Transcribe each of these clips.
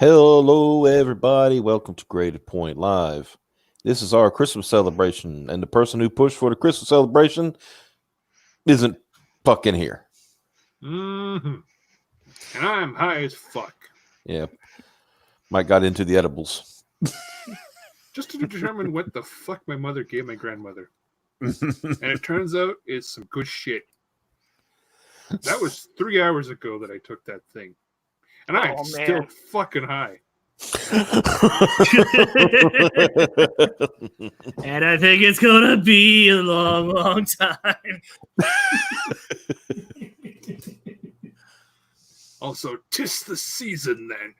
Hello, everybody. Welcome to Graded Point Live. This is our Christmas celebration, and the person who pushed for the Christmas celebration isn't fucking here. Mm-hmm. And I'm high as fuck. Yeah. Mike got into the edibles. Just to determine what the fuck my mother gave my grandmother. And it turns out it's some good shit. That was 3 hours ago that I took that thing. And I'm still fucking high. And I think it's gonna be a long, long time. Also, 'tis the season then.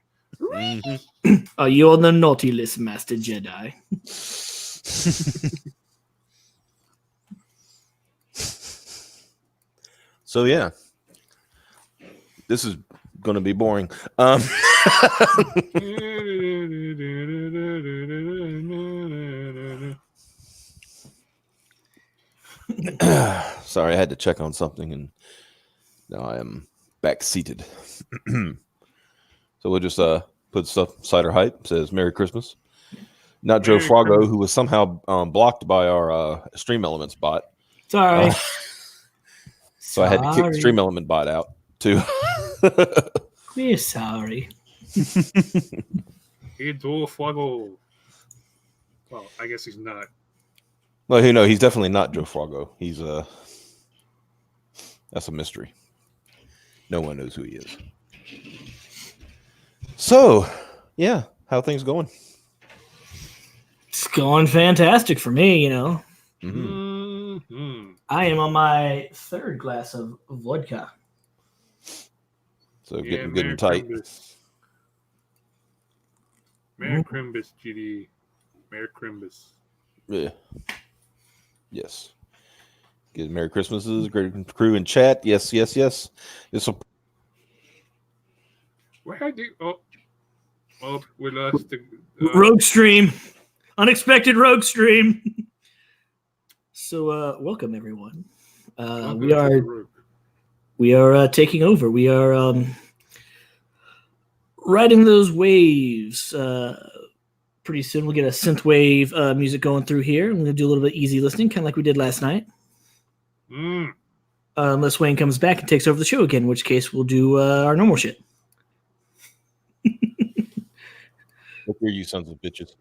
Are you on the naughty list, Master Jedi? So yeah, this is going to be boring. Sorry, I had to check on something, and now I am back seated. So we'll just put stuff cider hype. Says Merry Christmas. Not Joe Frago, who was somehow blocked by our Stream Elements bot. Sorry. So I had to kick the Stream Element bot out too. We're sorry. Hey, Joe Frago. Well, I guess he's not. Well, you know, he's definitely not Joe Frago. He's that's a mystery. No one knows who he is. So, yeah, how things going? It's going fantastic for me, you know. Mm-hmm. I am on my third glass of vodka. So getting good and tight. Merry Crimbus, GD. Merry Crimbus. Yeah. Yes. Good Merry Christmases, great crew in chat. Yes, yes, yes. This will. Where did we lost the Rogue stream. Unexpected rogue stream. So welcome everyone. We are taking over. We are riding those waves. Pretty soon we'll get a synthwave music going through here. I'm going to do a little bit easy listening, kind of like we did last night. Unless Wayne comes back and takes over the show again, in which case we'll do our normal shit. Look here, you sons of bitches.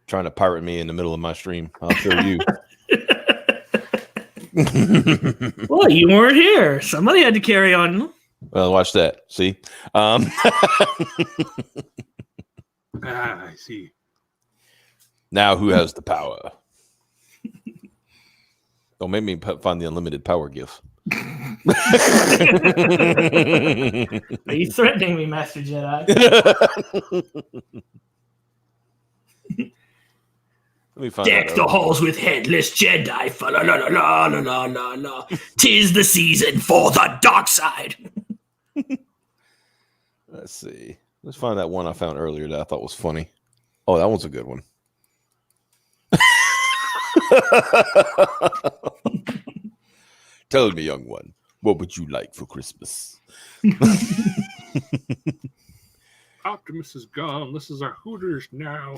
Trying to pirate me in the middle of my stream. I'll show you. Well, you weren't here. Somebody had to carry on. Well, watch that. See? I see. Now who has the power? Don't make me find the unlimited power gif. Are you threatening me, Master Jedi? Let me find Deck the halls with headless Jedi. Fa la la la la la la la. 'Tis the season for the dark side. Let's see. Let's find that one I found earlier that I thought was funny. Oh, that one's a good one. Tell me, young one, what would you like for Christmas? Optimus is gone. This is our Hooters now.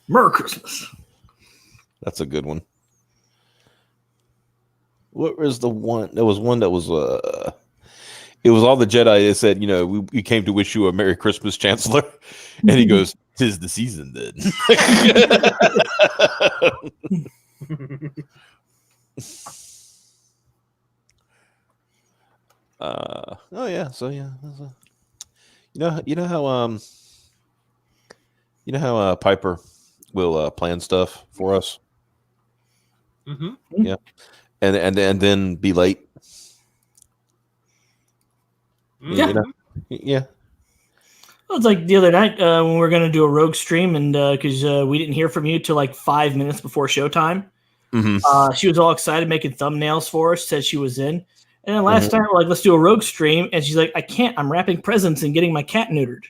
Merry Christmas. That's a good one. What was the one? There was one that was it was all the Jedi that said, you know, we came to wish you a Merry Christmas, Chancellor. And he goes, 'tis the season then. Oh yeah, so yeah. You know how Piper will plan stuff for us? Mm-hmm. Yeah. And then be late. Yeah. You know? Yeah. Well, it's like the other night when we were going to do a rogue stream, and because we didn't hear from you till like 5 minutes before showtime. Mm-hmm. She was all excited making thumbnails for us, said she was in. And then last time we're like, let's do a rogue stream. And she's like, I can't. I'm wrapping presents and getting my cat neutered.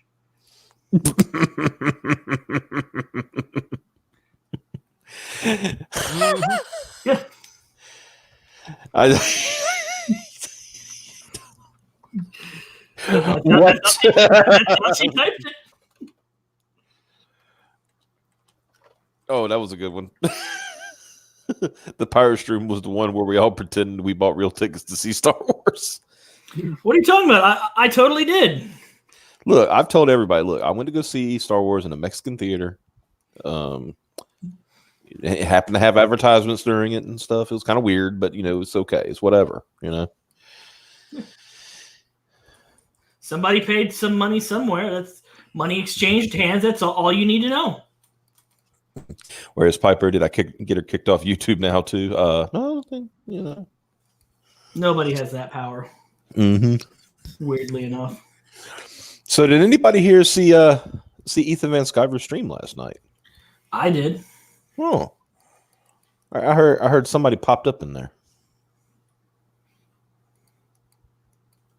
Yeah. I, what? She typed it. Oh, that was a good one. The Pirate Stream was the one where we all pretended we bought real tickets to see Star Wars. What are you talking about? I totally did. Look, I've told everybody, look, I went to go see Star Wars in a Mexican theater. It happened to have advertisements during it and stuff. It was kind of weird, but, it's okay. It's whatever, Somebody paid some money somewhere. That's money exchanged hands. That's all you need to know. Whereas Piper, did I get her kicked off YouTube now too? No, I think, Nobody has that power. Mm-hmm. Weirdly enough. So did anybody here see Ethan Van Sciver's stream last night? I did. Oh, I heard somebody popped up in there.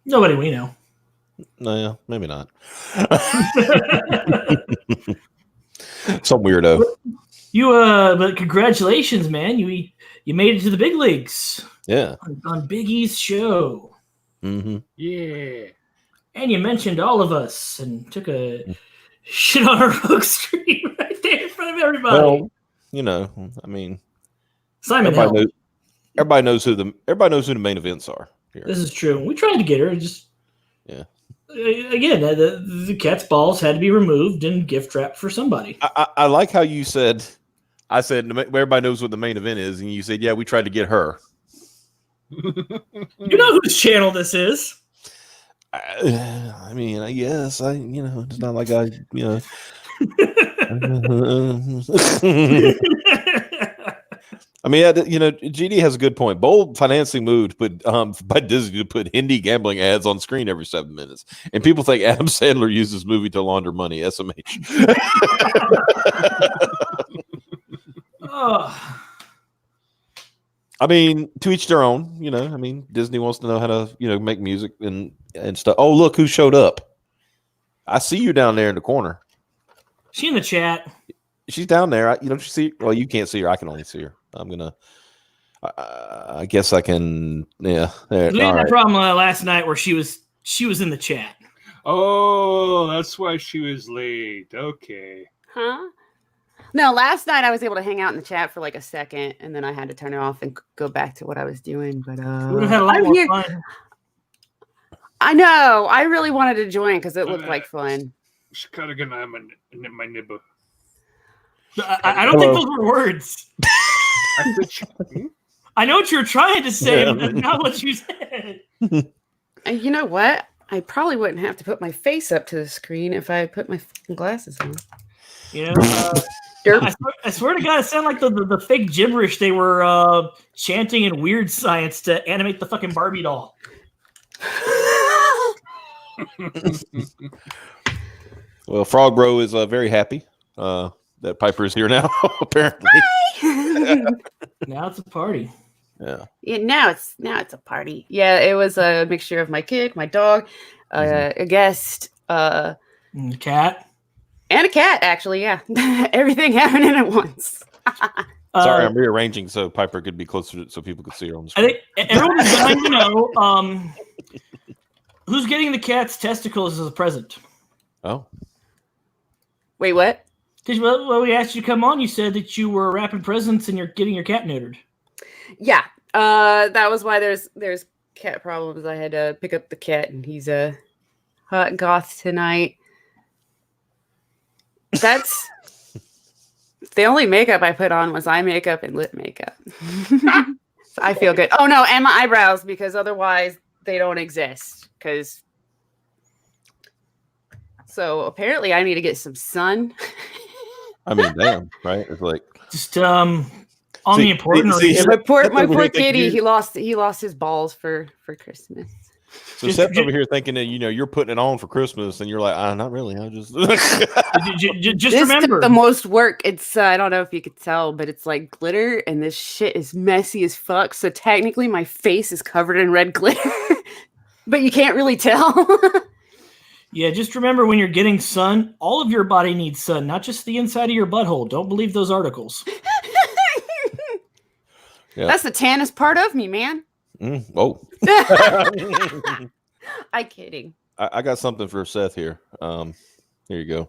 Nobody we know. No, yeah, maybe not. Some weirdo. But congratulations, man! You made it to the big leagues. Yeah, on Big E's show. Mm-hmm. Yeah. And you mentioned all of us and took a shit on our book stream right there in front of everybody. Well, I mean, Simon, everybody knows who the main events are here. This is true. We tried to get her. Again, the cat's balls had to be removed and gift wrapped for somebody. I like how you said. I said everybody knows what the main event is, and you said, "Yeah, we tried to get her." You know whose channel this is. I mean, I guess it's not like I. I mean, GD has a good point. Bold financing move by Disney to put Hindi gambling ads on screen every 7 minutes, and people think Adam Sandler used this movie to launder money. SMH. I mean, to each their own. I mean, Disney wants to know how to make music and stuff. Oh, look who showed up! I see you down there in the corner. She in the chat. She's down there. You see? Well, you can't see her. I can only see her. I'm gonna. I guess I can. Yeah. There, we had a problem last night where she was in the chat. Oh, that's why she was late. Okay. Huh? No, last night I was able to hang out in the chat for like a second, and then I had to turn it off and go back to what I was doing. But we would have had a lot more fun. I know. I really wanted to join because it looked like fun. She kind of gonna have my nibble. I don't think those were words. I know what you're trying to say, but that's not what you said. And you know what? I probably wouldn't have to put my face up to the screen if I put my glasses on. I swear to God, it sounded like the fake gibberish they were chanting in Weird Science to animate the fucking Barbie doll. Well, Frog Bro is very happy that Piper is here now. Apparently, now it's a party. Yeah. Now it's a party. Yeah, it was a mixture of my kid, my dog, a guest, cat, and a cat. Actually, yeah, everything happening at once. Sorry, I'm rearranging so Piper could be closer so people could see her on the screen. I think everyone's dying to know who's getting the cat's testicles as a present. Oh. Wait, what? Because when we asked you to come on, you said that you were wrapping presents and you're getting your cat neutered. Yeah, that was why there's cat problems. I had to pick up the cat, and he's a hot goth tonight. That's the only makeup I put on was eye makeup and lip makeup. So I feel good. Oh no, and my eyebrows, because otherwise they don't exist. So apparently I need to get some sun. I mean, damn, right? It's like just on the important. My poor kitty, he lost his balls for Christmas. So Seth's over here thinking that you're putting it on for Christmas, and you're like, not really. I just just remember the most work. It's I don't know if you could tell, but it's like glitter, and this shit is messy as fuck. So technically, my face is covered in red glitter, but you can't really tell. Yeah, just remember when you're getting sun, all of your body needs sun, not just the inside of your butthole. Don't believe those articles. Yeah. That's the tannest part of me, man. Oh, I'm kidding. I got something for Seth here. Here you go.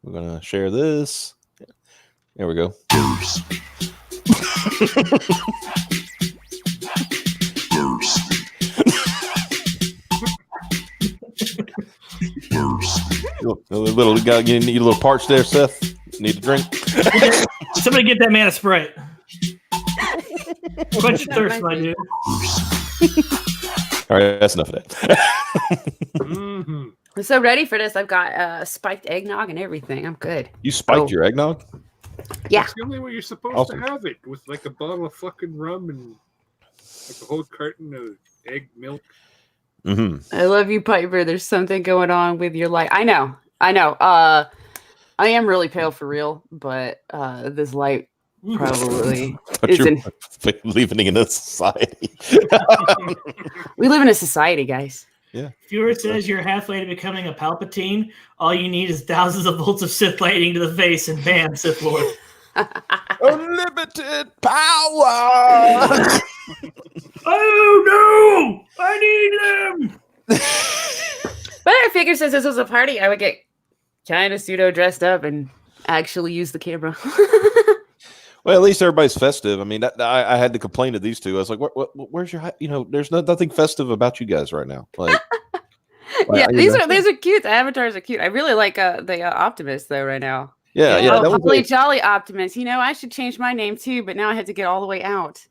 We're gonna share this. There we go. You need a little parched there, Seth. Need a drink. Somebody get that man a Sprite. Quench your thirst, my dude. All right, that's enough of that. Mm-hmm. I'm so ready for this. I've got spiked eggnog and everything. I'm good. You spiked your eggnog? Yeah. That's the only way you're supposed Awesome. to have it, with like a bottle of fucking rum and like a whole carton of egg milk. Mm-hmm. I love you, Piper. There's something going on with your light. I know. I am really pale for real, but this light probably isn't. Living in a society. We live in a society, guys. Yeah. Viewer says you're halfway to becoming a Palpatine. All you need is thousands of volts of Sith lightning to the face, and bam, Sith Lord. Unlimited power. Oh no! I need them. But I figured since this was a party, I would get kind of pseudo dressed up and actually use the camera. Well, at least everybody's festive. I mean, I had to complain to these two. I was like, where's your, there's nothing festive about you guys right now. Like, yeah, these are cute. The avatars are cute. I really like the Optimus though right now. Yeah. Oh, Holly Jolly Optimus. I should change my name too, but now I had to get all the way out.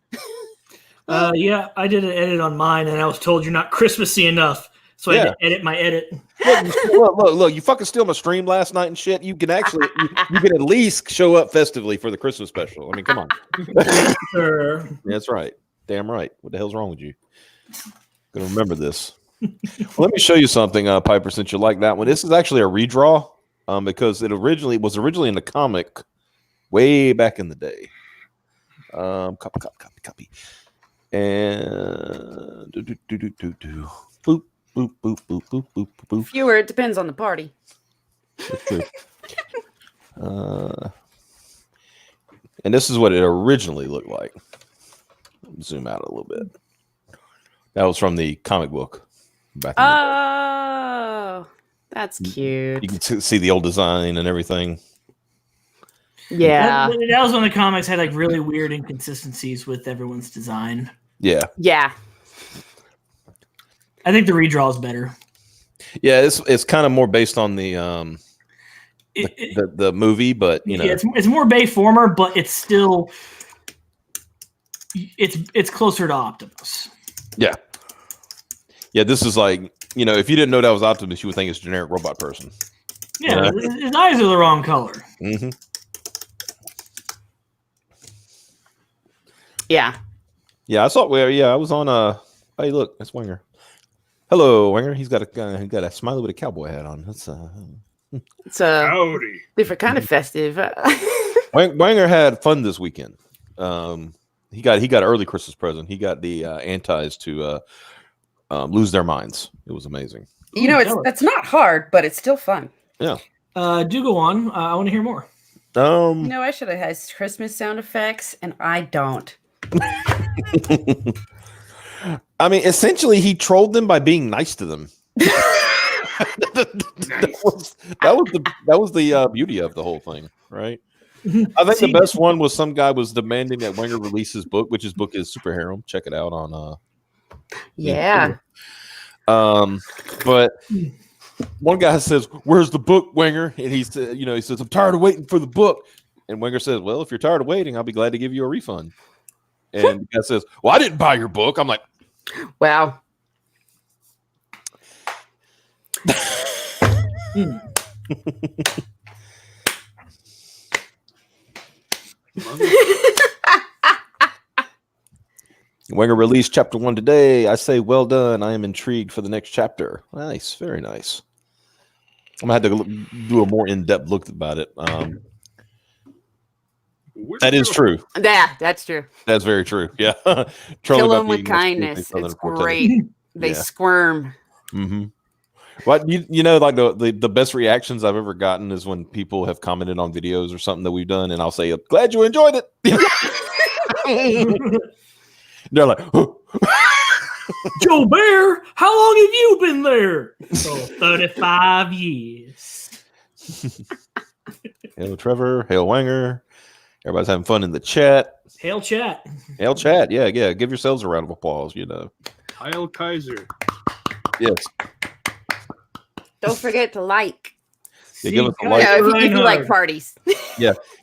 Yeah, I did an edit on mine, and I was told you're not Christmassy enough, so I had to edit my edit. Look! You fucking steal my stream last night and shit. You can actually, you can at least show up festively for the Christmas special. I mean, come on. Sure. That's right. Damn right. What the hell's wrong with you? Gonna remember this. Well, let me show you something, Piper. Since you like that one, this is actually a redraw, because it was originally in the comic way back in the day. Copy. And boop. Boop, boop, boop, boop, boop, boop. Fewer, it depends on the party. That's true. And this is what it originally looked like. Zoom out a little bit. That was from the comic book. Back in Oh, that's cute. You can see the old design and everything. Yeah. That was when the comics had like really weird inconsistencies with everyone's design. Yeah. Yeah. I think the redraw is better. Yeah, it's kind of more based on the movie, but it's more Bayformer, but it's still it's closer to Optimus. Yeah. This is like, if you didn't know that was Optimus, you would think it's a generic robot person. Yeah, his eyes are the wrong color. Mm-hmm. Yeah. Yeah, I saw I was on hey, look, that's Winger. Hello, Winger. He's got a smiley with a cowboy hat on. That's It's a Howdy. different kind of festive. Winger had fun this weekend. He got an early Christmas present. He got the antis to lose their minds. It was amazing. It's not hard, but it's still fun. Yeah. Do go on. I want to hear more. I should have had Christmas sound effects, and I don't. I mean, essentially, he trolled them by being nice to them. That was the beauty of the whole thing, right? I think the best one was some guy was demanding that Wenger release his book, which his book is Super Harem. Check it out on Yeah. But one guy says, "Where's the book, Wenger?" And he says, "I'm tired of waiting for the book." And Wenger says, "Well, if you're tired of waiting, I'll be glad to give you a refund." And the guy says, "Well, I didn't buy your book." I'm like, Wow. Wenger released chapter 1 today. I say, well done. I am intrigued for the next chapter. Nice, very nice. I'm gonna have to do a more in-depth look about it. That is true. Yeah, that's true. That's very true. Yeah. Kill them with kindness. It's great. They squirm. Mm-hmm. What like the best reactions I've ever gotten is when people have commented on videos or something that we've done, and I'll say, "Glad you enjoyed it." They're like, "Oh, Joe Bear, how long have you been there? Oh, 35 years. Hail Trevor, hail Wanger. Everybody's having fun in the chat. Hail chat. Hail chat. Yeah. Give yourselves a round of applause, Heil Kaiser. Yes. Don't forget to like. Yeah, give us a See, like. Yeah, if you like Reinhard. parties.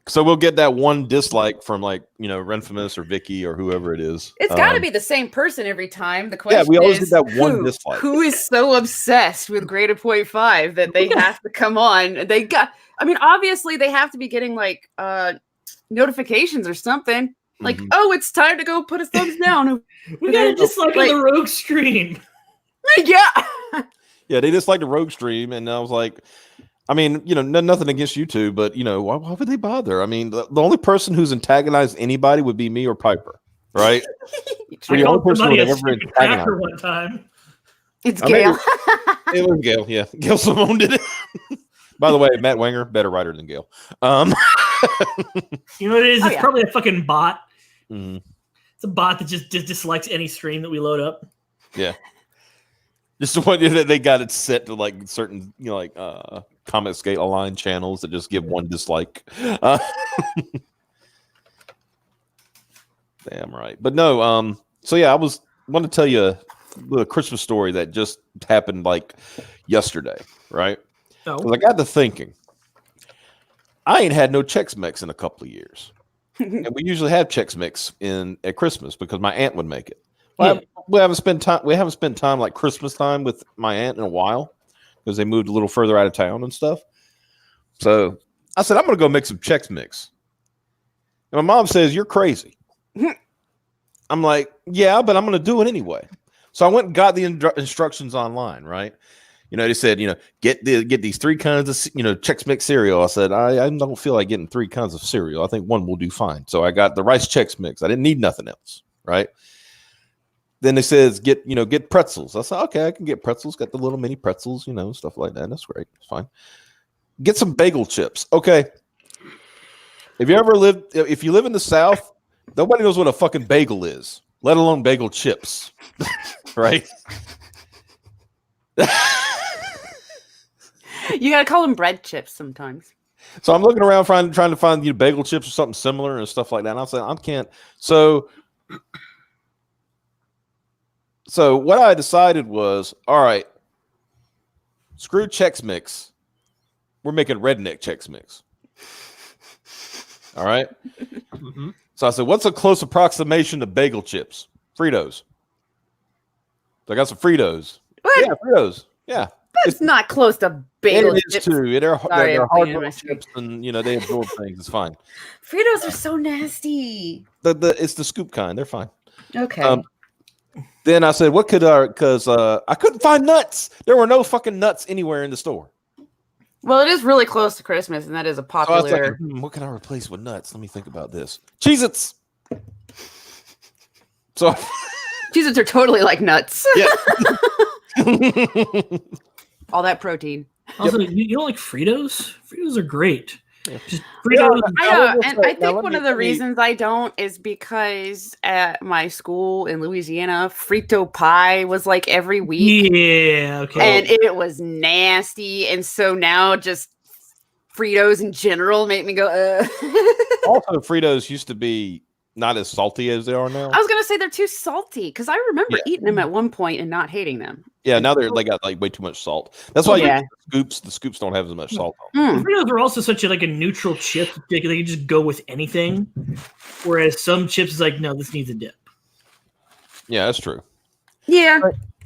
So we'll get that one dislike from Renfamous or Vicky or whoever it is. It's got to be the same person every time. The question we always is, get that one who? dislike. Who is so obsessed with Grade of 0.5 that they have to come on? Obviously they have to be getting notifications or something. Like, Mhm. oh, it's time to go put a thumbs down. We got a dislike on Like- the Rogue stream. Yeah. Yeah, they disliked the Rogue stream, and I was like, nothing against you two, but why would they bother? I mean, the only person who's antagonized anybody would be me or Piper, right? I the only called person somebody who a would ever stupid antagonize hacker one time. It's I mean, Gail. It was Gail, yeah. Gail Simone did it. By the way, Matt Wanger, better writer than Gail. You know what it is? Oh, It's yeah. probably a fucking bot. Mhm. It's a bot that just dislikes any stream that we load up. Yeah. Just the one that they got it set to certain, comment scale aligned channels that just give one dislike. Damn right. But no, so yeah, I want to tell you a Christmas story that just happened yesterday, right? Oh, 'Cause I got to thinking, I ain't had no Chex Mix in a couple of years. And we usually have Chex Mix at Christmas because my aunt would make it. Well, we haven't spent time like Christmas time with my aunt in a while because they moved a little further out of town and stuff. So I said, I'm going to go make some Chex Mix. And my mom says, you're crazy. I'm like, yeah, but I'm going to do it anyway. So I went and got the instructions online, right? They said, get these 3 kinds of, Chex Mix cereal. I said, I don't feel like getting 3 kinds of cereal. I think one will do fine. So I got the rice Chex Mix. I didn't need nothing else, right? Then they says, get pretzels. I said, okay, I can get pretzels. Got the little mini pretzels, stuff like that. That's great. It's fine. Get some bagel chips. Okay. If you live in the South, nobody knows what a fucking bagel is, let alone bagel chips, right? You gotta call them bread chips sometimes. So I'm looking around trying to find bagel chips or something similar and stuff like that. And I'm saying I can't. So what I decided was, all right, screw Chex Mix. We're making Redneck Chex Mix. All right. Mm-hmm. So I said, what's a close approximation to bagel chips? Fritos. So I got some Fritos. What? Yeah, Fritos. Yeah. That's not close to bagel It is chips. too. They're Sorry, I'm hard cleaning little my screen. chips, and they absorb things. It's fine. Fritos are so nasty. It's the scoop kind. They're fine. Okay. Then I said, what could because I couldn't find nuts. There were no fucking nuts anywhere in the store. Well, it is really close to Christmas, and that is a So I was popular. like, what can I replace with nuts? Let me think about this. Cheez-Its. So Cheez-Its are totally like nuts. yeah. All that protein. also, you don't like Fritos? Fritos are great. Yeah. Just Fritos. I Now, know, let me and say- I now, think let one me- of the let me- reasons I don't is because at my school in Louisiana, Frito pie was like every week, Yeah. Okay. and it was nasty. And so now just Fritos in general make me go, Also, Fritos used to be not as salty as they are now. I was gonna say they're too salty because I remember Yeah. eating them at one point and not hating them. Yeah, now they got way too much salt. That's why Yeah. the scoops don't have as much salt on. Mm. Fritos are also such a neutral chip. They can just go with anything. Whereas some chips is like, no, this needs a dip. Yeah, that's true. Yeah,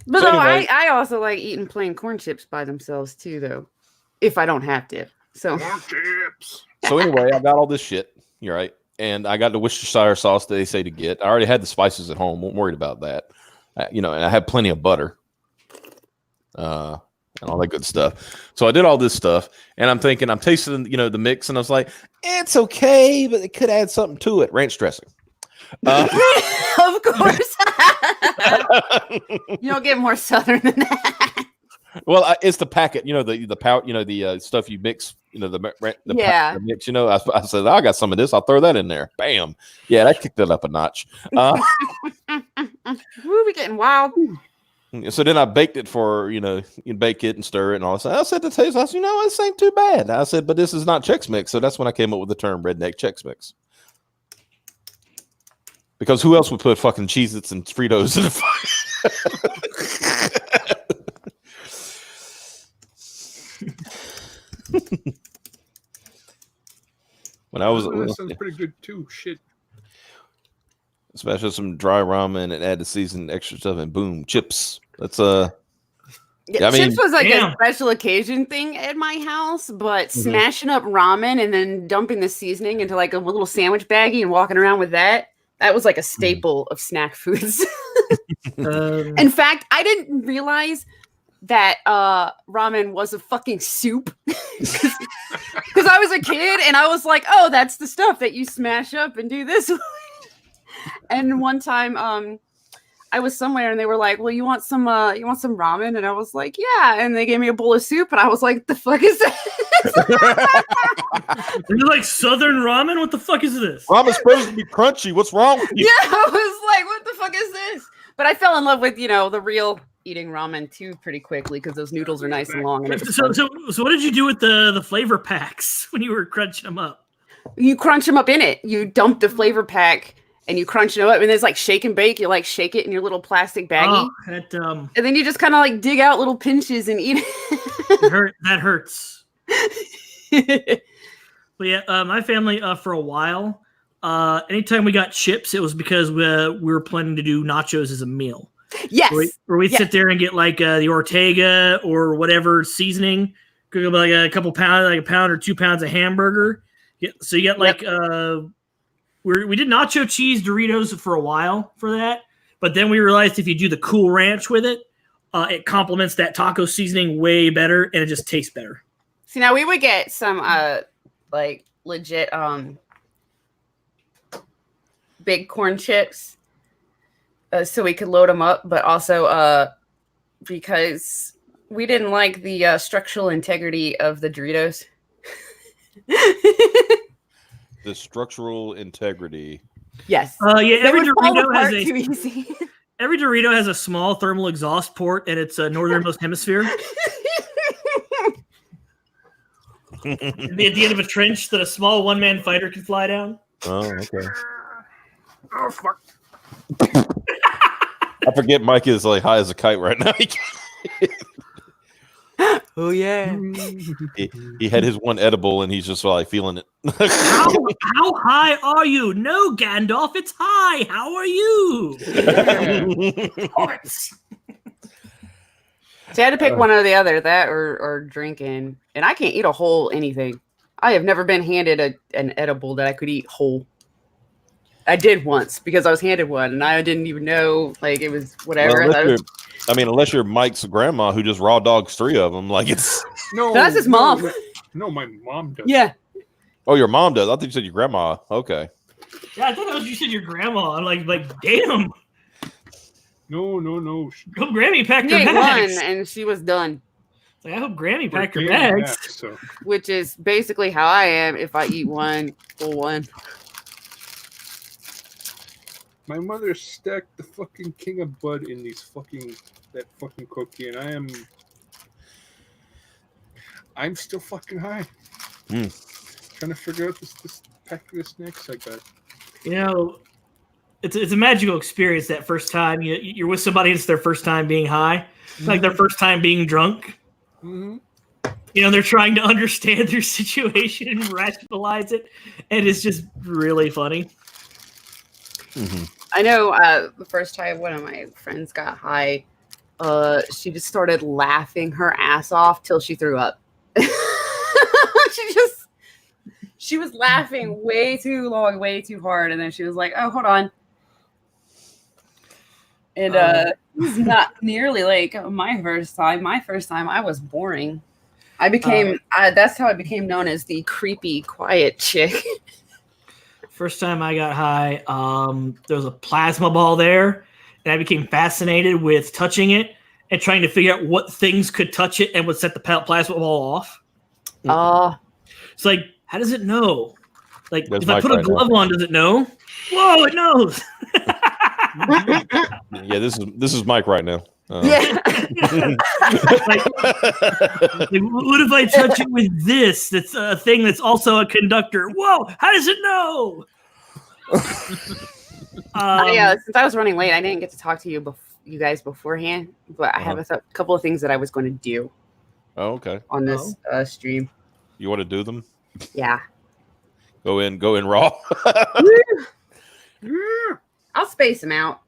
but So though anyway- I also like eating plain corn chips by themselves too, though, if I don't have dip. So More chips. So anyway, I got all this shit. You're right. And I got the Worcestershire sauce that they say to get. I already had the spices at home. Won't worried about that. And I had plenty of butter. And all that good stuff. So I did all this stuff, and I'm thinking, I'm tasting, the mix, and I was like, it's okay, but it could add something to it. Ranch dressing. of course, you don't get more southern than that. Well, it's the packet, the pout, the stuff you mix, the Yeah. powder mix. I said, I got some of this. I'll throw that in there. Bam. Yeah, that kicked it up a notch. man. Woo, we getting wild. So then I baked it for, you bake it and stir it and all that. I said to taste, I said, this ain't too bad. I said, but this is not Chex Mix. So that's when I came up with the term Redneck Chex Mix. Because who else would put fucking Cheez-Its and Fritos in the When I was, that sounds pretty good too. Shit. Smash up some dry ramen and add the seasoned extra stuff and boom, chips. That's Yeah, I mean, chips was like damn. a special occasion thing at my house, but smashing up ramen and then dumping the seasoning into like a little sandwich baggie and walking around with that was like a staple of snack foods. In fact, I didn't realize that ramen was a fucking soup because I was a kid and I was like, oh, that's the stuff that you smash up and do this with. And one time I was somewhere and they were like, well, you want some ramen? And I was like, yeah. And they gave me a bowl of soup and I was like, the fuck is that? Is it like Southern ramen? What the fuck is this? Ramen's supposed to be crunchy. What's wrong with you? Yeah, I was like, what the fuck is this? But I fell in love with, the real eating ramen too pretty quickly because those noodles are nice and long. And it was So what did you do with the flavor packs when you were crunching them up? You crunch them up in it. You dump the flavor pack and you crunch them up, and it's like shake and bake. You like shake it in your little plastic baggie, and then you just kind of like dig out little pinches and eat it. That hurts. But yeah, my family for a while, anytime we got chips, it was because we were planning to do nachos as a meal. Yes, where we'd sit there and get like the Ortega or whatever seasoning, cook up like a pound or 2 pounds of hamburger. So you get like we did nacho cheese Doritos for a while for that, but then we realized if you do the Cool Ranch with it, it complements that taco seasoning way better and it just tastes better. See, now we would get some like legit big corn chips so we could load them up, but also because we didn't like the structural integrity of the Doritos. The structural integrity. Yes. Every Dorito has too easy. Every Dorito has a small thermal exhaust port at its northernmost hemisphere. It'd be at the end of a trench that a small one-man fighter could fly down. Oh, okay. Oh fuck. I forget Mike is like high as a kite right now. Oh yeah. He had his one edible and he's just like feeling it. How high are you? No, Gandalf, it's high. How are you? So I had to pick one or the other, that or drinking. And I can't eat a whole anything. I have never been handed an edible that I could eat whole. I did once because I was handed one and I didn't even know, like, it was whatever. Well, unless you're Mike's grandma who just raw dogs 3 of them, like it's No, that's his mom. No, my mom does. Yeah. Oh, your mom does. I think you said your grandma. Okay. Yeah, I thought that was you said your grandma. I'm like damn. No. Hope Grammy packed She her ate bags. one and she was done. Like, I hope Grammy We're packed her paying bags. back, so. Which is basically how I am if I eat one full one. My mother stacked the fucking king of bud in that fucking cookie, and I'm still fucking high. Trying to figure out this pack of snacks I got. You know, it's a magical experience that first time you're with somebody. It's their first time being high. It's like their first time being drunk. Mm-hmm. You know, they're trying to understand their situation and rationalize it, and it's just really funny. Mm-hmm. I know the first time one of my friends got high, she just started laughing her ass off till she threw up. She was laughing way too long, way too hard, and then she was like, "Oh, hold on." And it's not nearly like my first time. My first time, I was boring. I became that's how I became known as the creepy, quiet chick. First time I got high, there was a plasma ball there, and I became fascinated with touching it and trying to figure out what things could touch it and would set the plasma ball off. It's like, how does it know? Like, That's if I put a glove on, does it know? Whoa, it knows. Yeah, this is Mike right now. Yeah. Like, what if I touch it with this? That's a thing that's also a conductor. Whoa! How does it know? Since I was running late, I didn't get to talk to you guys beforehand, but I have a couple of things that I was going to do. Oh, okay. On this stream. You want to do them? Yeah. Go in raw. I'll space them out.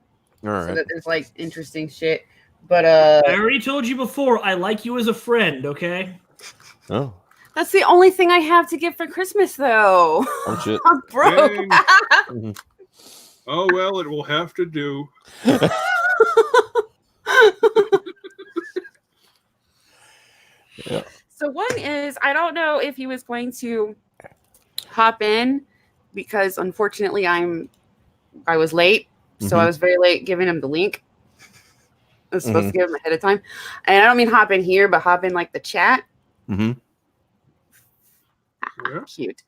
All right. So that there's like interesting shit. But I already told you before, I like you as a friend, okay? Oh. That's the only thing I have to get for Christmas, though. Oh shit. I'm broke. Oh well, it will have to do. Yeah. So one is, I don't know if he was going to hop in because unfortunately I was late. So I was very late giving him the link. I was supposed to give him ahead of time. And I don't mean hop in here, but hop in like the chat. Yeah. Cute.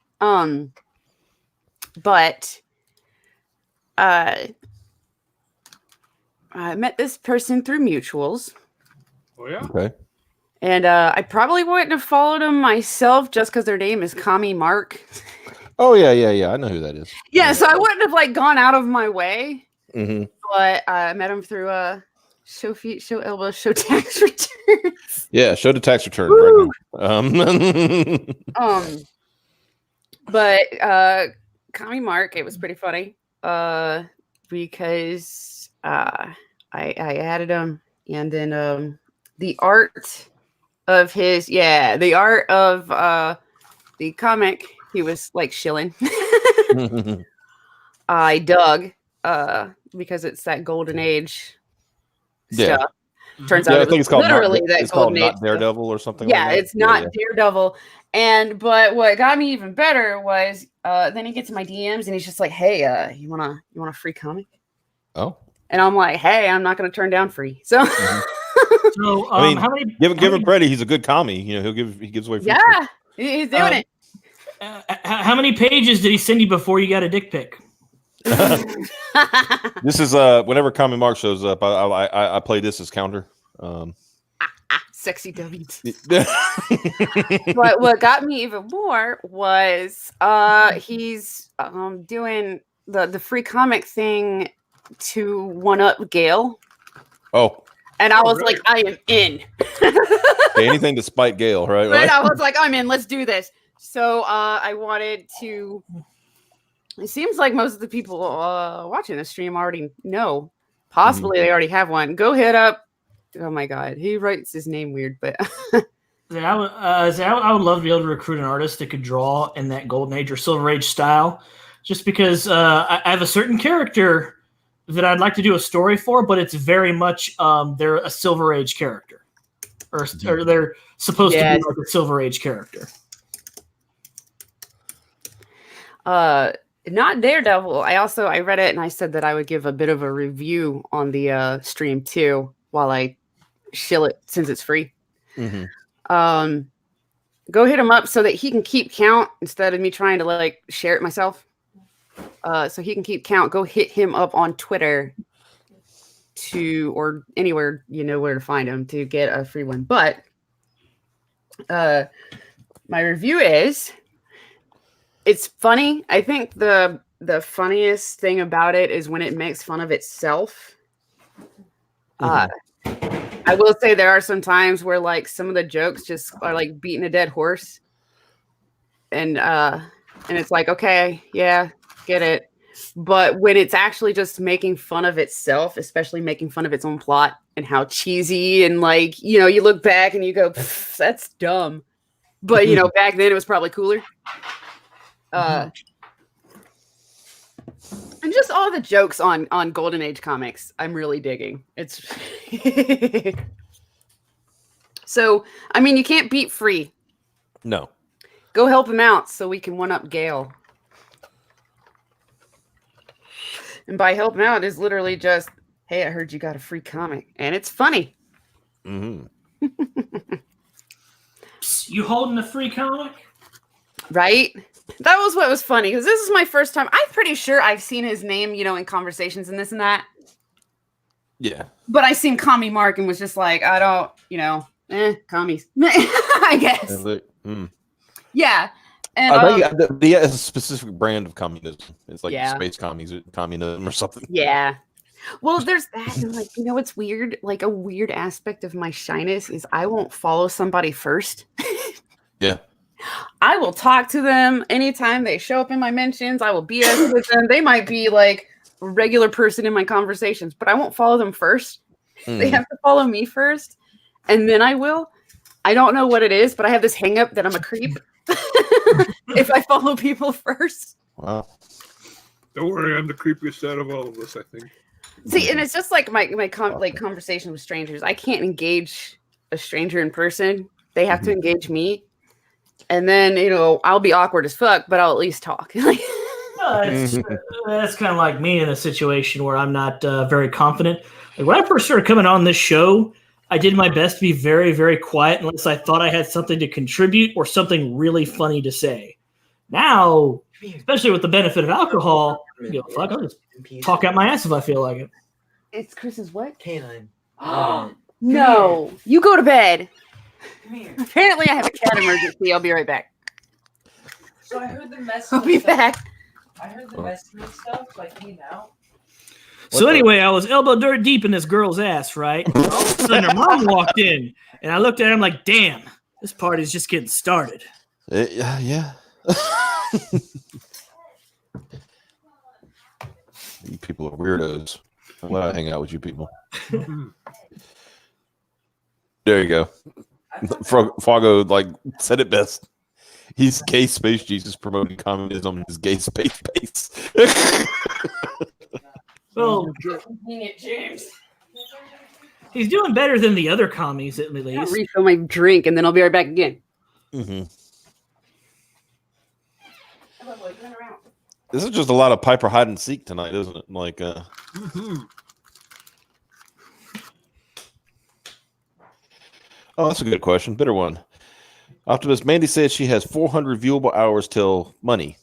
But I met this person through mutuals. Oh yeah. Okay. And I probably wouldn't have followed him myself just because their name is Kami Mark. Oh yeah. I know who that is. Yeah, so I wouldn't have like gone out of my way. Mm-hmm. But I met him through show feet, show elbow, show tax returns. Yeah, show the tax returns right now. But Kami Mark, it was pretty funny. Because I added him, and then the art of the comic, he was like shilling. I dug because it's that golden age stuff. Turns out I think it's called literally that it's golden called age not Daredevil or something. Yeah, like that. it's not Daredevil. But what got me even better was then he gets in my DMs and he's just like, "Hey, you want a free comic?" Oh. And I'm like, "Hey, I'm not going to turn down free." So So I mean, how many give him credit. He's a good commie. You know, he gives away free yeah, stuff. he's doing it. how many pages did he send you before you got a dick pic? This is whenever Kami Mark shows up, I play this as counter. Sexy W's. But what got me even more was he's doing the free comic thing to one up Gail. Oh. And I was like, I am in. Hey, anything to spite Gail, right? Right? I was like, I'm in. Let's do this. So I wanted to. It seems like most of the people watching the stream already know. Possibly they already have one. Go hit up. Oh my God, he writes his name weird, but I would love to be able to recruit an artist that could draw in that Golden Age or Silver Age style, just because I have a certain character that I'd like to do a story for, but it's very much they're a Silver Age character, or they're supposed to be like a Silver Age character. Not Daredevil. I read it and I said that I would give a bit of a review on the stream too while I shill it since it's free. Go hit him up so that he can keep count instead of me trying to like share it myself. So he can keep count. Go hit him up on Twitter or anywhere you know where to find him to get a free one. But my review is it's funny. I think the funniest thing about it is when it makes fun of itself. I will say there are some times where like some of the jokes just are like beating a dead horse. And it's like, okay, yeah, get it. But when it's actually just making fun of itself, especially making fun of its own plot and how cheesy and like, you know, you look back and you go, that's dumb. But, you know, back then it was probably cooler. And just all the jokes on Golden Age comics, I'm really digging. It's so, I mean, you can't beat free. No. Go help him out so we can one up Gail. And by help him out is literally just, hey, I heard you got a free comic, and it's funny. You holding a free comic? Right? That was what was funny, because this is my first time. I'm pretty sure I've seen his name, you know, in conversations and this and that. Yeah. But I seen Commie Mark and was just like, I don't, commies. I guess. Yeah. And He has a specific brand of communism. It's like space communism or something. Yeah. Well, there's that. And like, what's weird? Like a weird aspect of my shyness is I won't follow somebody first. Yeah. I will talk to them anytime they show up in my mentions. I will BS with them. They might be like a regular person in my conversations, but I won't follow them first. They have to follow me first, and then I will. I don't know what it is, but I have this hang up that I'm a creep if I follow people first. Wow. Don't worry, I'm the creepiest out of all of us, I think. See, and it's just like my conversation with strangers. I can't engage a stranger in person. They have to engage me. And then, I'll be awkward as fuck, but I'll at least talk. That's kind of like me in a situation where I'm not very confident. Like when I first started coming on this show, I did my best to be very, very quiet unless I thought I had something to contribute or something really funny to say. Now, especially with the benefit of alcohol, fuck, I'll just talk out my ass if I feel like it. It's Chris's what? Canine. No. You go to bed. Come here. Apparently, I have a cat emergency. I'll be right back. So I heard the message. I'll be back. I heard the message and stuff, so I came out. So anyway, I was elbow dirt deep in this girl's ass, right? All of a sudden, her mom walked in, and I looked at her. I'm like, "Damn, this party's just getting started." Yeah. You people are weirdos. I'm glad I hang out with you people. There you go. Fago said it best. He's gay space Jesus promoting communism in his gay space base. Well, James. he's doing better than the other commies, at I'll least. refill my drink and then I'll be right back again. Mm-hmm. This is just a lot of Piper hide and seek tonight, isn't it? Oh, that's a good question. Better one. Optimist Mandy says she has 400 viewable hours till money.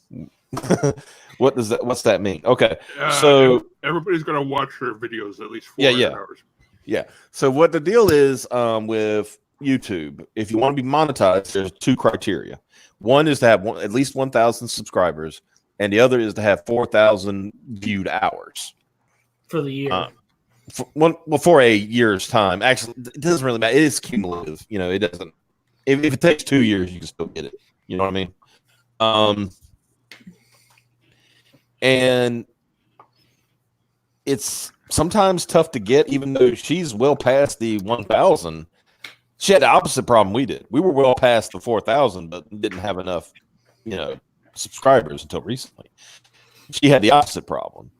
What's that mean? Okay, so everybody's gonna watch her videos at least 4 hours. Yeah. So what the deal is with YouTube, if you want to be monetized, there's 2 criteria. One is to have at least 1,000 subscribers, and the other is to have 4,000 viewed hours For the year. For a year's time. Actually, it doesn't really matter. It is cumulative. It doesn't. If it takes 2 years, you can still get it. You know what I mean? And it's sometimes tough to get, even though she's well past the 1,000. She had the opposite problem we did. We were well past the 4,000, but didn't have enough, subscribers until recently. She had the opposite problem.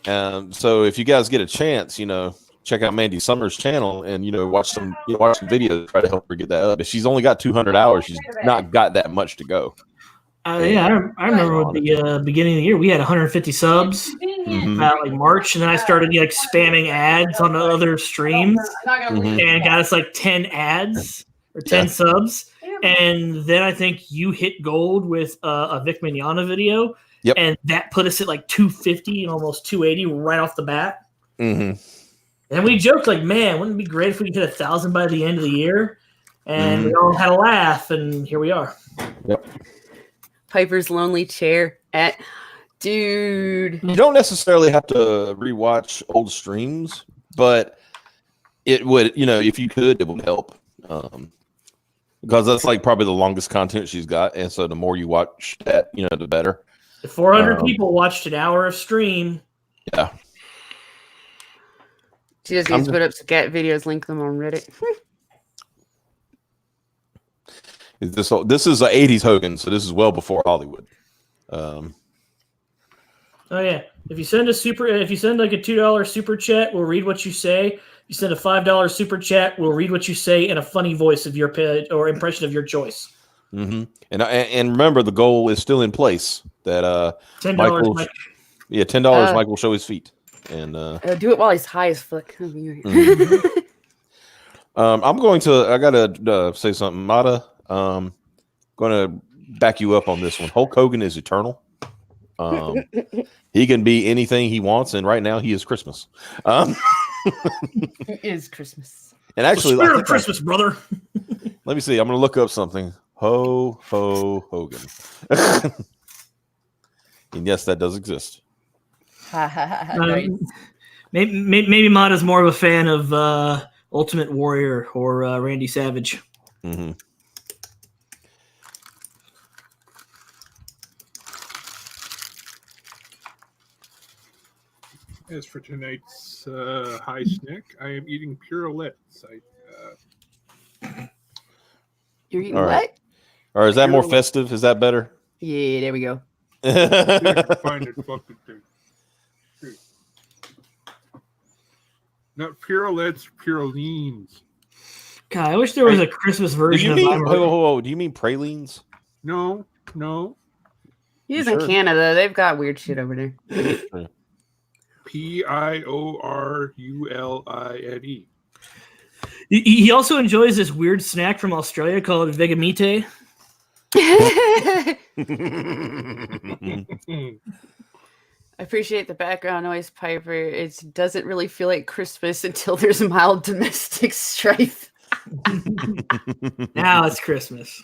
So if you guys get a chance, check out Mandy Summers' channel and watch some videos to try to help her get that up. If she's only got 200 hours, she's not got that much to go. I remember at the beginning of the year we had 150 subs about March, and then I started spamming ads on the other streams, and got us 10 ads or 10 subs, and then I think you hit gold with a Vic Mignogna video. Yep. And that put us at 250 and almost 280 right off the bat. Mm-hmm. And we joked man, wouldn't it be great if we could hit 1,000 by the end of the year? And we all had a laugh, and here we are. Yep. Piper's lonely chair dude. You don't necessarily have to rewatch old streams, but it would, if you could, it would help. Because that's probably the longest content she's got, and so the more you watch that, the better. If 400 people watched an hour of stream. Yeah. She just needs to put up some cat videos, link them on Reddit. This is an 80s Hogan, so this is well before Hollywood. Oh yeah. If you send a $2 super chat, we'll read what you say. If you send a $5 super chat, we'll read what you say in a funny voice of your or impression of your choice. Mm-hmm. And remember, the goal is still in place. That $10. $10. Mike will show his feet, and do it while he's high as fuck. Mm-hmm. I gotta say something, Mata. Going to back you up on this one. Hulk Hogan is eternal. He can be anything he wants, and right now he is Christmas. It is Christmas. And The actually, spirit of Christmas, brother. let me see. I'm going to look up something. Hogan. And yes, that does exist. Nice. Maybe Mata's more of a fan of Ultimate Warrior or Randy Savage. Mm-hmm. As for tonight's high snack, I am eating Purelets. You're eating All right. what? Or is that more Pure- festive? Is that better? Yeah, there we go. See if I can find it. Fucking thing. Here. Not Purelets, Purelines. God, I wish there was a Christmas Do version you of mean? my Do you mean pralines? No. He's You in sure? Canada. They've got weird shit over there. Pioruline. He also enjoys this weird snack from Australia called Vegemite. I appreciate the background noise, Piper. It doesn't really feel like Christmas until there's mild domestic strife. Now it's Christmas.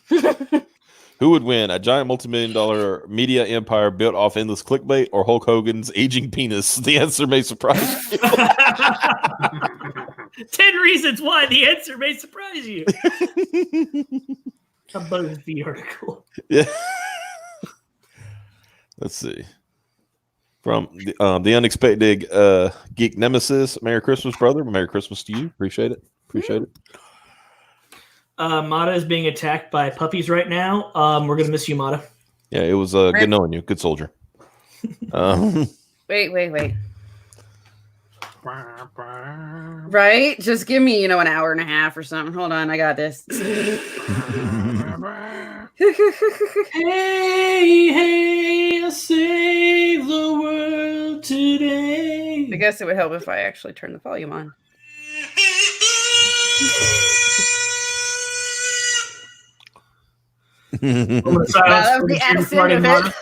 Who would win? A giant multi-million-dollar media empire built off endless clickbait or Hulk Hogan's aging penis? The answer may surprise you. 10 reasons why the answer may surprise you. A BuzzFeed article. Yeah. Let's see. From the unexpected geek nemesis. Merry Christmas, brother. Merry Christmas to you. Appreciate it. Mata is being attacked by puppies right now. We're gonna miss you, Mata. Yeah, it was good knowing you. Good soldier. Wait. Right? Just give me, an hour and a half or something. Hold on, I got this. Hey, save the world today. I guess it would help if I actually turn the volume on. That was the accent of it.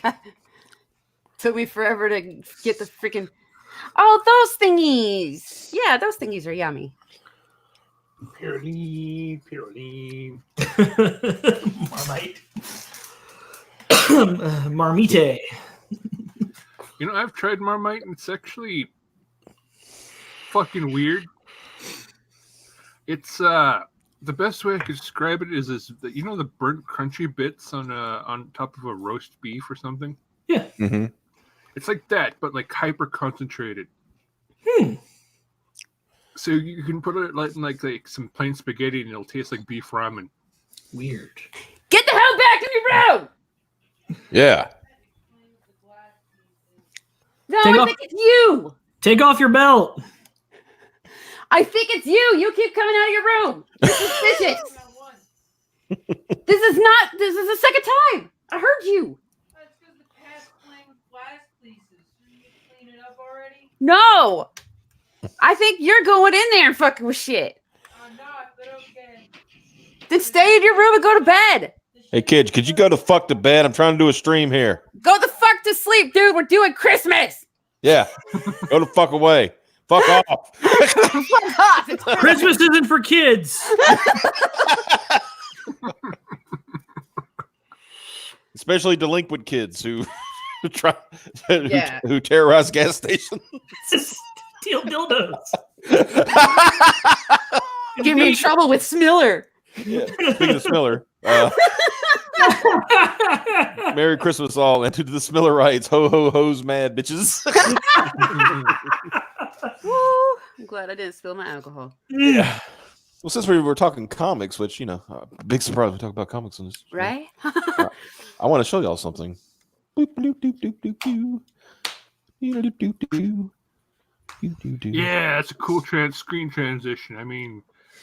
God. Took me forever to get the freaking. Oh, those thingies. Yeah, those thingies are yummy. Pyroline. Marmite. Marmite. I've tried Marmite and it's actually fucking weird. It's the best way I could describe it is the burnt crunchy bits on top of a roast beef or something. Yeah. Mm-hmm. It's like that, but like hyper concentrated. So you can put it in like some plain spaghetti and it'll taste like beef ramen. Weird. Get the hell back to your room! Yeah. No, Take I off- think it's you. Take off your belt. I think it's you. You keep coming out of your room. This is suspicious. This is the second time. I heard you. That's because the cat's playing with glass pieces. Shouldn't you clean it up already? No. I think you're going in there and fucking with shit. I'm not, but okay. Then stay in your room and go to bed. Hey, kids, could you go to fuck to bed? I'm trying to do a stream here. Go the fuck to sleep, dude. We're doing Christmas. Yeah. Go the fuck away. Fuck off. Fuck off. It's Christmas isn't for kids. Especially delinquent kids who Yeah. who terrorize gas stations. Steal dildos. Get me in trouble with Smiller. Yeah. Speaking of Smiller, Merry Christmas all, and to the Smillerites, ho ho ho's mad bitches. Woo. I'm glad I didn't spill my alcohol. Yeah. Well, since we were talking comics, which big surprise we talk about comics in this, Right? I want to show y'all something. Boop, bloop, doop, doop, doop, doo. Doop, doop, doop, doo. Doop, doop, doo. Yeah, that's a cool screen transition. I mean,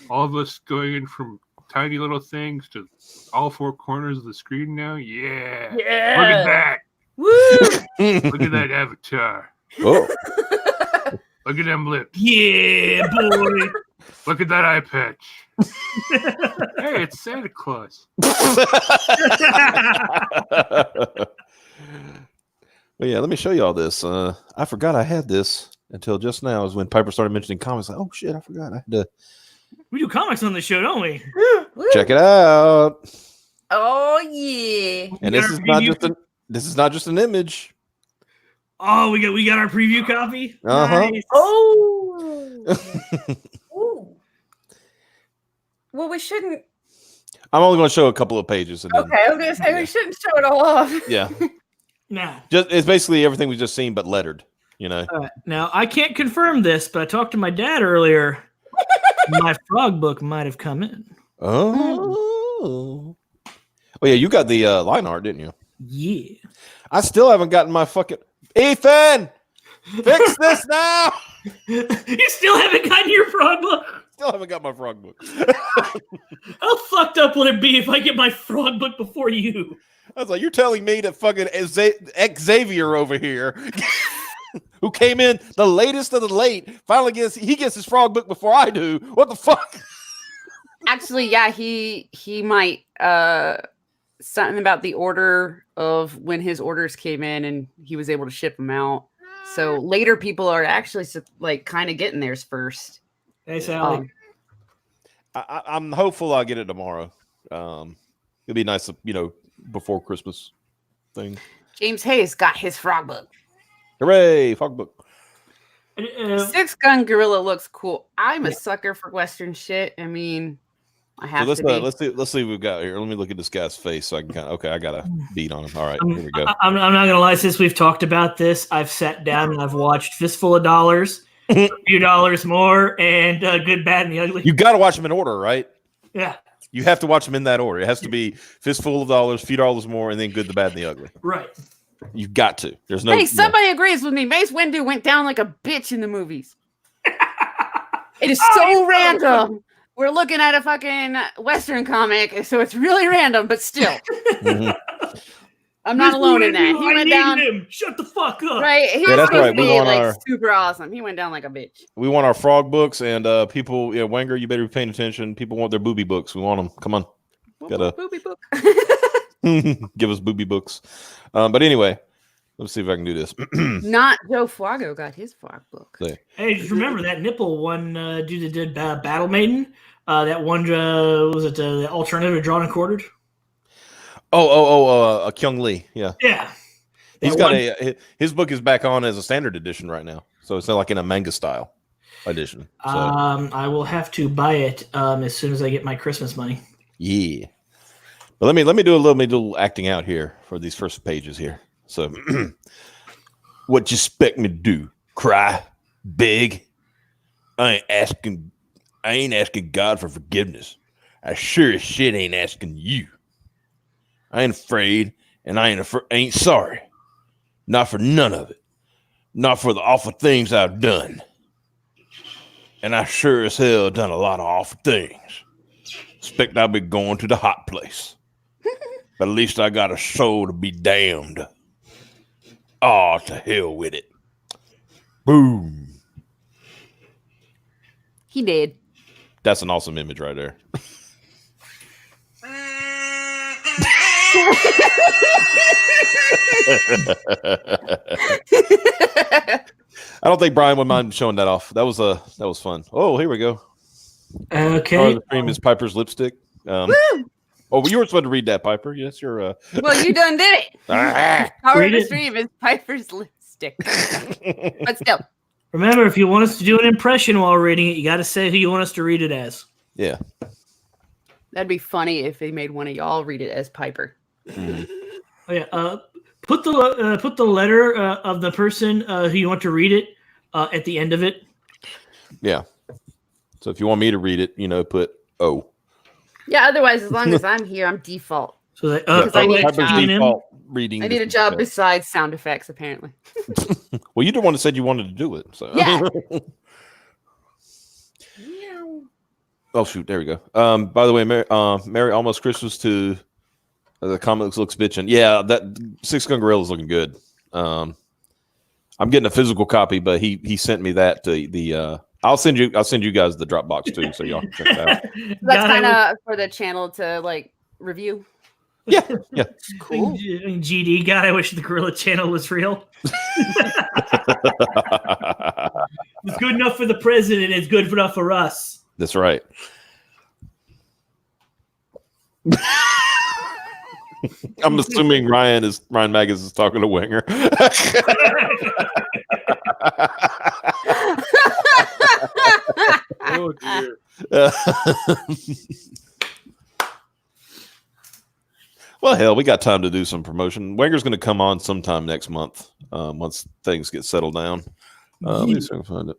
all of us going in from tiny little things to all four corners of the screen now. Yeah. Look at that. Woo! Look at that avatar. Oh, Look at them lips. Yeah, boy. Look at that eye patch. Hey, it's Santa Claus. Well, yeah, let me show you all this. I forgot I had this. until just now is when Piper started mentioning comics. Like, oh shit, I forgot. I had to We do comics on the show, don't we? check it out. Oh yeah. And We this got is our not preview- just an image. Oh, we got our preview copy. Uh-huh. Nice. Oh. Ooh. Well, we shouldn't. I'm only going to show a couple of pages. And then, Okay, I was gonna say Yeah. we shouldn't show it all off. Yeah, Now, it's basically everything we've just seen, but lettered. You know. now I can't confirm this, but I talked to my dad earlier. My frog book might have come in. Oh. Oh yeah, you got the line art, didn't you? Yeah. I still haven't gotten my fucking Ethan. Fix this now. You still haven't gotten your frog book? Still haven't got my frog book. How fucked up would it be if I get my frog book before you? I was like, you're telling me that fucking Xavier over here, who came in the latest of the late, finally gets his frog book before I do. What the fuck? Actually, yeah, he might something about the order of when his orders came in and he was able to ship them out. So later people are actually like kind of getting theirs first. Hey, Sally. I'm hopeful I'll get it tomorrow. It'll be nice, before Christmas thing. James Hayes got his frog book. Hooray, frog book. Six Gun Gorilla looks cool. I'm a sucker for Western shit. I mean, I have So to be. let's see what we've got here. Let me look at this guy's face so I can I got a beat on him. All right, here we go. I'm not gonna lie, since we've talked about this, I've sat down and I've watched Fistful of Dollars, A Few Dollars More, and Good, Bad, and the Ugly. You got to watch them in order, right? Yeah, You have to watch them in that order. It has to be Fistful of Dollars, Few Dollars More, and then Good, the Bad, and the Ugly. right. You've got to. There's no. Hey, somebody agrees with me. Mace Windu went down like a bitch in the movies. It is so random. We're looking at a fucking Western comic, so it's really random, but still. Mhm. I'm not alone in that. He I went need down. him. Shut the fuck up. Right. He Yeah, was that's supposed right. to We be want like our- super awesome. He went down like a bitch. We want our frog books, and people. Yeah, Wenger, you better be paying attention. People want their booby books. We want them. Come on, Gotta- Booby book. give us booby books. But anyway, let's see if I can do this. Not Joe Fuago got his frog book. Hey, just remember that nipple one dude that did Battle Maiden. That one was it the alternative drawn and quartered? Kyung Lee. Yeah, Yeah. he's That got one- his book is back on as a standard edition right now, so it's not like in a manga style edition. So I will have to buy it as soon as I get my Christmas money. yeah, but let me do a little acting out here for these first pages here. So, what you expect me to do? Cry big? I ain't asking God for forgiveness. I sure as shit ain't asking you. I ain't afraid, and I ain't sorry. Not for none of it. Not for the awful things I've done. And I sure as hell done a lot of awful things. Expect I'll be going to the hot place. But at least I got a soul to be damned. Oh, to hell with it. Boom. He did. That's an awesome image right there. I don't think Brian would mind showing that off. That was fun. Oh, here we go. Okay. The stream is Piper's lipstick. Oh, well, you were supposed to read that, Piper. Yes, you're. Well, you done did it. Ah. Power of Read the it. stream is Piper's lipstick. But still. Remember, if you want us to do an impression while reading it, you got to say who you want us to read it as. Yeah. That'd be funny if they made one of y'all read it as Piper. Mhm. Oh, yeah. Put the letter of the person who you want to read it at the end of it. Yeah. So if you want me to read it, put O. Yeah, otherwise, as long as I'm here, I'm default. So that, Because I need a Piper's job. default reading. I need a this job stuff. besides sound effects, apparently. Well, you're the one that said you wanted to do it. So. Yeah. Oh shoot! There we go. By the way, Merry Almost Christmas to the comics looks bitchin'. Yeah, that Six Gun Gorilla is looking good. I'm getting a physical copy, but he sent me that to the. I'll send you guys the Dropbox too, so y'all can check it out. That's kind of for the channel to like review. Yeah. Cool. GD, God, I wish the Gorilla Channel was real. It's good enough for the president. It's good enough for us. That's right. I'm assuming Ryan Magus is talking to Wenger. Oh dear. Well, hell, we got time to do some promotion. Wenger's going to come on sometime next month once things get settled down. Let me see if I can find it.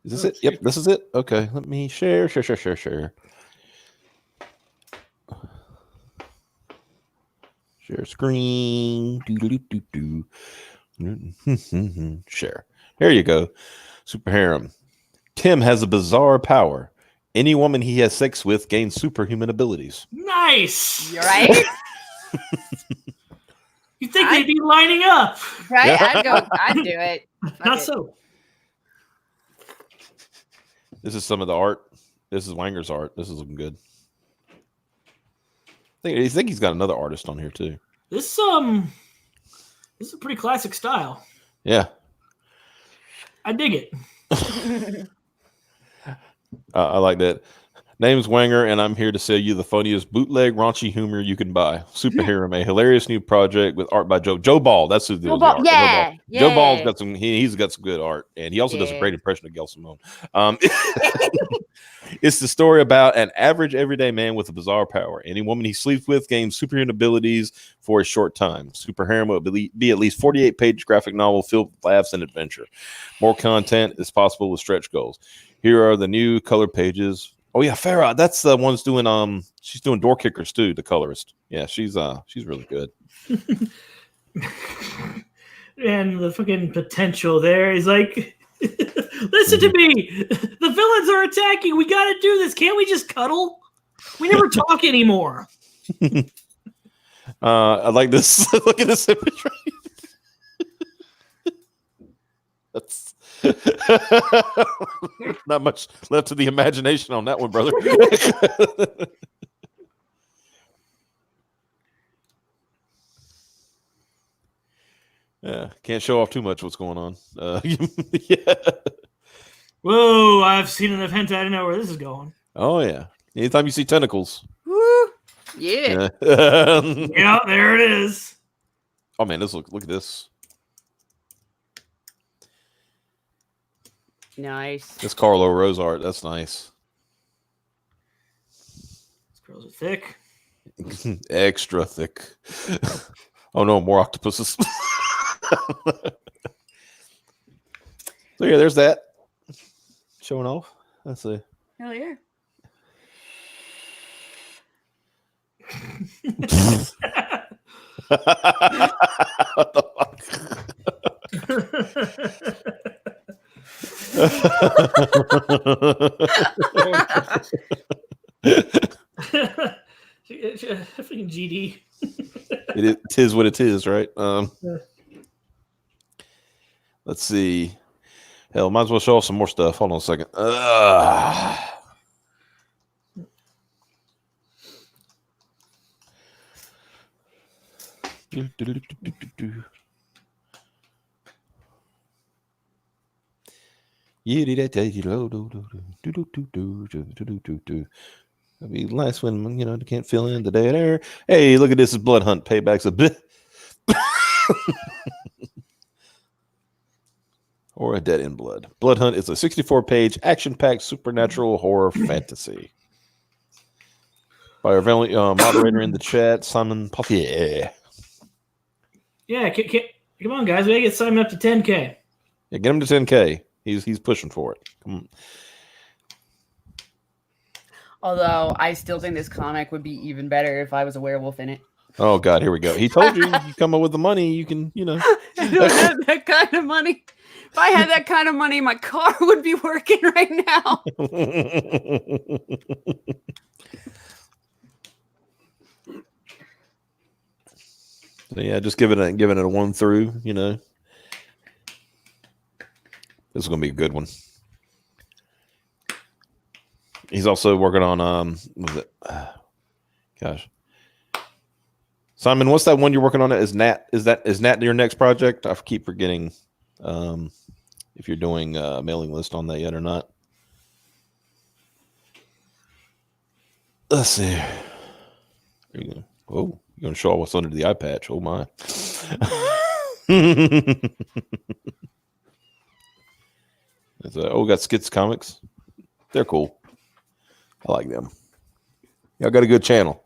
Is this it? Yep, this is it. Okay, let me share. Share screen. Share. Here you go. Super harem. Tim has a bizarre power. Any woman he has sex with gains superhuman abilities. Nice. You're right. You think they'd be lining up? Right? I'd do it. Not so. This is some of the art. This is Wanger's art. This is looking good. I think he's got another artist on here too. This is a pretty classic style. Yeah. I dig it. I like that. Name's Wanger, and I'm here to sell you the funniest bootleg raunchy humor you can buy. Super Harem, a hilarious new project with art by Joe Ball. That's who Joe the art. Ball. Yeah, Joe Ball's got some. He's got some good art, and he also does a Yeah. great impression of Gail Simone. It's the story about an average everyday man with a bizarre power. Any woman he sleeps with gains superhuman abilities for a short time. Super Harem will be at least 48-page graphic novel filled with laughs and adventure. More content is possible with stretch goals. Here are the new color pages. Oh yeah, Farah, that's the one's doing she's doing Door Kickers too, the colorist. Yeah, she's really good. And the fucking potential there is like, listen to me. The villains are attacking. We got to do this. Can't we just cuddle? We never talk anymore. I like this. Look at this imagery. That's not much left to the imagination on that one, brother. Yeah, can't show off too much what's going on. Yeah. Whoa, I've seen enough hentai. I don't know where this is going. Oh yeah. Anytime you see tentacles. Woo. Yeah. Yeah, there it is. Oh man, look at this. Nice. This Carlo Rose art. That's nice. These girls are thick. Extra thick. Oh no, more octopuses. So yeah, there's that. Showing off. Let's see. Hell yeah. What the fuck? Fucking GD. Tis what it is, right? Let's see. Hell, might as well show off some more stuff. Hold on a second. That'd be nice when they can't fill in the dead air. Hey, look at this! Blood Hunt Payback's a bit, or a Dead in Blood. Blood Hunt is a 64-page action-packed supernatural horror fantasy by our moderator in the chat, Simon Poffier. Yeah, come on, guys. We gotta get Simon up to 10K. Yeah, get him to 10K. He's pushing for it. Come on. Although I still think this comic would be even better if I was a werewolf in it. Oh God, here we go. He told you, you come up with the money, you can, I don't have that kind of money. If I had that kind of money, my car would be working right now. So yeah, just giving it a 1 through. You know, this is gonna be a good one. He's also working on what was it? Gosh, Simon, what's that one you're working on? Is Nat your next project? I keep forgetting if you're doing a mailing list on that yet or not. Let's see. There you go. Oh, you're gonna show what's under the eye patch. Oh my. We got Skits Comics. They're cool. I like them. Y'all got a good channel.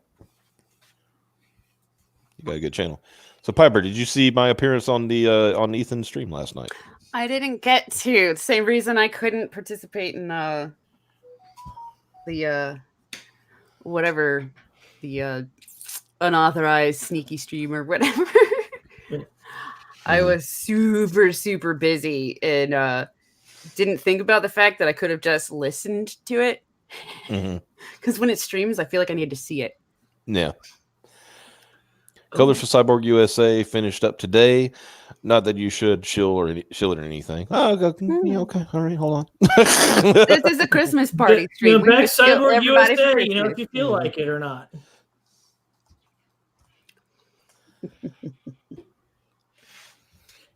You got a good channel. So Piper, did you see my appearance on the on Ethan's stream last night? I didn't get to. The same reason I couldn't participate in the whatever the unauthorized sneaky stream or whatever. I was super, super busy and didn't think about the fact that I could have just listened to it. Because when it streams, I feel like I need to see it. Yeah. Colors for Cyborg USA finished up today. Not that you should shill it or anything. Oh, yeah, okay. All right, hold on. This is a Christmas party stream. Back Cyborg USA, you know, if you feel like it or not.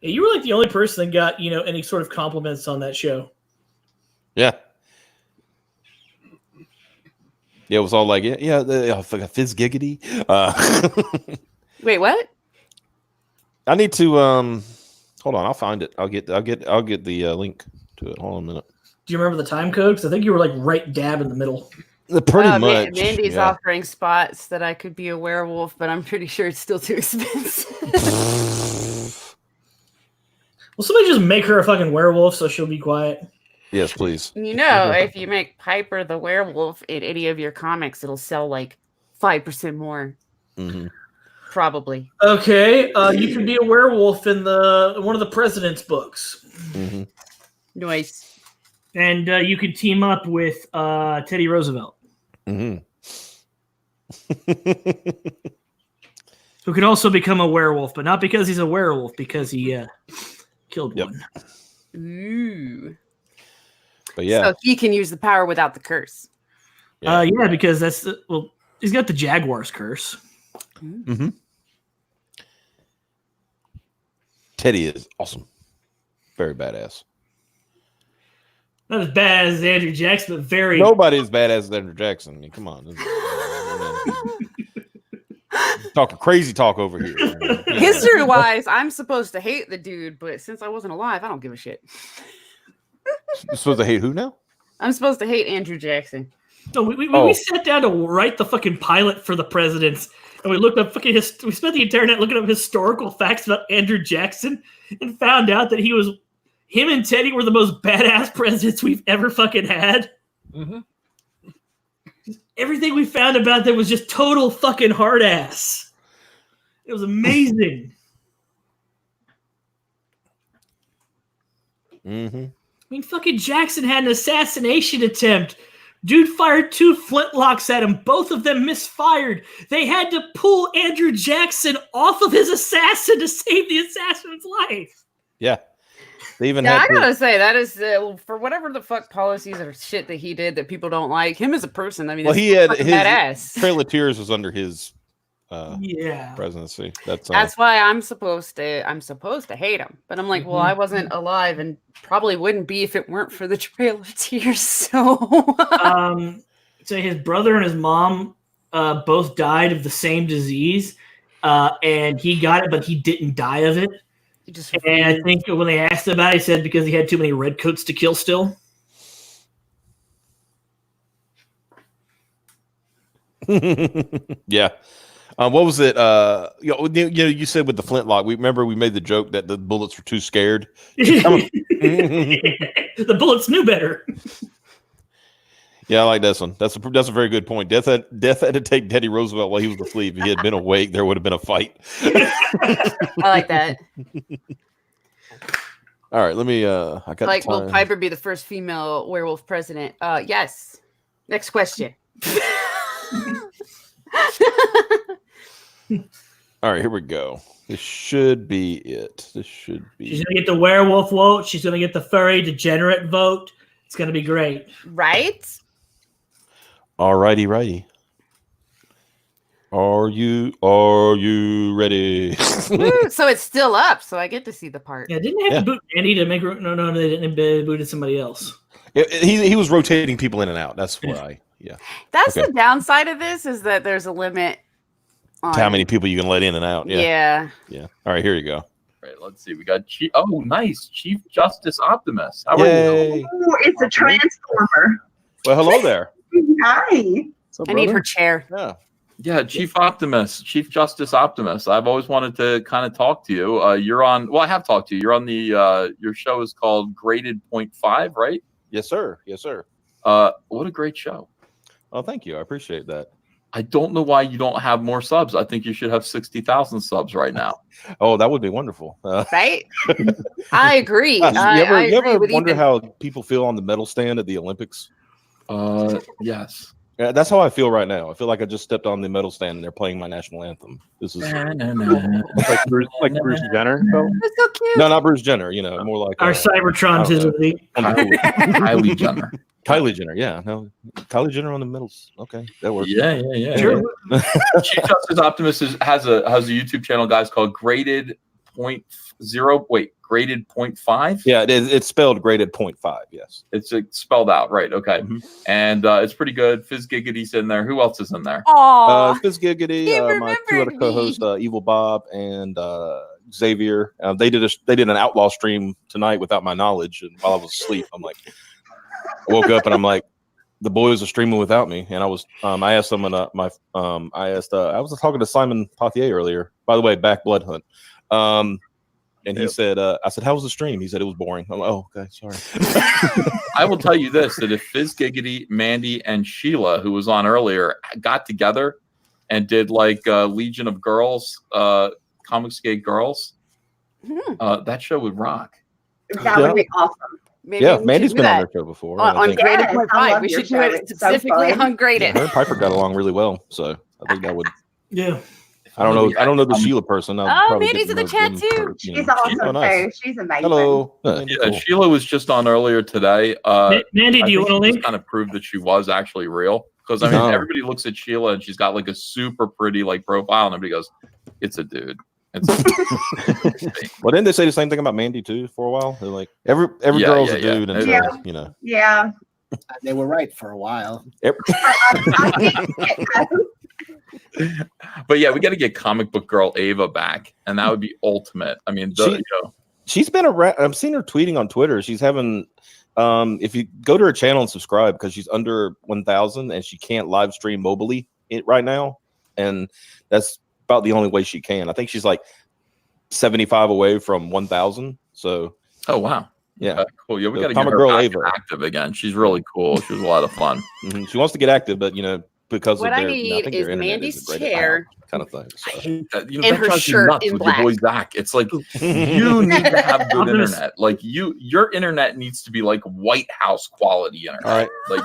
Yeah, you were like the only person that got, you know, any sort of compliments on that show. Yeah. Yeah, it was all like, fizz giggity. Wait, what? I need to hold on, I'll find it. I'll get the link to it. Hold on a minute. Do you remember the time code? Because I think you were like right dab in the middle. Pretty much. Mandy's offering spots that I could be a werewolf, but I'm pretty sure it's still too expensive. Will somebody just make her a fucking werewolf so she'll be quiet? Yes, please. You know, if you make Piper the werewolf in any of your comics, it'll sell like 5% more. Probably. Okay, you can be a werewolf in one of the president's books. Nice. And you can team up with Teddy Roosevelt. Who could also become a werewolf, but not because he's a werewolf, because he killed one. Ooh. But yeah. So he can use the power without the curse. Yeah, because he's got the Jaguar's curse. Teddy is awesome. Very badass. Not as bad as Andrew Jackson, but very... Nobody as badass as Andrew Jackson. I mean, come on. Talking crazy talk over here. History-wise, I'm supposed to hate the dude, but since I wasn't alive, I don't give a shit. You're supposed to hate who now? I'm supposed to hate Andrew Jackson. No, we sat down to write the fucking pilot for the presidents, and we looked up we spent the internet looking up historical facts about Andrew Jackson, and found out that him and Teddy were the most badass presidents we've ever fucking had. Everything we found about them was just total fucking hard ass. It was amazing. I mean, fucking Jackson had an assassination attempt. Dude fired 2 flintlocks at him. Both of them misfired. They had to pull Andrew Jackson off of his assassin to save the assassin's life. Yeah. They even I gotta say, that is, for whatever the fuck policies or shit that he did that people don't like, him as a person, I mean, he had his badass. Trail of Tears was under his presidency. That's why I'm supposed to hate him. But I'm like, well, I wasn't alive and probably wouldn't be if it weren't for the Trail of Tears. So so his brother and his mom both died of the same disease, and he got it, but he didn't die of it. And I think when they asked him about it, he said because he had too many redcoats to kill still. Yeah. What was it? You said with the flintlock. We made the joke that the bullets were too scared. The bullets knew better. Yeah, I like this one. That's a very good point. Death had to take Teddy Roosevelt while he was asleep. If he had been awake, there would have been a fight. I like that. All right, let me. I got like, will Piper be the first female werewolf president? Yes. Next question. All right, here we go. This should be it. This should be. She's gonna get the werewolf vote. She's gonna get the furry degenerate vote. It's gonna be great. Right? All righty. Are you ready? Woo, so it's still up, so I get to see the part. Yeah, didn't they have to boot Andy to make her? No, they didn't. They booted somebody else. He was rotating people in and out. That's why. Yeah. That's Okay. the downside of this is that there's a limit on How many people you can let in and out? Yeah. Yeah. All right, here you go. Right, let's see. We got nice Chief Justice Optimus. How are Yay. you? Oh, it's a transformer. Well, hello there. Hi. I need her chair. Yeah. Yeah, Chief Justice Optimus. I've always wanted to kind of talk to you. You're on. Well, I have talked to you. You're on the. Your show is called Graded .5, right? Yes, sir. Yes, sir. What a great show. Oh, thank you. I appreciate that. I don't know why you don't have more subs. I think you should have 60,000 subs right now. Oh, that would be wonderful. Right? I agree. You I ever agree with wonder Ethan. how people feel on the medal stand at the Olympics? Yes. Yeah, that's how I feel right now. I feel like I just stepped on the medal stand and they're playing my national anthem. This is Like Bruce Jenner. So? That's so cute. no, not Bruce Jenner. You know, more like Our Cybertron Disney. Kylie Jenner. Kylie Jenner. Yeah, no, Kylie Jenner on the medals. Okay, that works. Yeah. Sure. Chief Justice Optimus has a YouTube channel, guys, called Graded Graded .5. Yeah, it's spelled graded .5. Yes. It's spelled out right. Okay, Mhm. and it's pretty good. Fizz Giggity's in there. Who else is in there? Aw. Fizz Giggity, he my two other remembered co-hosts, Evil Bob and Xavier. They did an outlaw stream tonight without my knowledge, and while I was asleep, I woke up and I'm like, the boys are streaming without me, and I was I asked someone I was talking to Simon Pothier earlier. By the way, back Blood Hunt. And he said, I said, how was the stream? He said it was boring. I'm like, oh, okay, sorry. I will tell you this: that if Fizz Giggity, Mandy, and Sheila, who was on earlier, got together and did like Legion of Girls, Comicsgate Girls, that show would rock. That would be awesome. Maybe Yeah, we Mandy's should do been on that. their show before. and I On think- Graded Yes, .5. I love We your should do show. it It's so specifically fun. on yeah, Graded. her and Piper got along really well, so I think that would. Yeah. I don't know the Sheila person. I'll Oh, probably Mandy's get in the to know chat them too. for, you She's know. awesome Oh, nice. too. She's amazing. Hello. Yeah, Cool. Sheila was just on earlier today. Mandy, do you want a link? Kind of proved that she was actually real, because I mean, No. everybody looks at Sheila and she's got like a super pretty like profile, and everybody goes, "It's a dude." It's Well, didn't they say the same thing about Mandy too for a while? They're like every Yeah, girl's yeah, a dude, yeah. until Yeah. you know. Yeah. They were right for a while. But yeah, we got to get comic book girl Ava back, and that would be ultimate. I mean, She's been around. I've seen her tweeting on Twitter. She's having. If you go to her channel and subscribe, because she's under 1,000 and she can't live stream mobily right now, and that's about the only way she can. I think she's like 75 away from 1,000. So oh wow, yeah, cool. Yeah, we The got to get comic her girl back Ava. active again. She's really cool. She was a lot of fun. She wants to get active, but because What of I their, need think is their internet Mandy's isn't great at chair. kind of thing. I So. hate that. You And that her drives me shirt nuts in with black. your boy Zach. It's like you need to have good internet. Like your internet needs to be like White House quality internet. All right. Like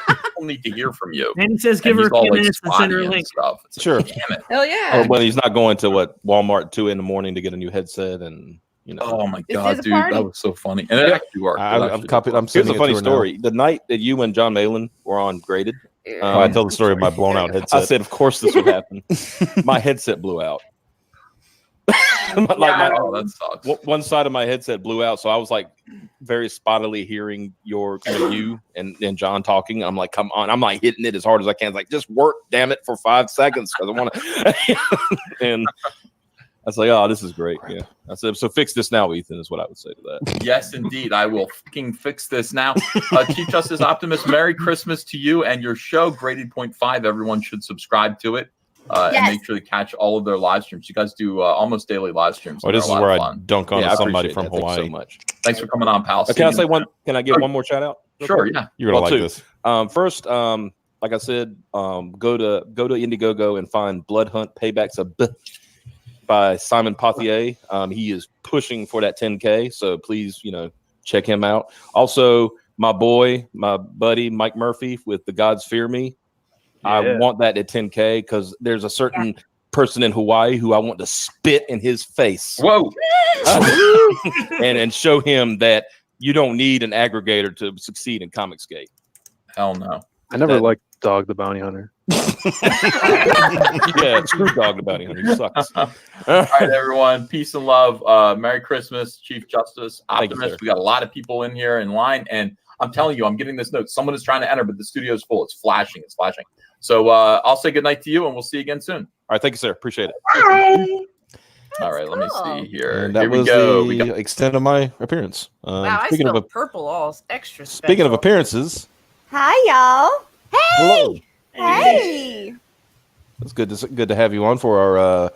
people need to hear from you. Mandy says give And her he's all, 10 like, minutes to send her a spotty and link. stuff. It's like, Sure. damn it. Hell yeah. But he's not going to Walmart 2 a.m. to get a new headset, and Oh my This god, is a dude, party. that was so funny, and it actually worked. I'm sending Here's a it funny to her now. story. The night that you and John Malin were on Graded, I tell the story of my blown out I headset. said, of course this would happen. My headset blew out. Oh, that sucks. One side of my headset blew out, so I was like very spottily hearing you and John talking. I'm like, come on! I'm like hitting it as hard as I can. It's like, just work, damn it, for 5 seconds because I want to. And I was like, oh, this is great. Yeah, I said, so fix this now, Ethan. Is what I would say to that. Yes, indeed. I will fucking fix this now. Chief Justice Optimus, Merry Christmas to you and your show, Graded .5. Everyone should subscribe to it and Yes. make sure to catch all of their live streams. You guys do almost daily live streams. Well, this is They're a lot where of I fun. dunk on Yeah, I somebody appreciate from that. Thank you Hawaii. so much. Thanks for coming on, pal. Can I say one? Can I give one more shout out? Sure, yeah. You're gonna Well, like two. this. First, like I said, go to Indiegogo and find Blood Hunt Paybacks by Simon Pothier. He is pushing for that 10K, so please, check him out. Also, my buddy Mike Murphy with The Gods Fear Me. I want that at 10K because there's a certain person in Hawaii who I want to spit in his face. Whoa. and show him that you don't need an aggregator to succeed in Comicsgate. Hell no. I never liked Dog the Bounty Hunter. Yeah, screw Dog the Bounty Hunter. He sucks. All right, everyone. Peace and love. Merry Christmas, Chief Justice, Thank you, Optimus. sir. We got a lot of people in here in line, and I'm telling you, I'm getting this note. Someone is trying to enter, but the studio is full. It's flashing. It's flashing. So I'll say goodnight to you, and we'll see you again soon. All right, thank you, sir. Appreciate it. Bye. All right, let me see here. And that Here we was go. the We got extent of my appearance. Wow, I speaking of smell purple all extra special. speaking of appearances, Hi, y'all. hello. Hey. It's good to have you on for our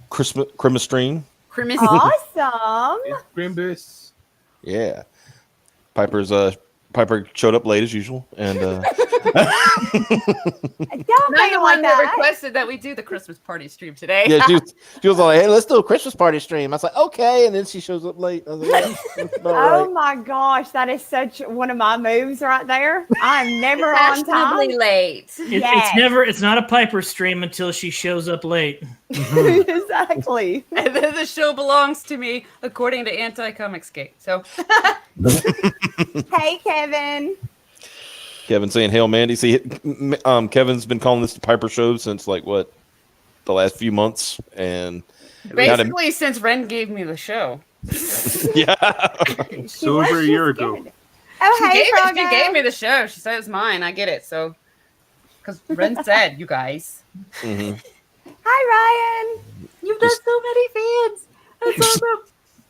Christmas stream. Christmas. Awesome. It's Grimbus. Yeah, Piper showed up late as usual, and Don't I'm be the like one that that. requested that we do the Christmas party stream today. yeah, she was like, "Hey, let's do a Christmas party stream." I was like, "Okay," and then she shows up late. I was like, "Yeah, that's about Oh right." my gosh, that is such one of my moves right there. I'm never on time. Fashionably late. Yes. It's not a Piper stream until she shows up late. Exactly. And then the show belongs to me, according to Anti-Comicsgate. So Hey, Kevin. Kevin saying, "Hail, Mandy." See, Kevin's been calling this the Piper Show since like what, the last few months, and basically, since Ren gave me the show, yeah, It's over a year ago. Oh, hey, she Froggo. gave me the show. She said it's mine. I get it. So, because Ren said, you guys, Mhm. Hi, Ryan. you've got so many fans. That's awesome.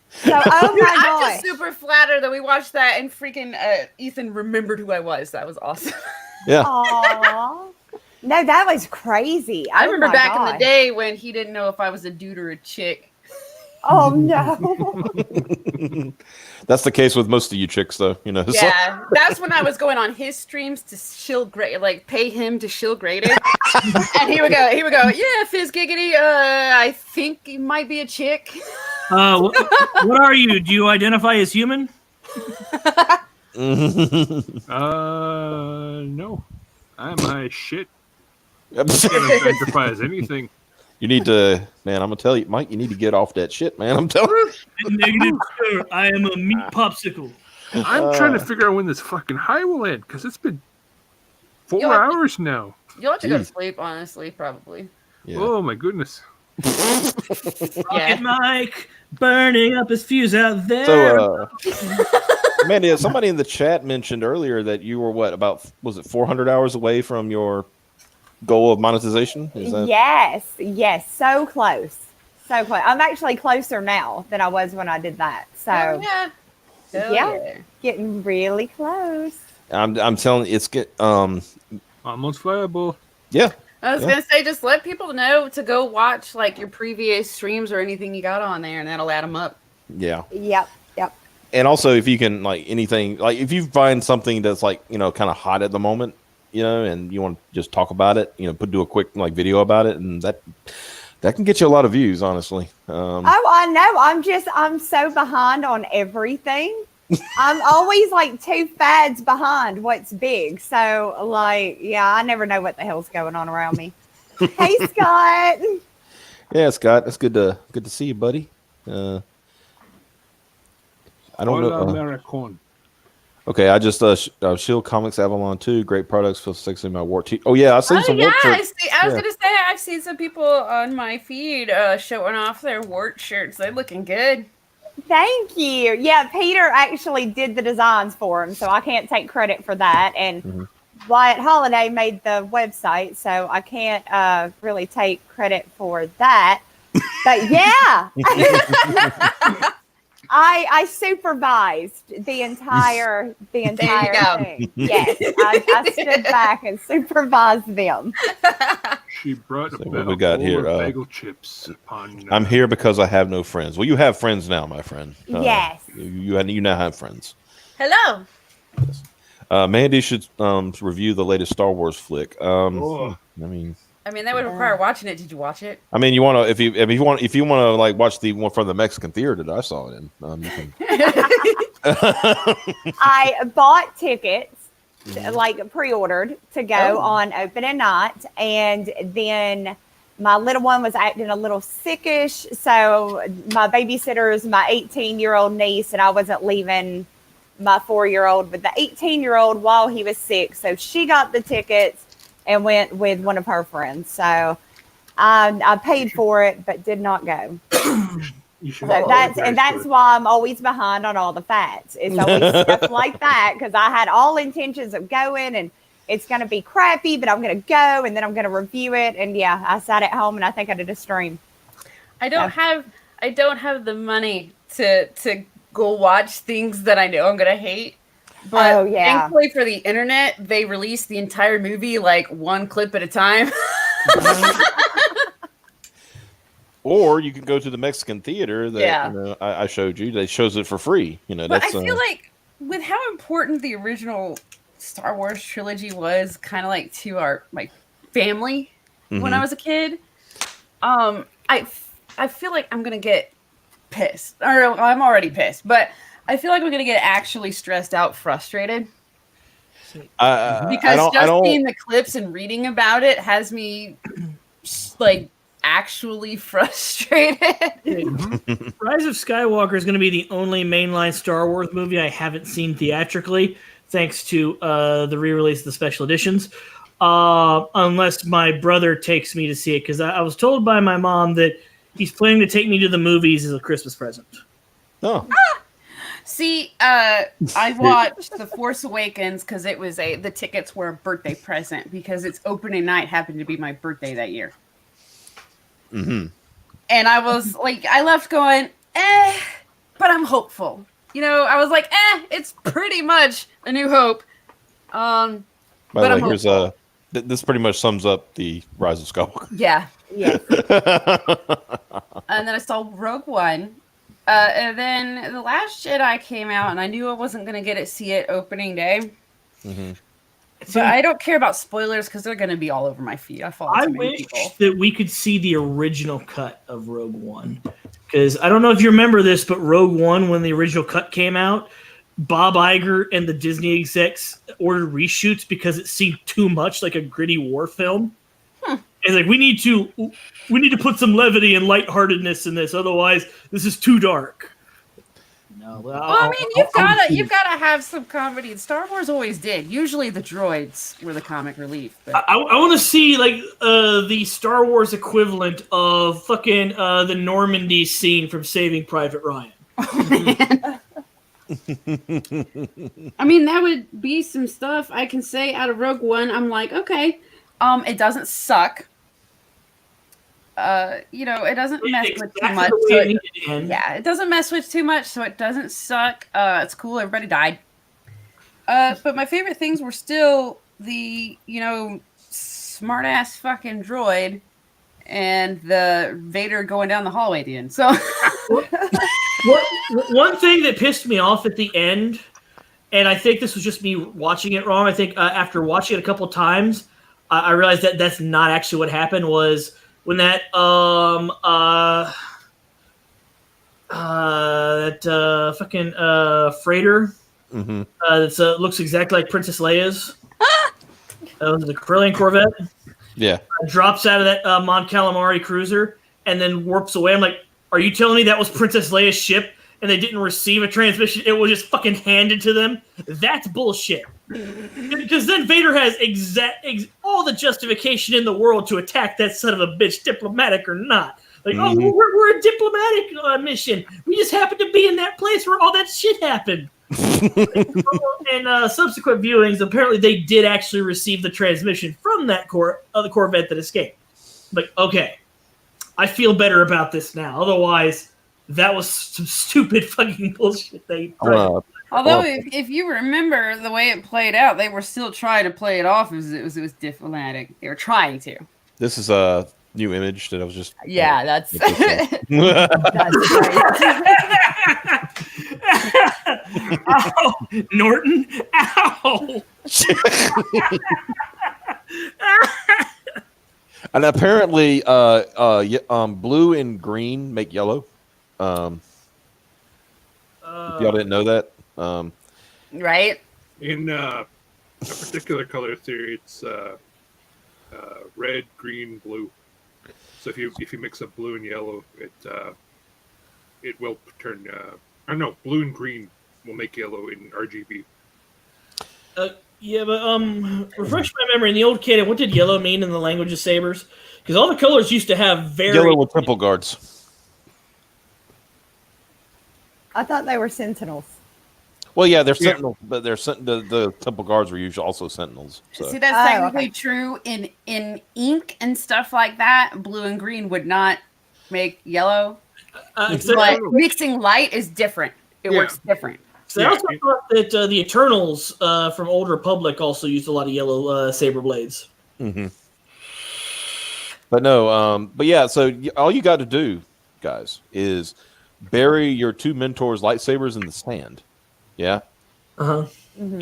So, oh Dude, my I'm gosh. just super flattered that we watched that and freaking Ethan remembered who I was. That was awesome. yeah. Aw. No, that was crazy. I Oh remember my back in gosh. the day when he didn't know if I was a dude or a chick. Oh no. That's the case with most of you chicks, though. You know. so- Yeah, that's when I was going on his streams to shill grade, like pay him to shill grade it. And he would go, yeah, Fizz Giggity, I think he might be a chick. What are you? Do you identify as human? No. I'm high as shit. Can't identify as anything. You need to, man. I'm gonna tell you, Mike. You need to get off that shit, man. I'm telling you. Negative, sir. I am a meat popsicle. I'm trying to figure out when this fucking high will end because it's been 4 You'll have to- hours now. You'll have to go to Jeez. sleep, honestly, probably. Yeah. Oh my goodness. Rocket Mike burning up his fuse out there. So, Mandy, somebody in the chat mentioned earlier that you were was it 400 hours away from your goal of monetization? Is that? Yes, so close. So close. I'm actually closer now than I was when I did that. So Oh, yeah. Hell yeah. Getting really close. I'm telling you, it's Almost viable. yeah. I was gonna say, just let people know to go watch like your previous streams or anything you got on there, and that'll add them up. Yeah. Yep. And also, if you can, like, anything, like, if you find something that's, like, you know, kind of hot at the moment, you know, and you want to just talk about it, you know, do a quick, like, video about it, and that can get you a lot of views, honestly. Oh, I know. I'm so behind on everything. I'm always like 2 fads behind what's big. So, like, yeah, I never know what the hell's going on around me. Hey, Scott. Yeah, Scott, it's good to see you, buddy. I don't Hola, know. American. Okay, I just Shield Comics Avalon 2, great products, feel sexy in my war t. Oh yeah, I've seen some work I shirts. was Yeah. gonna say I've seen some people on my feed showing off their wart shirts. They're looking good. Thank you. Yeah, Peter actually did the designs for him, so I can't take credit for that. And Wyatt Holiday made the website, so I can't really take credit for that. But yeah, I supervised the entire go. thing. Yes, I stood back and supervised them. She brought So a what we got here, bagel chips upon. I'm here because I have no friends. Well, you have friends now, my friend. Yes. You now have friends. Hello. Mandy should review the latest Star Wars flick. Oh. I mean, that would require watching it. Did you watch it? I mean, you want to if you want to like watch the one from the Mexican theater that I saw it in. You can. I bought tickets, like pre-ordered to go on opening night, and then my little one was acting a little sickish. So my babysitter is my 18-year-old niece, and I wasn't leaving my 4-year-old with the 18-year-old while he was sick. So she got the tickets and went with one of her friends. So I paid for it, but did not go. You should So that's why I'm always behind on all the facts. It's always stuff like that, because I had all intentions of going, and it's going to be crappy, but I'm going to go, and then I'm going to review it. And yeah, I sat at home, and I think I did a stream. I don't have the money to go watch things that I know I'm gonna hate. But thankfully for the internet, they release the entire movie like one clip at a time. Or you can go to the Mexican theater that I showed you. They shows it for free. But I feel like with how important the original Star Wars trilogy was, kind of like to my family when I was a kid, I feel like I'm gonna get pissed, or I'm already pissed, but I feel like I'm gonna get actually stressed out, frustrated. Because just seeing the clips and reading about it has me like actually frustrated. Rise of Skywalker is going to be the only mainline Star Wars movie I haven't seen theatrically, thanks to the re-release of the special editions. Unless my brother takes me to see it, because I was told by my mom that he's planning to take me to the movies as a Christmas present. Oh. See, I watched The Force Awakens because it was the tickets were a birthday present because its opening night happened to be my birthday that year. Mm-hmm. And I was like, I left going, but I'm hopeful. You know, I was like, it's pretty much A New Hope. By the way, here's this pretty much sums up the Rise of Skywalker. Yeah. And then I saw Rogue One. And then The Last Jedi came out, and I knew I wasn't going to get to see it opening day. Mm-hmm. But I don't care about spoilers because they're going to be all over my feed. I wish that we could see the original cut of Rogue One. Because I don't know if you remember this, but Rogue One, when the original cut came out, Bob Iger and the Disney execs ordered reshoots because it seemed too much like a gritty war film. It's like, we need to put some levity and lightheartedness in this, otherwise this is too dark. No, you've got to have some comedy. Star Wars always did. Usually the droids were the comic relief. But I want to see like the Star Wars equivalent of fucking the Normandy scene from Saving Private Ryan. Oh, man. I mean, that would be some stuff I can say out of Rogue One. I'm like, okay, it doesn't suck. It doesn't mess with too much. It doesn't mess with too much, so it doesn't suck. It's cool. Everybody died. But my favorite things were still the, smart ass fucking droid and the Vader going down the hallway at the end. So one thing that pissed me off at the end, and I think this was just me watching it wrong. I think after watching it a couple times, I realized that that's not actually what happened. Was when that fucking freighter that looks exactly like Princess Leia's, the Corellian Corvette, drops out of that Mon Calamari cruiser and then warps away. I'm like, are you telling me that was Princess Leia's ship and they didn't receive a transmission? It was just fucking handed to them? That's bullshit. Because then Vader has all the justification in the world to attack that son of a bitch, diplomatic or not. Like, we're a diplomatic mission. We just happen to be in that place where all that shit happened. And subsequent viewings, apparently they did actually receive the transmission from that the Corvette that escaped. Like, okay, I feel better about this now. Otherwise, that was some stupid fucking bullshit they tried. Although, if you remember the way it played out, they were still trying to play it off as it was diplomatic. They were trying to. This is a new image that I was just. Yeah, that's. That's right. Ow, Norton! Ow! And apparently, blue and green make yellow. If y'all didn't know that. Right. In a particular color theory, it's red, green, blue. So if you mix up blue and yellow, it will turn. I don't know. Blue and green will make yellow in RGB. Yeah, but refresh my memory. In the old canon, what did yellow mean in the language of sabers? Because all the colors used to have very Yellow with temple guards. I thought they were sentinels. Well, yeah, they're sentinels, but the temple guards were usually also sentinels. So. See, that's technically true in ink and stuff like that. Blue and green would not make yellow, but mixing light is different. It works different. So I also thought that the Eternals from Old Republic also used a lot of yellow saber blades. Mm-hmm. But no, but yeah. So all you got to do, guys, is bury your two mentors' lightsabers in the sand. Yeah. Mm-hmm.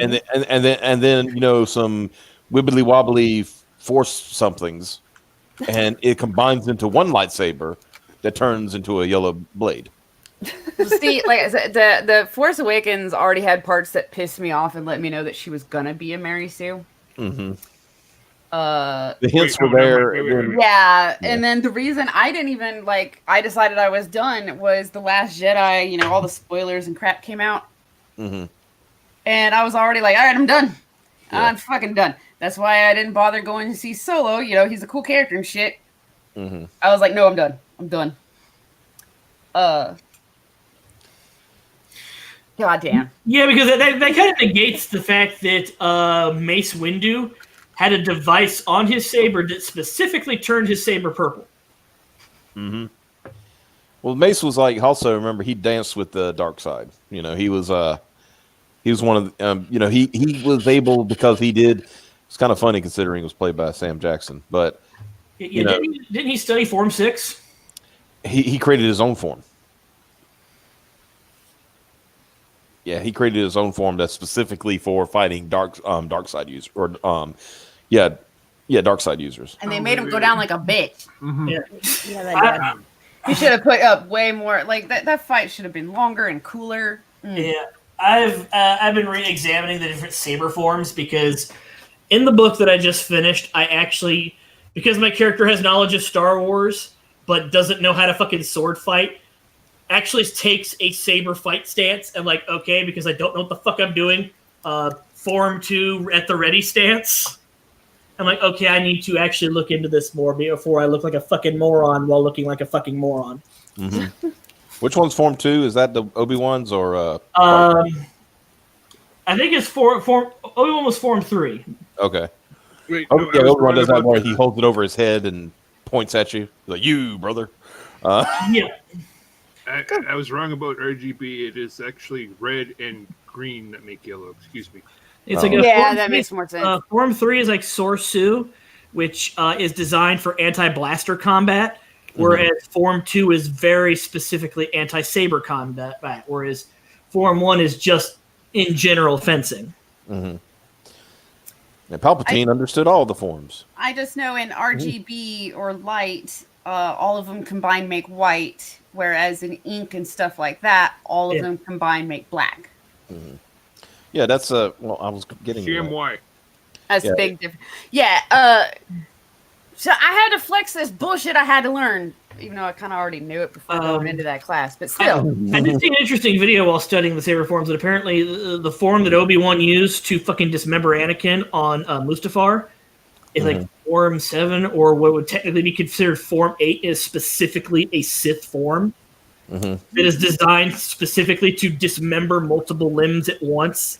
And then you know some wibbly wobbly force somethings, and it combines into one lightsaber that turns into a yellow blade. See, like I said, the Force Awakens already had parts that pissed me off and let me know that she was gonna be a Mary Sue. Mm-hmm. The hints were there. Yeah, and then the reason I didn't even I decided I was done was The Last Jedi. You know, all the spoilers and crap came out. Mm-hmm. And I was already like, all right, I'm done. Yeah. I'm fucking done. That's why I didn't bother going to see Solo. You know, he's a cool character and shit. Mm-hmm. I was like, no, I'm done. I'm done. God damn. Yeah, because that kind of negates the fact that Mace Windu had a device on his saber that specifically turned his saber purple. Mm-hmm. Well, Mace was also remember he danced with the dark side. You know, he was one of the, you know, he was able because he did. It's kind of funny considering it was played by Sam Jackson, but didn't he study Form 6? He created his own form. Yeah, he created his own form that's specifically for fighting dark side users or dark side users. And they made him go down like a bitch. Mm-hmm. Yeah, they did. He should have put up way more. Like that fight should have been longer and cooler. Yeah, I've been re-examining the different saber forms because in the book that I just finished, I actually, because my character has knowledge of Star Wars but doesn't know how to fucking sword fight, actually takes a saber fight stance and okay, because I don't know what the fuck I'm doing. Form 2 at the ready stance. I'm like, okay, I need to actually look into this more before I look like a fucking moron while looking like a fucking moron. Mm-hmm. Which one's Form 2? Is that the Obi-Wan's or? I think it's Obi-Wan was Form 3. Okay. Wait, Obi-Wan does that where he holds it over his head and points at you like, "You, brother." Yeah. I was wrong about RGB. It is actually red and green that make yellow. Excuse me. It's that makes more sense. Form 3 is like Sorsu, which is designed for anti-blaster combat, whereas Form 2 is very specifically anti-saber combat, whereas Form 1 is just in general fencing. Mm-hmm. And Palpatine understood all the forms. I just know in RGB or light, all of them combined make white, whereas in ink and stuff like that, all of them combined make black. Mm-hmm. Yeah, that's well, I was getting CMY. That's a big difference. Yeah, so I had to flex this bullshit I had to learn, even though I kind of already knew it before going into that class, but still. I did see an interesting video while studying the saber forms that apparently the form that Obi-Wan used to fucking dismember Anakin on Mustafar is like Form 7, or what would technically be considered Form 8 is specifically a Sith form. That is designed specifically to dismember multiple limbs at once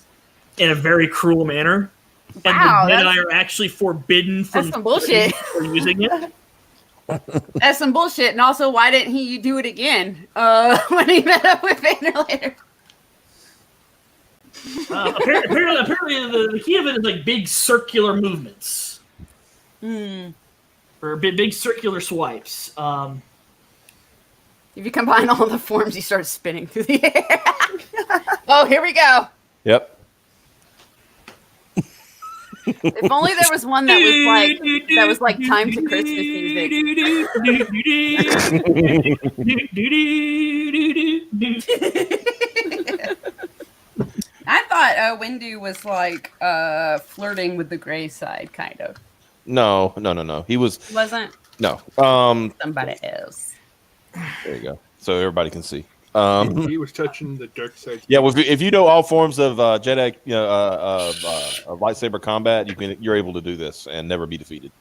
in a very cruel manner. Wow, and the Jedi are actually forbidden from some bullshit. Using it. That's some bullshit. And also, why didn't he do it again when he met up with Vader later? Apparently the key of it is like big circular movements. Or big circular swipes. If you combine all the forms, you start spinning through the air. Oh, here we go. Yep. If only there was one that was like time to Christmas music. I thought Windu was flirting with the gray side, kind of. No. He wasn't. No. Somebody else. There you go. So everybody can see. He was touching the dark side. Yeah, well, if you know all forms of Jedi, of lightsaber combat, you're able to do this and never be defeated.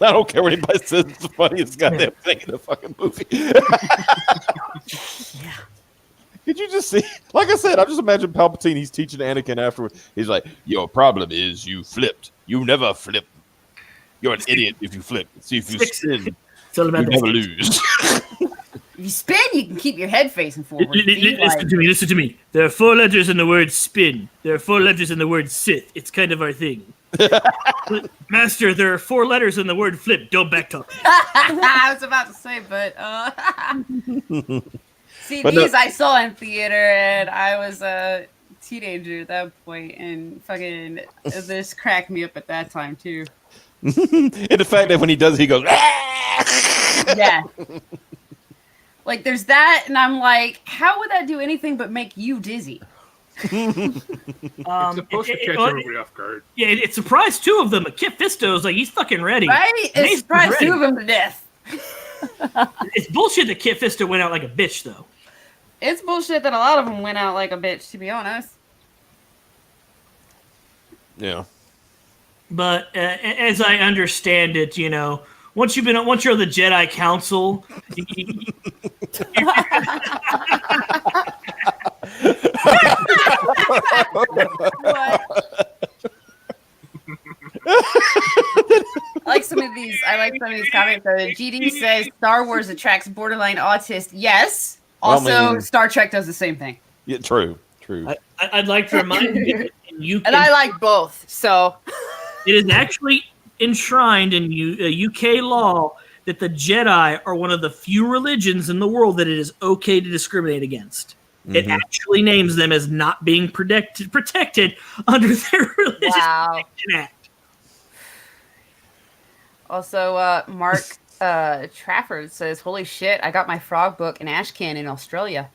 I don't care what anybody says. It's the funniest goddamn thing in the fucking movie. Could you just see? Like I said, I just imagine Palpatine. He's teaching Anakin afterward. He's like, "Your problem is you flipped. You never flip. You're an idiot if you flip. See if you spin, you never lose." If you spin, you can keep your head facing forward. Listen to me. There are 4 letters in the word spin. There are 4 letters in the word Sith. It's kind of our thing. Master, there are 4 letters in the word flip. Don't backtalk. I was about to say, but see, But these no. I saw in theater, and I was a teenager at that point, and fucking this cracked me up at that time too. And the fact that when he does, he goes, Yeah. Like there's that, and I'm like, how would that do anything but make you dizzy? It's supposed to catch everybody off guard. Yeah, it surprised 2 of them. But Kit Fisto's like, he's fucking ready. Right? He's It surprised ready. 2 of them to death. It's bullshit that Kit Fisto went out like a bitch, though. It's bullshit that a lot of them went out like a bitch, to be honest. yeah. But as I understand it, once you're on the Jedi Council, I like some of these comments. GD says Star Wars attracts borderline autists. Yes. Also, I mean- Star Trek does the same thing. Yeah, true. I'd like to remind you And I like both. So it is actually enshrined in UK law that the Jedi are one of the few religions in the world that it is okay to discriminate against. It actually names them as not being protected under their religious protection act. also Mark Trafford says, "Holy shit, I got my frog book in Ashcan in Australia."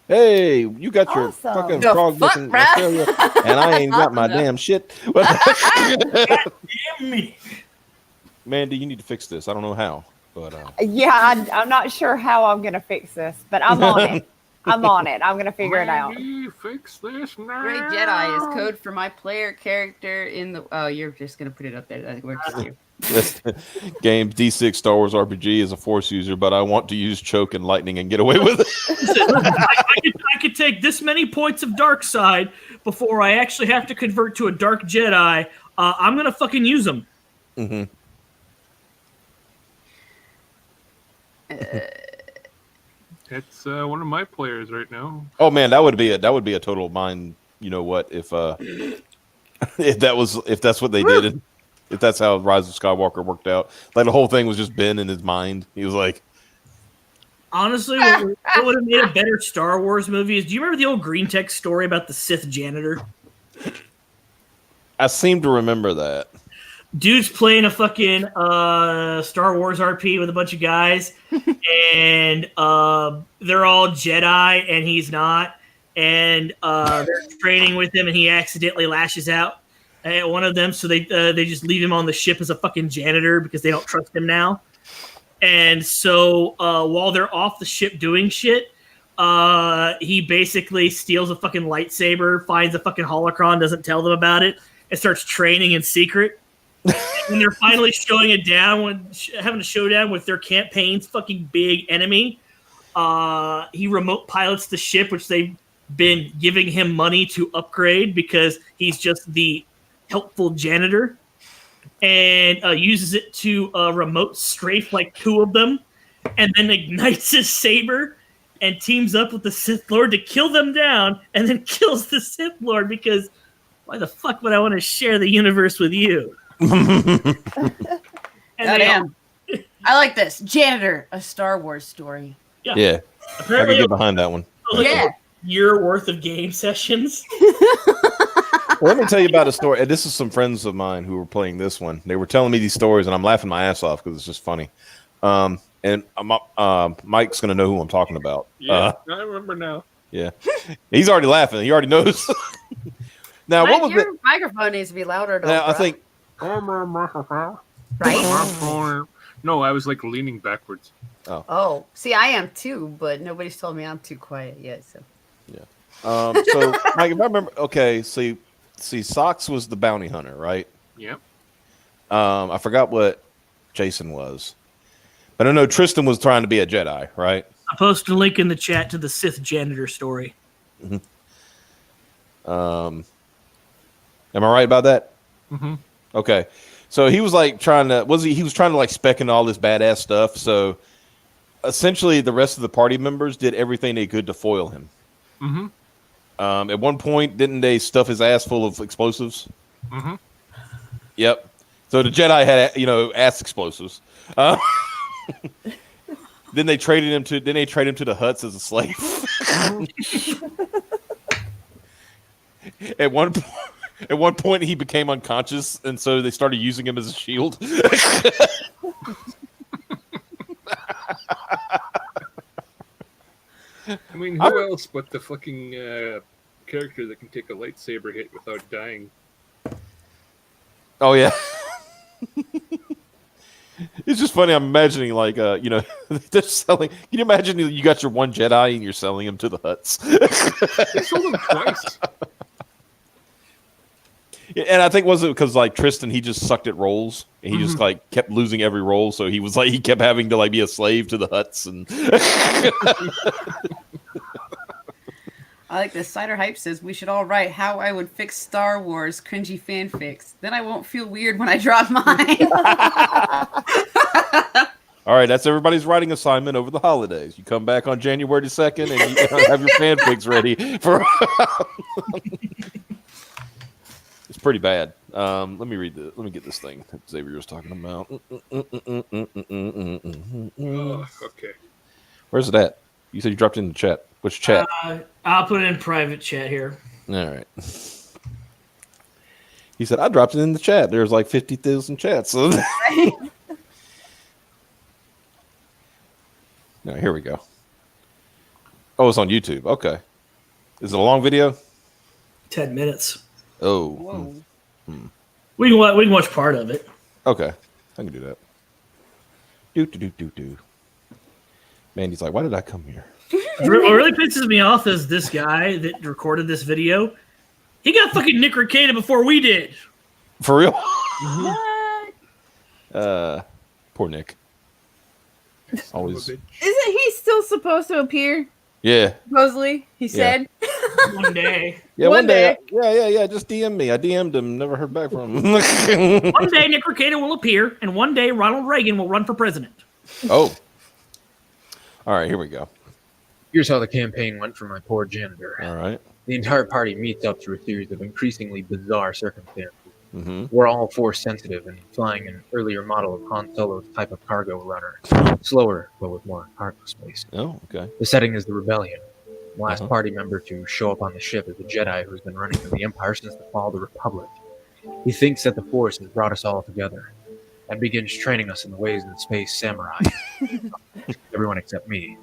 Hey, you got your Awesome. fucking The frog book in fuck, bruh? Australia, and I ain't got my damn shit. Damn me. Mandy, you need to fix this. I don't know how, but Yeah, I'm not sure how I'm gonna fix this, but I'm on it. I'm on it. I'm gonna figure it out. Mandy, fix this now. Great Jedi is code for my player character in the. Oh, you're just gonna put it up there. That works too. game D6 Star Wars RPG is a Force user, but I want to use choke and lightning and get away with it. I could take this many points of dark side before I actually have to convert to a dark Jedi. I'm gonna fucking use them. Mm-hmm. It's one of my players right now. Oh man, that would be a total mind. You know what? If that's what they did, if that's how Rise of Skywalker worked out, like the whole thing was just Ben in his mind. He was like, Honestly, what would have made a better Star Wars movie is, do you remember the old green text story about the Sith janitor? I seem to remember that. Dude's playing a fucking Star Wars RP with a bunch of guys, and they're all Jedi, and he's not. And they're training with him, and he accidentally lashes out at one of them, so they just leave him on the ship as a fucking janitor because they don't trust him now. And so while they're off the ship doing shit, he basically steals a fucking lightsaber, finds a fucking holocron, doesn't tell them about it, and starts training in secret. When they're finally showing it down, having a showdown with their campaign's fucking big enemy, he remote pilots the ship, which they've been giving him money to upgrade because he's just the helpful janitor, and uses it to remote strafe like two of them, and then ignites his saber and teams up with the Sith Lord to kill them down, and then kills the Sith Lord because why the fuck would I want to share the universe with you? And Damn. I like this. Janitor, a Star Wars story. Yeah, I can get behind that one. Like Yeah. a year worth of game sessions. Well, let me tell you about a story. This is some friends of mine who were playing this one. They were telling me these stories, and I'm laughing my ass off because it's just funny. And Mike's going to know who I'm talking about. Yeah, I remember now. Yeah. He's already laughing. He already knows. Now, Mike, what was your it? microphone needs to be louder. Now, I think Right? No, I was like leaning backwards. Oh, see, I am too, but nobody's told me I'm too quiet yet. So so, Mike, if I remember, okay, see, Socks was the bounty hunter, right? Yep. I forgot what Jason was, but I know Tristan was trying to be a Jedi, right? I posted a link in the chat to the Sith janitor story. Am I right about that? Mm-hmm. Okay, so he was like trying to he was trying to like spec into all this badass stuff. So essentially, the rest of the party members did everything they could to foil him. Mm-hmm. At one point, didn't they stuff his ass full of explosives? Mm-hmm. Yep. So the Jedi had, ass explosives. Then they traded him to. Then they traded him to the Hutts as a slave. At one point, he became unconscious, and so they started using him as a shield. I mean, who else but the fucking character that can take a lightsaber hit without dying? Oh yeah. It's just funny. I'm imagining they're selling. Can you imagine you got your one Jedi and you're selling him to the Hutts? They sold him twice. And I think was it because like Tristan, he just sucked at rolls and he just like kept losing every roll, so he kept having to like be a slave to the Hutts and. I like this. Cider Hype says we should all write how I would fix Star Wars cringy fanfics. Then I won't feel weird when I drop mine. All right, that's everybody's writing assignment over the holidays. You come back on January 2nd and you have your fanfics ready for. It's pretty bad. Let me read the. Let me get this thing that Xavier was talking about. Okay. Where's it at? You said you dropped it in the chat. Which chat? I'll put it in private chat here. All right. He said I dropped it in the chat. There's like 50,000 chats. So. No, here we go. Oh, it's on YouTube. Okay. Is it a long video? 10 minutes. Oh. We can watch part of it. Okay. I can do that. Do. Mandy's like, why did I come here? What really pisses me off is this guy that recorded this video. He got fucking Nick Ricada before we did. For real? What? Poor Nick. Always. Isn't he still supposed to appear? Yeah. Supposedly, he said. One day. Yeah, One day. Yeah. Just DM me. I DM'd him. Never heard back from him. One day Nick Ricada will appear, and one day Ronald Reagan will run for president. Oh. All right, here we go. Here's how the campaign went for my poor janitor. All right. The entire party meets up through a series of increasingly bizarre circumstances. Mm-hmm. We're all force sensitive and flying an earlier model of Han Solo's type of cargo runner. Slower, but with more cargo space. Oh, okay. The setting is the rebellion. The last party member to show up on the ship is a Jedi who's been running from the Empire since the fall of the Republic. He thinks that the Force has brought us all together and begins training us in the ways of the space samurai. Everyone except me.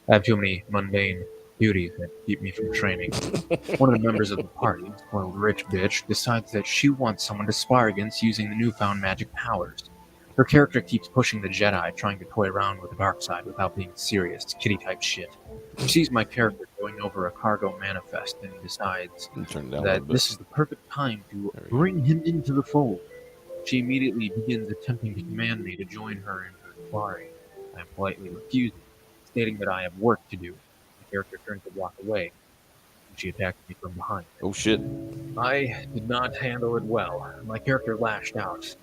I have too many mundane duties that keep me from training. One of the members of the party, spoiled rich bitch, decides that she wants someone to spar against using the newfound magic powers. Her character keeps pushing the Jedi, trying to toy around with the dark side without being serious, kitty-type shit. She sees my character going over a cargo manifest and decides that this is the perfect time to bring him into the fold. She immediately begins attempting to command me to join her in her sparring. I am politely refusing, stating that I have work to do. My character turns to walk away, and she attacks me from behind. Oh shit. I did not handle it well. My character lashed out,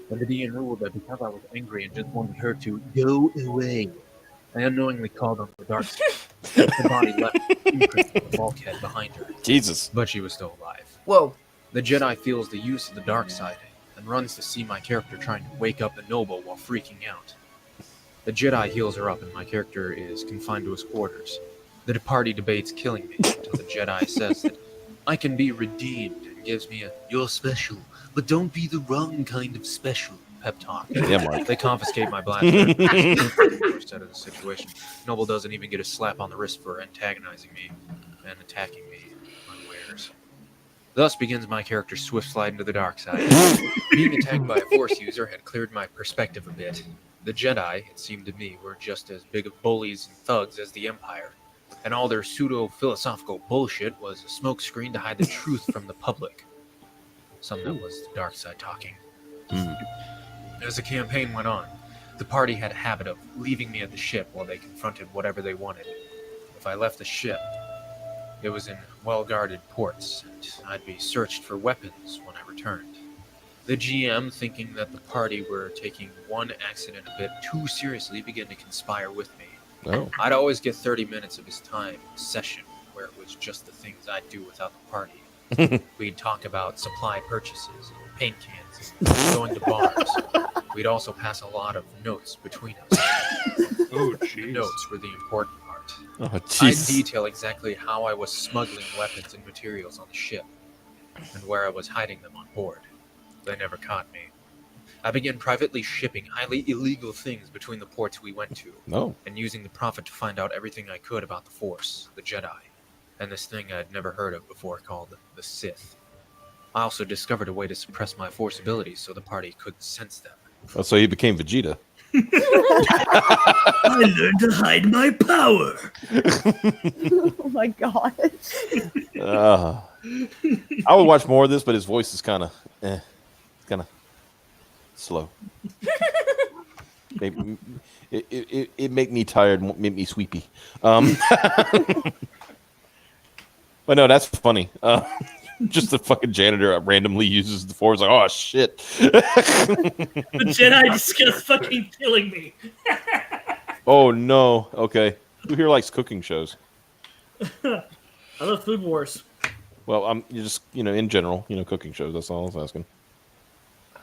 and the DN ruled that because I was angry and just wanted her to go away, I unknowingly called on the dark side. The body left imprint of the bulkhead behind her. Jesus. But she was still alive. Whoa. The Jedi feels the use of the dark side and runs to see my character trying to wake up the noble while freaking out. The Jedi heals her up and my character is confined to his quarters. The party debates killing me until the Jedi says that I can be redeemed and gives me a "you're special, but don't be the wrong kind of special" pep talk. Yeah, Mark. They confiscate my blaster. Out of the situation. Noble doesn't even get a slap on the wrist for antagonizing me and attacking me unawares. Thus begins my character's swift slide into the dark side. Being attacked by a Force user had cleared my perspective a bit. The Jedi, it seemed to me, were just as big of bullies and thugs as the Empire, and all their pseudo-philosophical bullshit was a smokescreen to hide the truth from the public. Some of that was the dark side talking. As the campaign went on, the party had a habit of leaving me at the ship while they confronted whatever they wanted. If I left the ship, it was in well-guarded ports, and I'd be searched for weapons when I returned. The GM, thinking that the party were taking one accident a bit too seriously, began to conspire with me. Oh. I'd always get 30 minutes of his time in a session where it was just the things I'd do without the party. We'd talk about supply purchases, and paint cans, and going to bars. We'd also pass a lot of notes between us. Oh, The jeez. notes were the important part. Oh, I'd jeez. detail exactly how I was smuggling weapons and materials on the ship, and where I was hiding them on board. They never caught me. I began privately shipping highly illegal things between the ports we went to, No. and using the profit to find out everything I could about the Force, the Jedi, and this thing I'd never heard of before called the Sith. I also discovered a way to suppress my Force abilities so the party couldn't sense them. Oh, so he became Vegeta. I learned to hide my power. Oh my god. I would watch more of this, but his voice is kind of slow. It make me tired, and make me sleepy. But no, that's funny. Just the fucking janitor randomly uses the Force. Like, oh shit! The Jedi just gonna fucking killing me. Oh no. Okay. Who here likes cooking shows? I love Food Wars. Well, you just in general, cooking shows. That's all I was asking.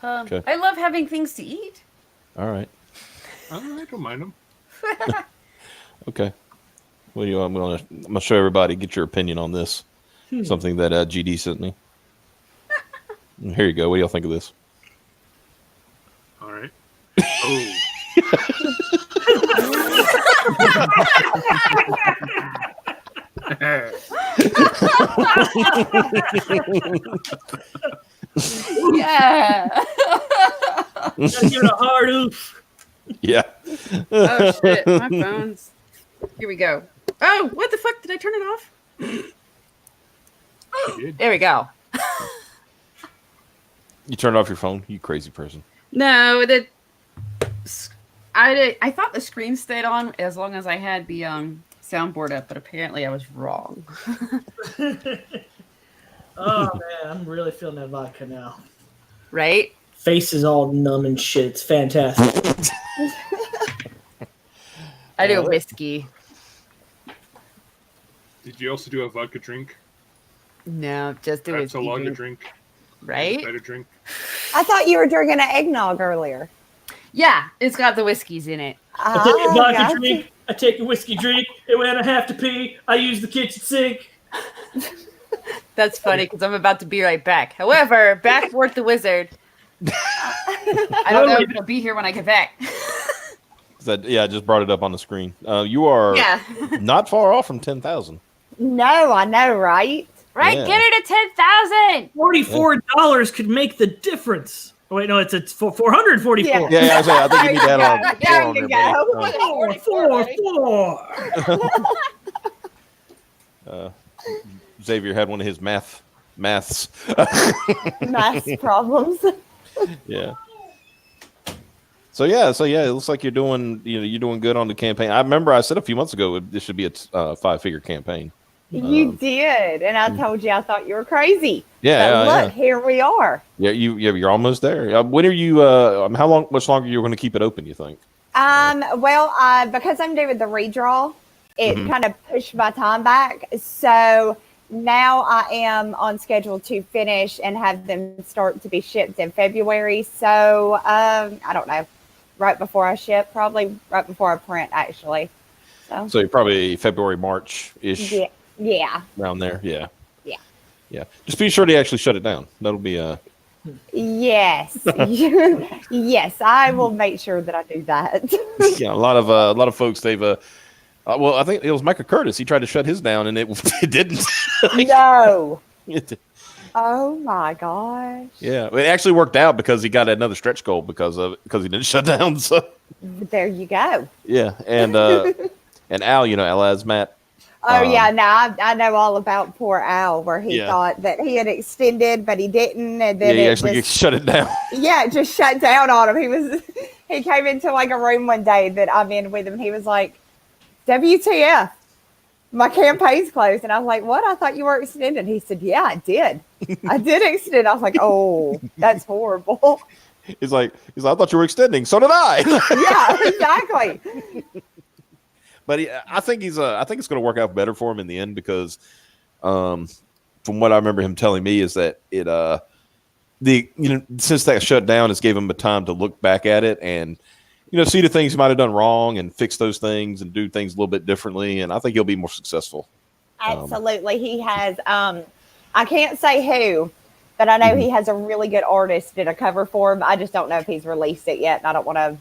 Okay. I love having things to eat. All right. I don't mind them. Okay. Well, I'm gonna show everybody. Get your opinion on this. Something that GD sent me. Here you go. What do y'all think of this? All right. Oh. Yeah. Gotta give it a hard oof. Yeah. Oh shit, my phone's. Here we go. Oh, what the fuck? Did I turn it off? There we go. You turned off your phone, you crazy person. No, I thought the screen stayed on as long as I had the soundboard up, but apparently I was wrong. Oh man, I'm really feeling that vodka now. Right? Face is all numb and shit. It's fantastic. I do whiskey. Did you also do a vodka drink? No, just do That's a whiskey lager drink. drink. Right? Better drink. I thought you were drinking an eggnog earlier. Yeah, it's got the whiskeys in it. I take a vodka gotcha. drink. I take a whiskey drink, and when I have to pee, I use the kitchen sink. That's funny because I'm about to be right back. However, back with the wizard. I don't know if it'll be here when I get back. I just brought it up on the screen. You are not far off from 10,000. No, I know, right? Right? Yeah. Get it at 10,000. $44 could make the difference. Oh, wait, no, it's 444. Yeah. Yeah, I think you need to add There on you there, go. buddy. Xavier had one of his maths. Math problems. Yeah. So it looks like you're doing good on the campaign. I remember I said a few months ago this should be a 5-figure campaign. You did, and I told you I thought you were crazy. Yeah, But look, here we are. Yeah, you're almost there. When are you? Much longer you're going to keep it open? You think? Well, because I'm doing the redraw, it kind of pushed my time back. So now I am on schedule to finish and have them start to be shipped in February. So I don't know, right before I ship, probably right before I print, actually. So you're probably February, March-ish. Yeah. Around there. Yeah. Yeah. Yeah. Just be sure to actually shut it down. That'll be Yes. Yes, I will make sure that I do that. yeah. A lot of folks they've well, I think it was Micah Curtis. He tried to shut his down and it didn't. No. Oh my gosh. Yeah, it actually worked out because he got another stretch goal because he didn't shut down. So There you go. yeah, and Al, Al as Matt. Oh yeah, now I know all about poor Al, where he Yeah. thought that he had extended, but he didn't, and then he it actually just, shut it down. yeah, it just shut down on him. He came into like a room one day that I'm in with him, and he was like, "WTF? My campaign's closed." And I was like, "What? I thought you were extended." He said, "Yeah, I did. I did extend." I was like, "Oh, that's horrible." He's like, I thought you were extending. So did I. Yeah, exactly. But I think it's going to work out better for him in the end because, from what I remember him telling me, is that it since that shut down, it's gave him the time to look back at it and see the things he might have done wrong and fix those things and do things a little bit differently. And I think he'll be more successful. Absolutely, he has. I can't say who, but I know he has a really good artist did a cover for him. I just don't know if he's released it yet, and I don't want to.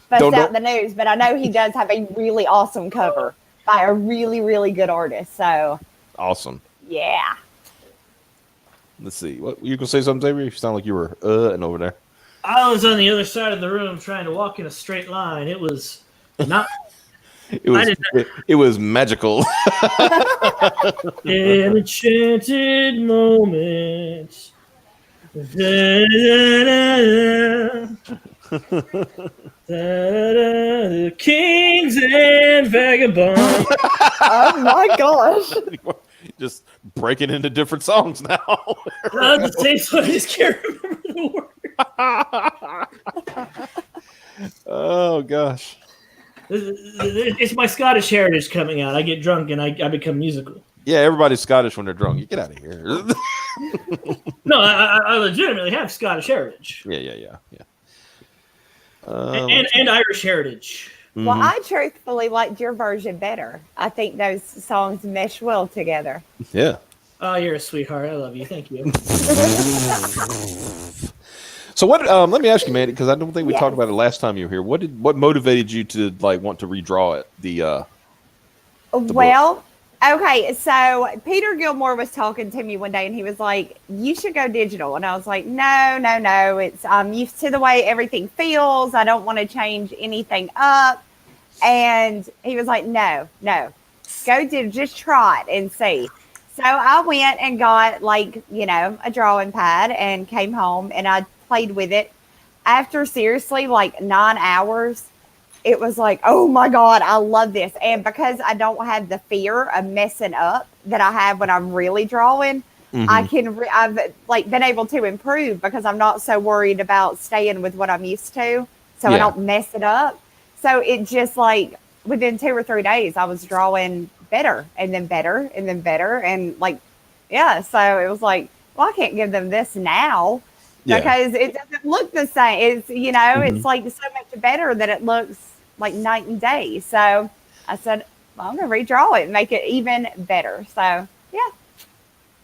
Bust out the news, but I know he does have a really awesome cover by a really, really good artist. So awesome. Yeah. Let's see. What you gonna say something, Xavier? You sound like you were and over there. I was on the other side of the room trying to walk in a straight line. It was not. It was magical. An enchanted moment. Da, da, da, kings and vagabonds. Oh my gosh. Just breaking into different songs now. The same song, I just can't remember the word. Oh gosh. It's my Scottish heritage coming out. I get drunk and I become musical. Yeah, everybody's Scottish when they're drunk. You get out of here. No, I legitimately have Scottish heritage. Yeah. And Irish heritage. Well, I truthfully liked your version better. I think those songs mesh well together. Yeah. Oh, you're a sweetheart. I love you. Thank you. So what? Let me ask you, Mandy, because I don't think we talked about it last time you were here. What motivated you to want to redraw it? The book? Okay, so Peter Gilmore was talking to me one day, and he was like, "You should go digital." And I was like, "No. It's I'm used to the way everything feels. I don't want to change anything up." And he was like, "No, go digital. Just try it and see." So I went and got a drawing pad and came home and I played with it. After seriously 9 hours, it was like, oh my God, I love this. And because I don't have the fear of messing up that I have when I'm really drawing, I've been able to improve because I'm not so worried about staying with what I'm used to. So I don't mess it up. So it just within 2 or 3 days, I was drawing better and then better and then better. And so it was like, well, I can't give them this now because it doesn't look the same. It's, it's so much better that it looks like night and day. So I said, well, I'm going to redraw it and make it even better. So, yeah.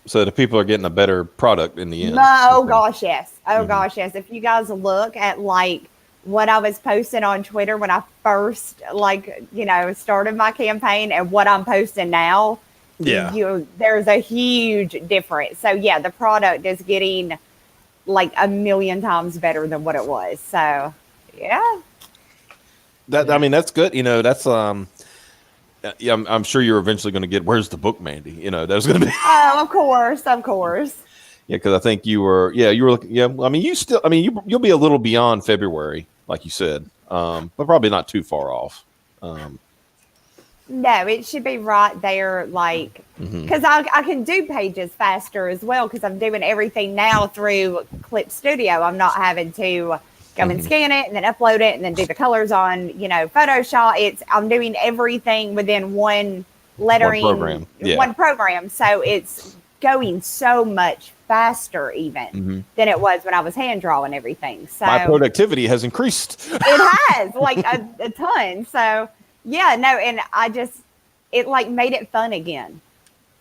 So the people are getting a better product in the end. Oh, gosh, yes. Gosh, yes. If you guys look at what I was posting on Twitter when I first started my campaign and what I'm posting now, there's a huge difference. So yeah, the product is getting 1,000,000 times better than what it was. So yeah. I mean, that's good. That's I'm sure you're eventually going to get. Where's the book, Mandy? There's going to be. Oh, of course. Yeah, because I think you were looking. Yeah, I mean, you'll be a little beyond February, like you said, but probably not too far off. No, it should be right there, because I can do pages faster as well because I'm doing everything now through Clip Studio. I'm not having to go and scan it and then upload it and then do the colors on, Photoshop. I'm doing everything within one lettering, one program. So it's going so much faster even than it was when I was hand drawing everything. So my productivity has increased. It has a ton. So yeah, no. And it made it fun again.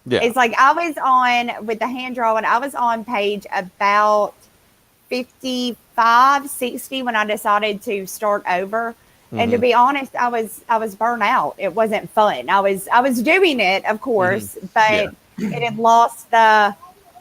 Yeah. It's I was on with the hand drawing. I was on page about 55, 60 when I decided to start over. And to be honest, I was burnt out. It wasn't fun. I was doing it, of course, but it had lost the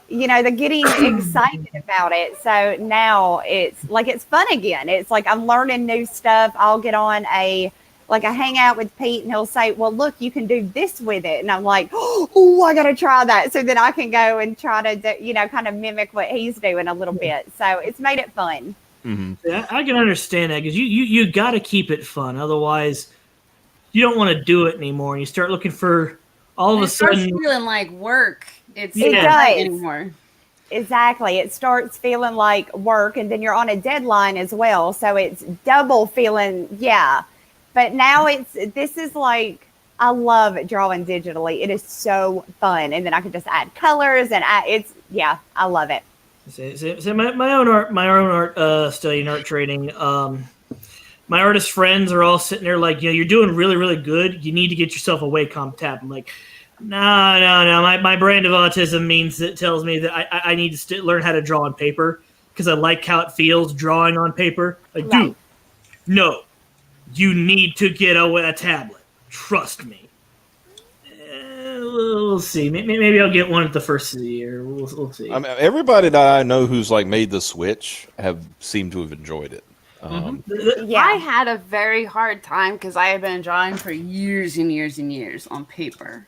getting excited about it. So now it's fun again. It's like I'm learning new stuff. I'll get on I hang out with Pete and he'll say, well, look, you can do this with it. And I'm like, oh, I got to try that. So then I can go and try to, kind of mimic what he's doing a little bit. So it's made it fun. Mm-hmm. Yeah, I can understand that because you got to keep it fun. Otherwise, you don't want to do it anymore. And you start looking for all of a sudden feeling like work. It does anymore. Exactly. It starts feeling like work, and then you're on a deadline as well. So it's double feeling, yeah. But now this is like, I love drawing digitally. It is so fun. And then I can just add colors and I love it. So my own art studying art training. My artist friends are all sitting there like, you're doing really, really good. You need to get yourself a Wacom tab. I'm like, no. My brand of autism tells me that I need to learn how to draw on paper because I like how it feels drawing on paper. Like, right. Dude, no, you need to get a tablet. Trust me. We'll see. Maybe I'll get one at the first of the year. We'll see. I mean, everybody that I know who's like made the switch have seemed to have enjoyed it. I had a very hard time because I had been drawing for years and years and years on paper,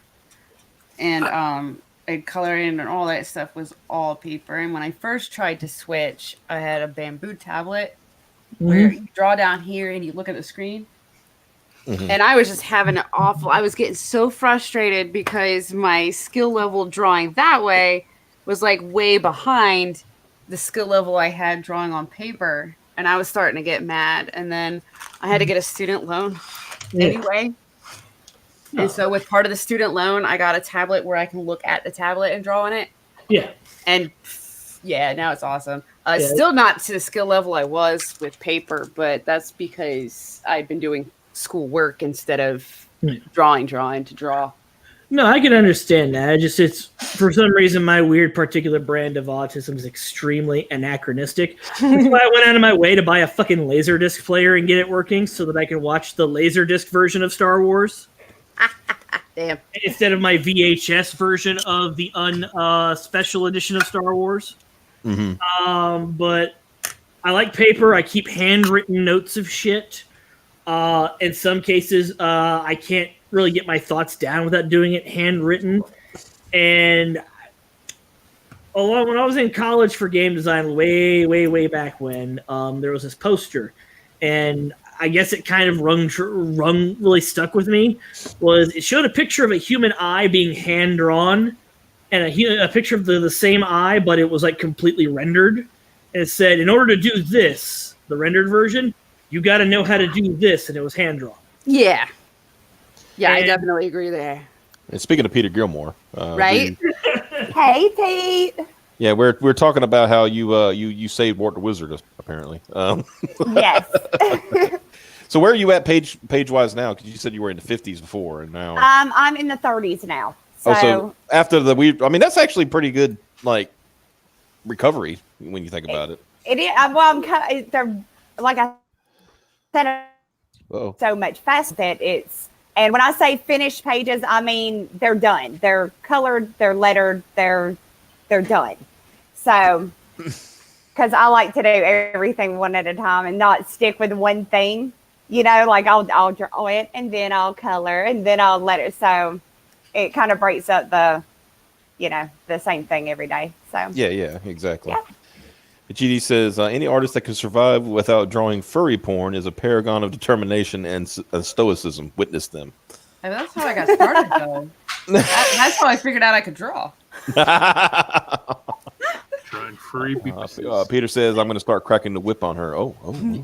and coloring and all that stuff was all paper. And when I first tried to switch, I had a bamboo tablet where you draw down here and you look at the screen. Mm-hmm. And I was just having it awful. I was getting so frustrated because my skill level drawing that way was like way behind the skill level I had drawing on paper. And I was starting to get mad. And then I had to get a student loan anyway. Oh. And so with part of the student loan, I got a tablet where I can look at the tablet and draw on it. Yeah. And now it's awesome. Still not to the skill level I was with paper, but that's because I've been doing school work instead of drawing to draw. No, I can understand that. It's for some reason my weird particular brand of autism is extremely anachronistic. That's why I went out of my way to buy a fucking Laserdisc player and get it working so that I can watch the Laserdisc version of Star Wars. Damn. Instead of my VHS version of the special edition of Star Wars. Mm-hmm. But I like paper. I keep handwritten notes of shit. In some cases, I can't really get my thoughts down without doing it handwritten. And when I was in college for game design way, way, way back when, there was this poster. And I guess it kind of really stuck with me. It showed a picture of a human eye being hand-drawn and a picture of the same eye, but it was like completely rendered. And it said, in order to do this, the rendered version, you got to know how to do this, and it was hand drawn. Yeah, I definitely agree there. And speaking of Peter Gilmore, right? Hey, Pete. Yeah, we're talking about how you saved Wart the Wizard apparently. Yes. So where are you at page wise now? Because you said you were in the 50s before, and now I'm in the 30s now. So after that's actually pretty good, like recovery when you think about it. It is. Well, they're like I said, so much faster that it's. And when I say finished pages, I mean they're done. They're colored. They're lettered. They're done. So, because I like to do everything one at a time and not stick with one thing. Like I'll draw it and then I'll color and then I'll letter. So it kind of breaks up the same thing every day. So yeah, exactly. Yeah. GD says, any artist that can survive without drawing furry porn is a paragon of determination and stoicism. Witness them. And that's how I got started, though. That's how I figured out I could draw. Drawing furry people. Peter says, I'm going to start cracking the whip on her.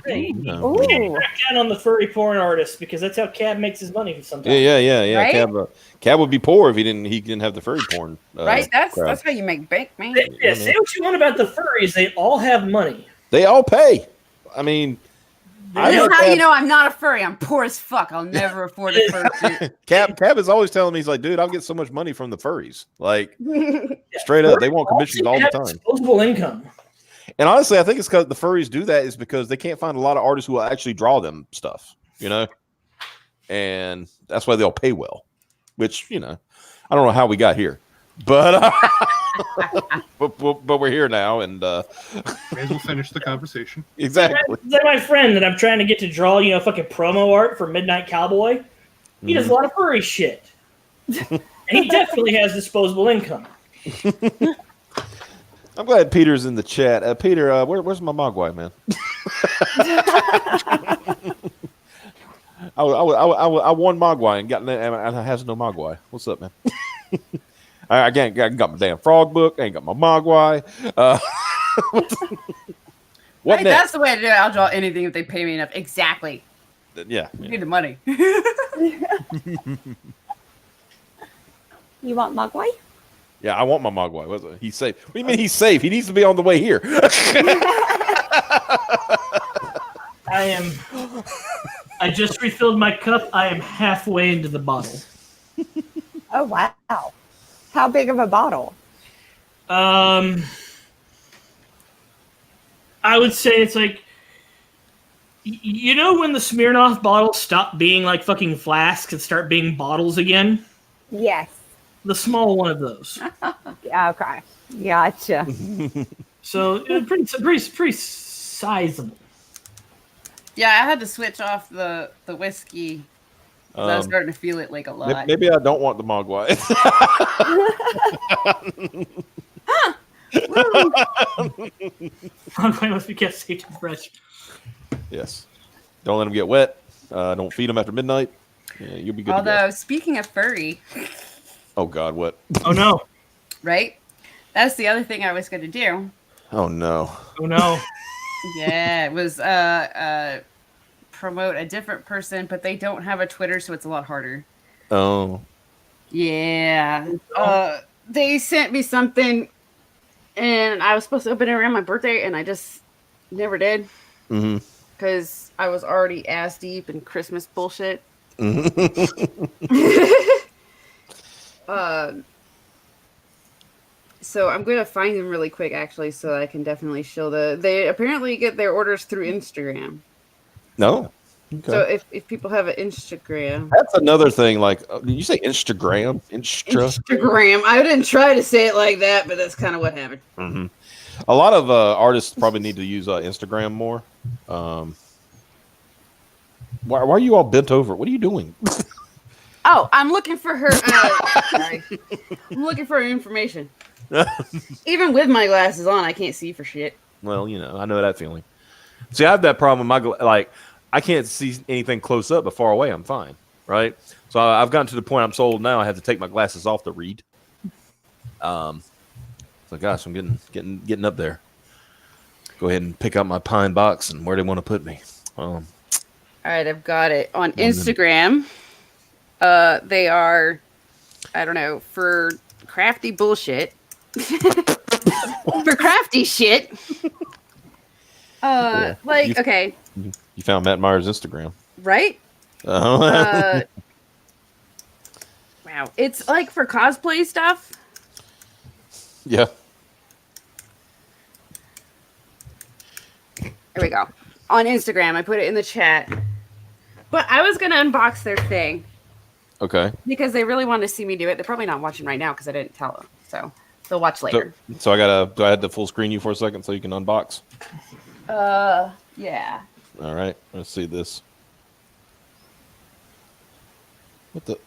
Hey. Crack down on the furry porn artist because that's how Cab makes his money sometimes. Yeah. Right? Cab would be poor if he didn't have the furry porn. Right? That's how you make bank, man. Yeah, say what you want about the furries. They all have money. They all pay. I mean, that's how you know I'm not a furry. I'm poor as fuck. I'll never afford a furry. Cab is always telling me, he's like, dude, I'll get so much money from the furries. Like, straight up, they want commissions all the time. Disposable income. And honestly, I think it's because the furries do that is because they can't find a lot of artists who will actually draw them stuff, and that's why they'll pay well. Which I don't know how we got here. but but we're here now, and May as well finish the conversation. exactly. Like my friend that I'm trying to get to draw, fucking promo art for Midnight Cowboy. He does a lot of furry shit. And he definitely has disposable income. I'm glad Peter's in the chat. Peter, where's my Mogwai, man? I won Mogwai and has no Mogwai. What's up, man? I got my damn frog book. I ain't got my Mogwai. What Right, next? that's the way to do it. I'll draw anything if they pay me enough. Exactly. Yeah. Give me the money. You want Mugwai? Yeah, I want my Mogwai. What's it? He's safe. What do you mean he's safe? He needs to be on the way here. I just refilled my cup. I am halfway into the bottle. Oh wow! How big of a bottle? I would say it's like, when the Smirnoff bottles stop being like fucking flasks and start being bottles again? Yes. The small one of those. Yeah. Okay. Gotcha. So pretty sizable. Yeah, I had to switch off the whiskey. 'Cause I was starting to feel it like a lot. Maybe I don't want the Mogwai. Mogwai must be kept safe and fresh. Yes. Don't let them get wet. Don't feed them after midnight. Yeah, you'll be good. Although, speaking of furry, Oh God, what? Oh no. right? That's the other thing I was going to do. Oh no. Oh no. Yeah, it was promote a different person, but they don't have a Twitter, so it's a lot harder. Oh. Yeah. They sent me something, and I was supposed to open it around my birthday, and I just never did. Mm-hmm. Because I was already ass deep in Christmas bullshit. So I'm going to find them really quick, actually, so I can definitely show they apparently get their orders through Instagram. No. Okay. So if people have an Instagram. That's another thing. Like, did you say Instagram? Instagram. I didn't try to say it like that, but that's kind of what happened. Mm-hmm. A lot of artists probably need to use Instagram more. Why are you all bent over? What are you doing? Oh, I'm looking for her. Sorry. I'm looking for her information. Even with my glasses on, I can't see for shit. Well, I know that feeling. See, I have that problem. I can't see anything close up, but far away, I'm fine. Right. So I've gotten to the point I'm so old now. I have to take my glasses off to read. So gosh, I'm getting up there. Go ahead and pick out my pine box and where they want to put me. All right, I've got it on Instagram. They are, I don't know, for crafty bullshit. For crafty shit. Yeah. Okay. You found Matt Meyer's Instagram, Right? Uh-huh. Wow. It's like for cosplay stuff. Yeah. There we go. On Instagram, I put it in the chat. But I was going to unbox their thing. Okay. Because they really wanted to see me do it. They're probably not watching right now because I didn't tell them. So they'll watch later. So do I have to full screen you for a second so you can unbox? Yeah. All right. Let's see this. What the?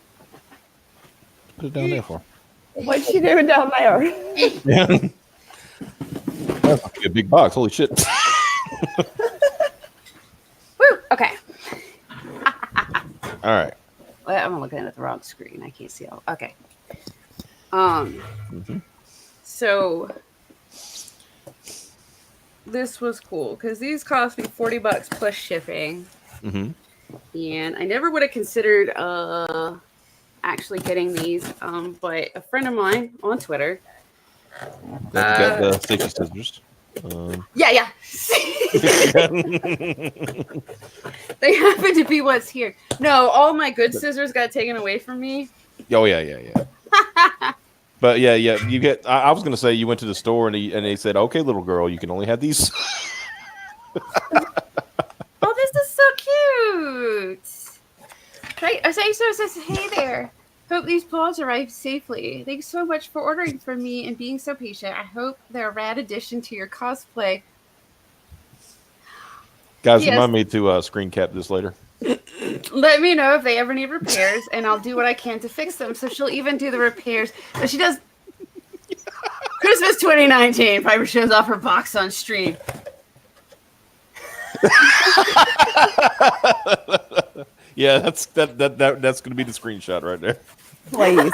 Put it down there for. What's she doing down there? Yeah. That's a big box. Holy shit. Woo! Okay. All right. Well, I'm looking at the wrong screen. I can't see all. Okay. So this was cool because these cost me $40 plus shipping. Mm-hmm. And I never would have considered actually getting these. But a friend of mine on Twitter. Got the safety scissors. Yeah. They happen to be what's here. No, all my good scissors got taken away from me. Oh yeah. But yeah. You get. I was gonna say you went to the store and they said, "Okay, little girl, you can only have these." Oh, this is so cute. Right? So it says, "Hey there." Hope these paws arrive safely. Thanks so much for ordering from me and being so patient. I hope they're a rad addition to your cosplay. Guys, Yes. remind me to screen cap this later. Let me know if they ever need repairs, and I'll do what I can to fix them. So she'll even do the repairs. But she does. Christmas 2019. Piper shows off her box on stream. Yeah, that's going to be the screenshot right there. Please.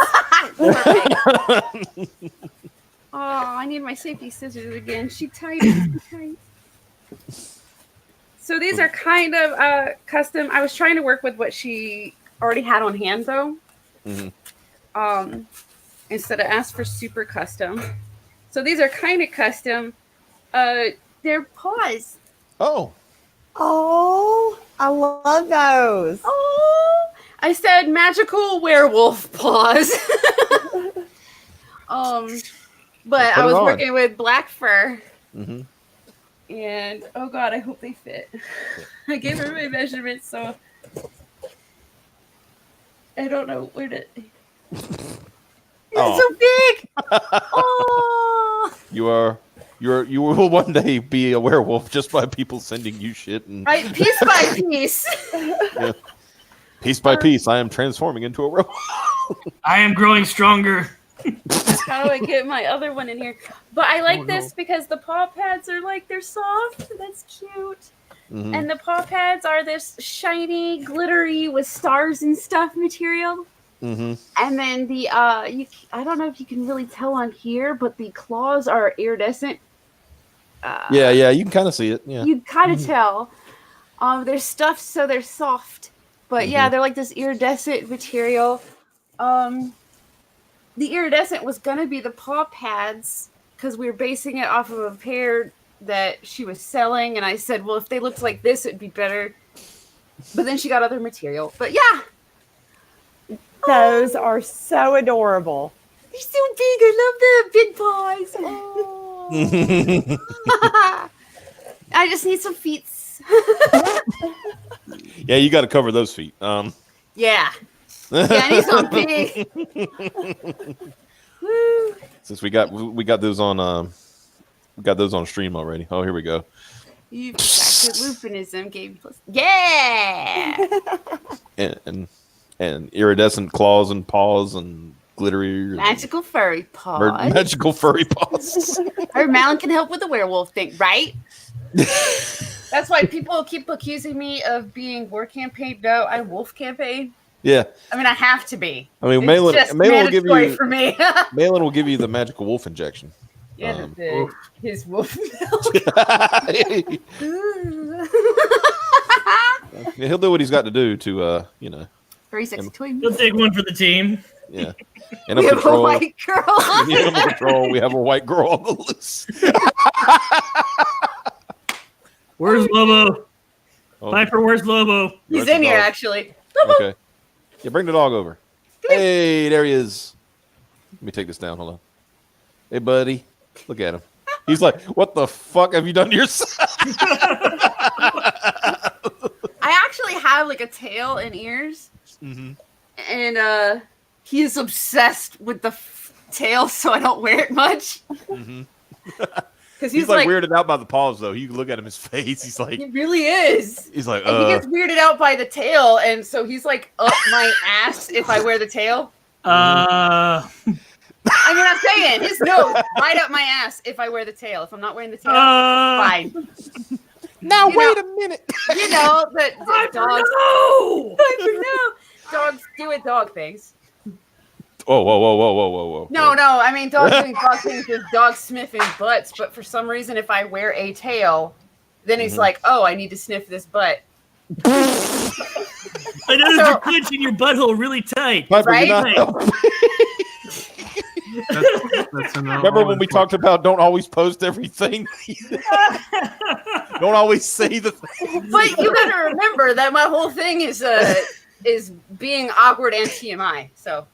Oh, I need my safety scissors again. She tight. She tight. So these are kind of custom. I was trying to work with what she already had on hand, though. Mm-hmm. Instead of ask for super custom. So these are kind of custom. They're paws. Oh. Oh, I love those. Oh, I said magical werewolf paws. But I was working with black fur. Mm-hmm. And oh god, I hope they fit. I gave her my measurements, so I don't know where to. It's so big. Oh. You will one day be a werewolf just by people sending you shit and right, piece by piece. Yeah. Piece by piece, I am transforming into a werewolf. I am growing stronger. How do I get my other one in here? But I like this because the paw pads are like, they're soft. That's cute. Mm-hmm. And the paw pads are this shiny, glittery with stars and stuff material. Mm-hmm. And then the I don't know if you can really tell on here, but the claws are iridescent. Yeah, you can kind of see it. Yeah, you kind of tell. They're stuffed, so they're soft. But yeah, they're like this iridescent material. The iridescent was gonna be the paw pads because we were basing it off of a pair that she was selling, and I said, well, if they looked like this, it'd be better. But then she got other material. But yeah. Those are so adorable. They're so big. I love the big paws. Oh. I just need some feet. Yeah, you got to cover those feet. Yeah. I need some big. Woo. Since we got those on stream already. Oh, here we go. You've got lupinism game plus. Yeah. and iridescent claws and paws and glittery magical furry paws. Magical furry paws. Or Malin can help with the werewolf thing, right? That's why people keep accusing me of being war campaign. No, I'm wolf campaign. Yeah. I mean, I have to be. I mean, Malin will give you for me. Malin will give you the magical wolf injection. Yeah, his wolf milk. Yeah, he'll do what he's got to do to 36 twins. He'll take one for the team. Yeah. And we have a white girl. We have a white girl on the loose. Where's Lobo? Piper, where's Lobo? He's in here, actually. Lobo. Okay. Yeah, bring the dog over. Hey, there he is. Let me take this down. Hold on. Hey, buddy. Look at him. He's like, what the fuck have you done to yourself? I actually have like a tail and ears. Mm-hmm. And he is obsessed with the tail, so I don't wear it much. Mm-hmm. He's like weirded out by the paws, though. You can look at him, his face. He's like, he really is. He's like, He gets weirded out by the tail, and so he's like up my ass if I wear the tail. I mean, I'm saying his nose right up my ass if I wear the tail. If I'm not wearing the tail, fine. Now wait a minute. You know that dogs. No. Dogs do dog things. Whoa. No. I mean, dogs doing dog things with dogs sniffing butts. But for some reason, if I wear a tail, then he's like, "Oh, I need to sniff this butt." I noticed you're clenching your butthole really tight. Piper, right? Remember when we talked about don't always post everything? Don't always say the thing. But you got to remember that my whole thing is being awkward and TMI. So.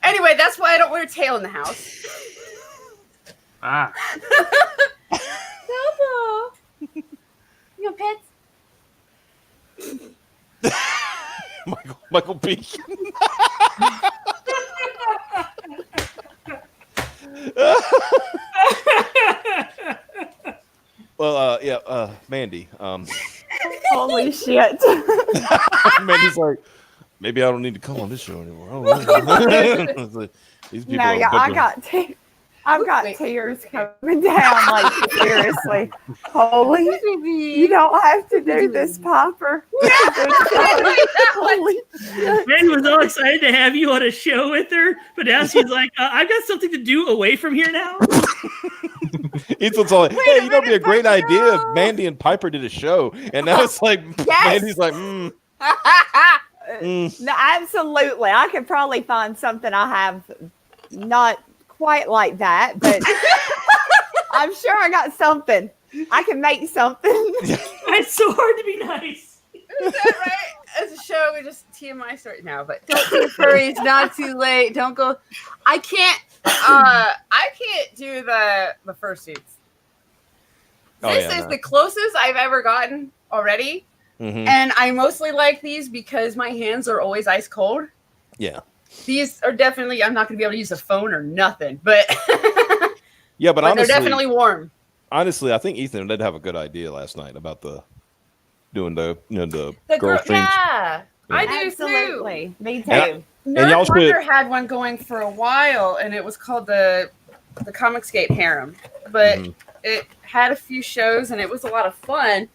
Anyway, that's why I don't wear a tail in the house. Ah. Bobo. You know, pets? Michael B. Well, yeah, Mandy. Holy shit. Mandy's like, maybe I don't need to come on this show anymore. These people. No, yeah, I've got Wait. tears coming down. Like seriously, holy! You don't have to do this, Piper. Holy shit! Mandy was all excited to have you on a show with her, but now she's like, I've got something to do away from here now. Ethan's all like, hey, you know, it'd be a great idea if Mandy and Piper did a show. And now it's like, Mandy's like, No, absolutely. I could probably find something I have not quite like that, but I'm sure I got something. I can make something. It's so hard to be nice. Is that right? As a show, we just TMI story now, but don't do furries, not too late. Don't go. I can't do the fursuits. This is the closest I've ever gotten already. Mm-hmm. And I mostly like these because my hands are always ice cold. Yeah. These are definitely, I'm not going to be able to use a phone or nothing, but yeah, but honestly, they're definitely warm. Honestly, I think Ethan did have a good idea last night about doing the The girl streams. Yeah, I do Absolutely. too. Me too. And Nerd y'all Wonder had one going for a while, and it was called the Comicscape Harem, but it had a few shows, and it was a lot of fun.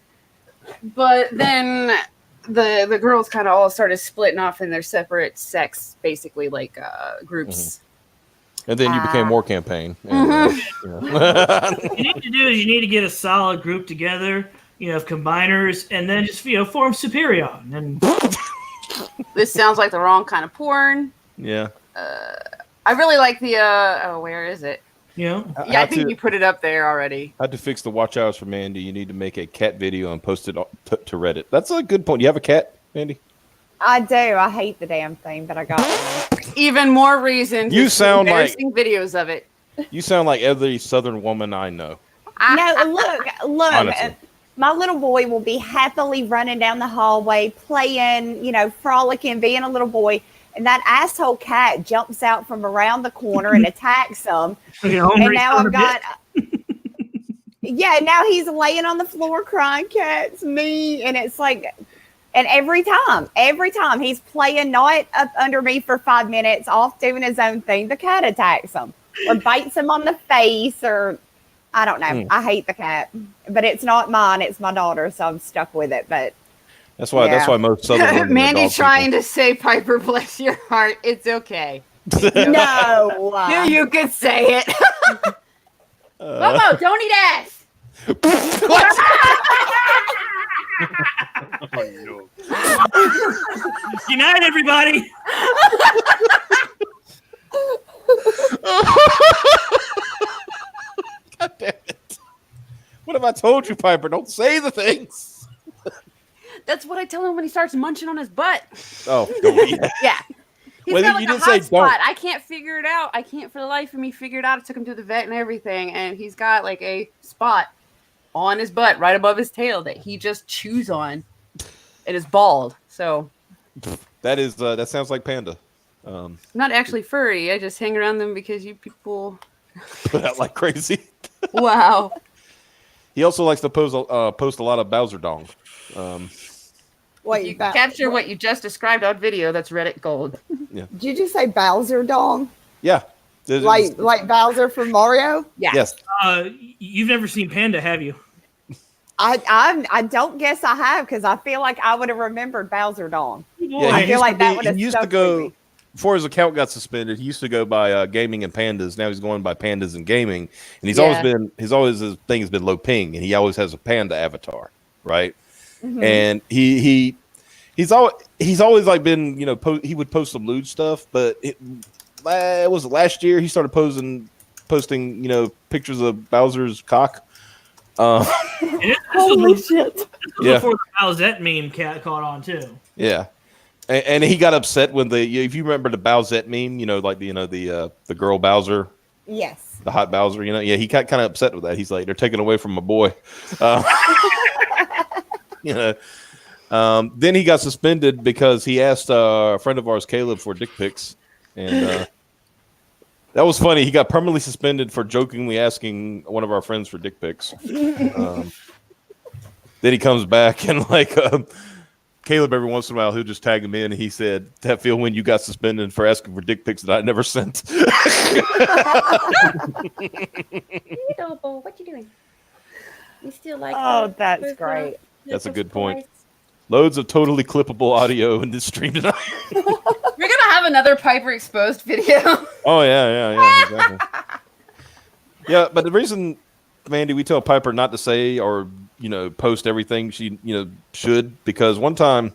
But then the girls kind of all started splitting off in their separate sex, basically like groups. And then you became War Campaign. And, What you need to do is you need to get a solid group together, of combiners, and then just form Superion. And This sounds like the wrong kind of porn. Yeah. I really like the where is it? Yeah, I think you put it up there already. I had to fix the watch hours for Mandy. You need to make a cat video and post it to Reddit. That's a good point. You have a cat, Mandy? I do. I hate the damn thing, but I got one. Even more reason. You sound like videos of it. You sound like every Southern woman I know. No, look. Honestly. My little boy will be happily running down the hallway, playing, frolicking, being a little boy. And that asshole cat jumps out from around the corner and attacks him. And now I've got, now he's laying on the floor crying, cat's me. And it's like, and every time he's playing not up under me for 5 minutes, off doing his own thing, the cat attacks him or bites him on the face, or I don't know. I hate the cat, but it's not mine. It's my daughter. So I'm stuck with it. But that's why most Southern women Mandy's trying to say, Piper, bless your heart. It's okay. No. You could say it. Momo, don't eat ass. Good night, everybody. God damn it. What have I told you, Piper? Don't say the things. That's what I tell him when he starts munching on his butt. Oh, don't eat that. Yeah. He's Well, got you like a didn't say hot spot. don't. I can't figure it out. I can't for the life of me figure it out. I took him to the vet and everything, and he's got like a spot on his butt right above his tail that he just chews on. It is bald. So that sounds like Panda. I'm not actually furry. I just hang around them because you people Put out like crazy. Wow. He also likes to post a lot of Bowser dong. Wait, you capture what you just described on video. That's Reddit gold. Yeah. Did you say Bowser dong? Yeah. Like Bowser from Mario? Yeah. Yes. You've never seen Panda, have you? I don't guess I have, because I feel like I would have remembered Bowser dong. Yeah, I feel like that would have he used to go before his account got suspended. He used to go by gaming and pandas. Now he's going by pandas and gaming, and his thing has been low ping, and he always has a panda avatar, right? Mm-hmm. And he's always like been, he would post some lewd stuff, but it was last year he started posting pictures of Bowser's cock. Holy shit! Before the Bowsette meme caught on too. Yeah. And he got upset when if you remember the Bowsette meme, the girl Bowser, Yes. the hot Bowser, he got kind of upset with that. He's like, they're taking away from my boy, Then he got suspended because he asked a friend of ours, Caleb, for dick pics, and that was funny. He got permanently suspended for jokingly asking one of our friends for dick pics. Then he comes back and Caleb every once in a while he'll just tag him in, and he said, "That feel when you got suspended for asking for dick pics that I never sent." What you doing? You still like? Oh, that's great. That's a good point. Loads of totally clippable audio in this stream tonight. We're gonna have another Piper exposed video. Oh yeah, exactly. Yeah, but the reason, Mandy, we tell Piper not to say or post everything she should, because one time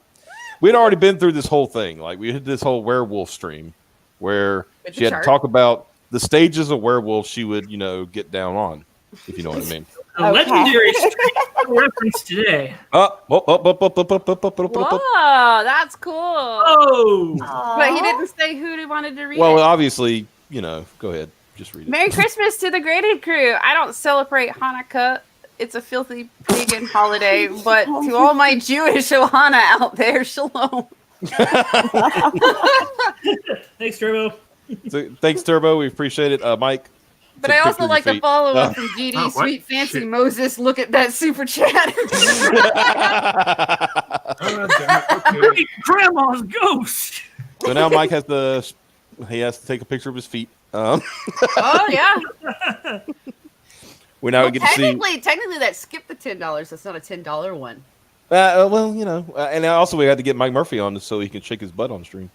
we'd already been through this whole thing. Like, we did this whole werewolf stream where she had to talk about the stages of werewolf she would get down on, if you know what I mean. A legendary reference today. Whoa, that's cool. Oh, but he didn't say who he wanted to read. Well, it. obviously, go ahead, just read it. Merry Christmas to the graded crew. I don't celebrate Hanukkah. It's a filthy pagan holiday, but to all my Jewish Ohana out there, shalom. Thanks, Turbo. So, thanks, Turbo. We appreciate it, Mike. But I also like the follow up from GD. Sweet fancy Shit. Moses. Look at that super chat. Okay. Grandma's ghost. So now Mike has to take a picture of his feet. Oh yeah. We now get to see. Technically, that skipped the $10. That's not a $10 one. And also we had to get Mike Murphy on so he can shake his butt on stream.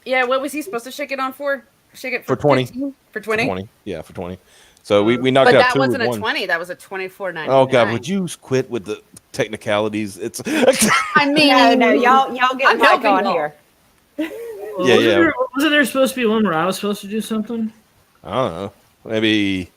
Yeah, what was he supposed to shake it on for? Shake it For 20. 15? For 20? Yeah, for 20. So we knocked But out that two wasn't with a one. 20. That was a $24.99. Oh God, would you quit with the technicalities? It's I mean, No, y'all get I'm Mike helping on y'all. here. Yeah. Wasn't there supposed to be one where I was supposed to do something? I don't know. Maybe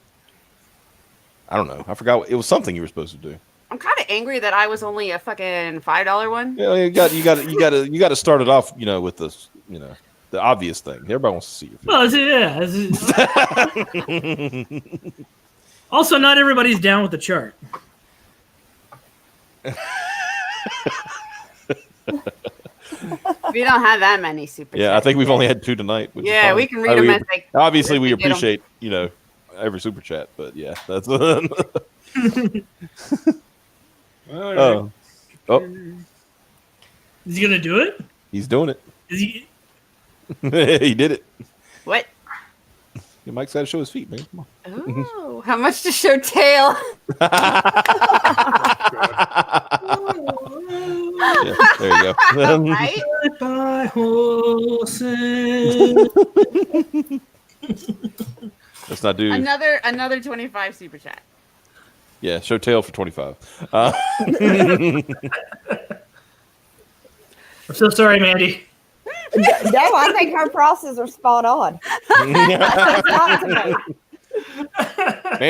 I don't know. I forgot. It was something you were supposed to do. I'm kind of angry that I was only a fucking $5 one. Yeah, you got to start it off, with this, the obvious thing. Everybody wants to see your feet. Well, also, not everybody's down with the chart. We don't have that many super. Yeah, I think we've only had two tonight. Which is Yeah, fine. we can read them as they. Obviously, we as they get 'em. appreciate every super chat, but yeah, that's. All right. Oh, Is he gonna do it? he's doing it. Is he? He did it. What? Yeah, Mike's got to show his feet, man. Come on. Oh, how much to show tail? Yeah, there you go. Right? By horses. Let's not do. Another 25 super chat. Yeah, show tail for 25. I'm so sorry, Mandy. No, I think her process are spot on. Not to me.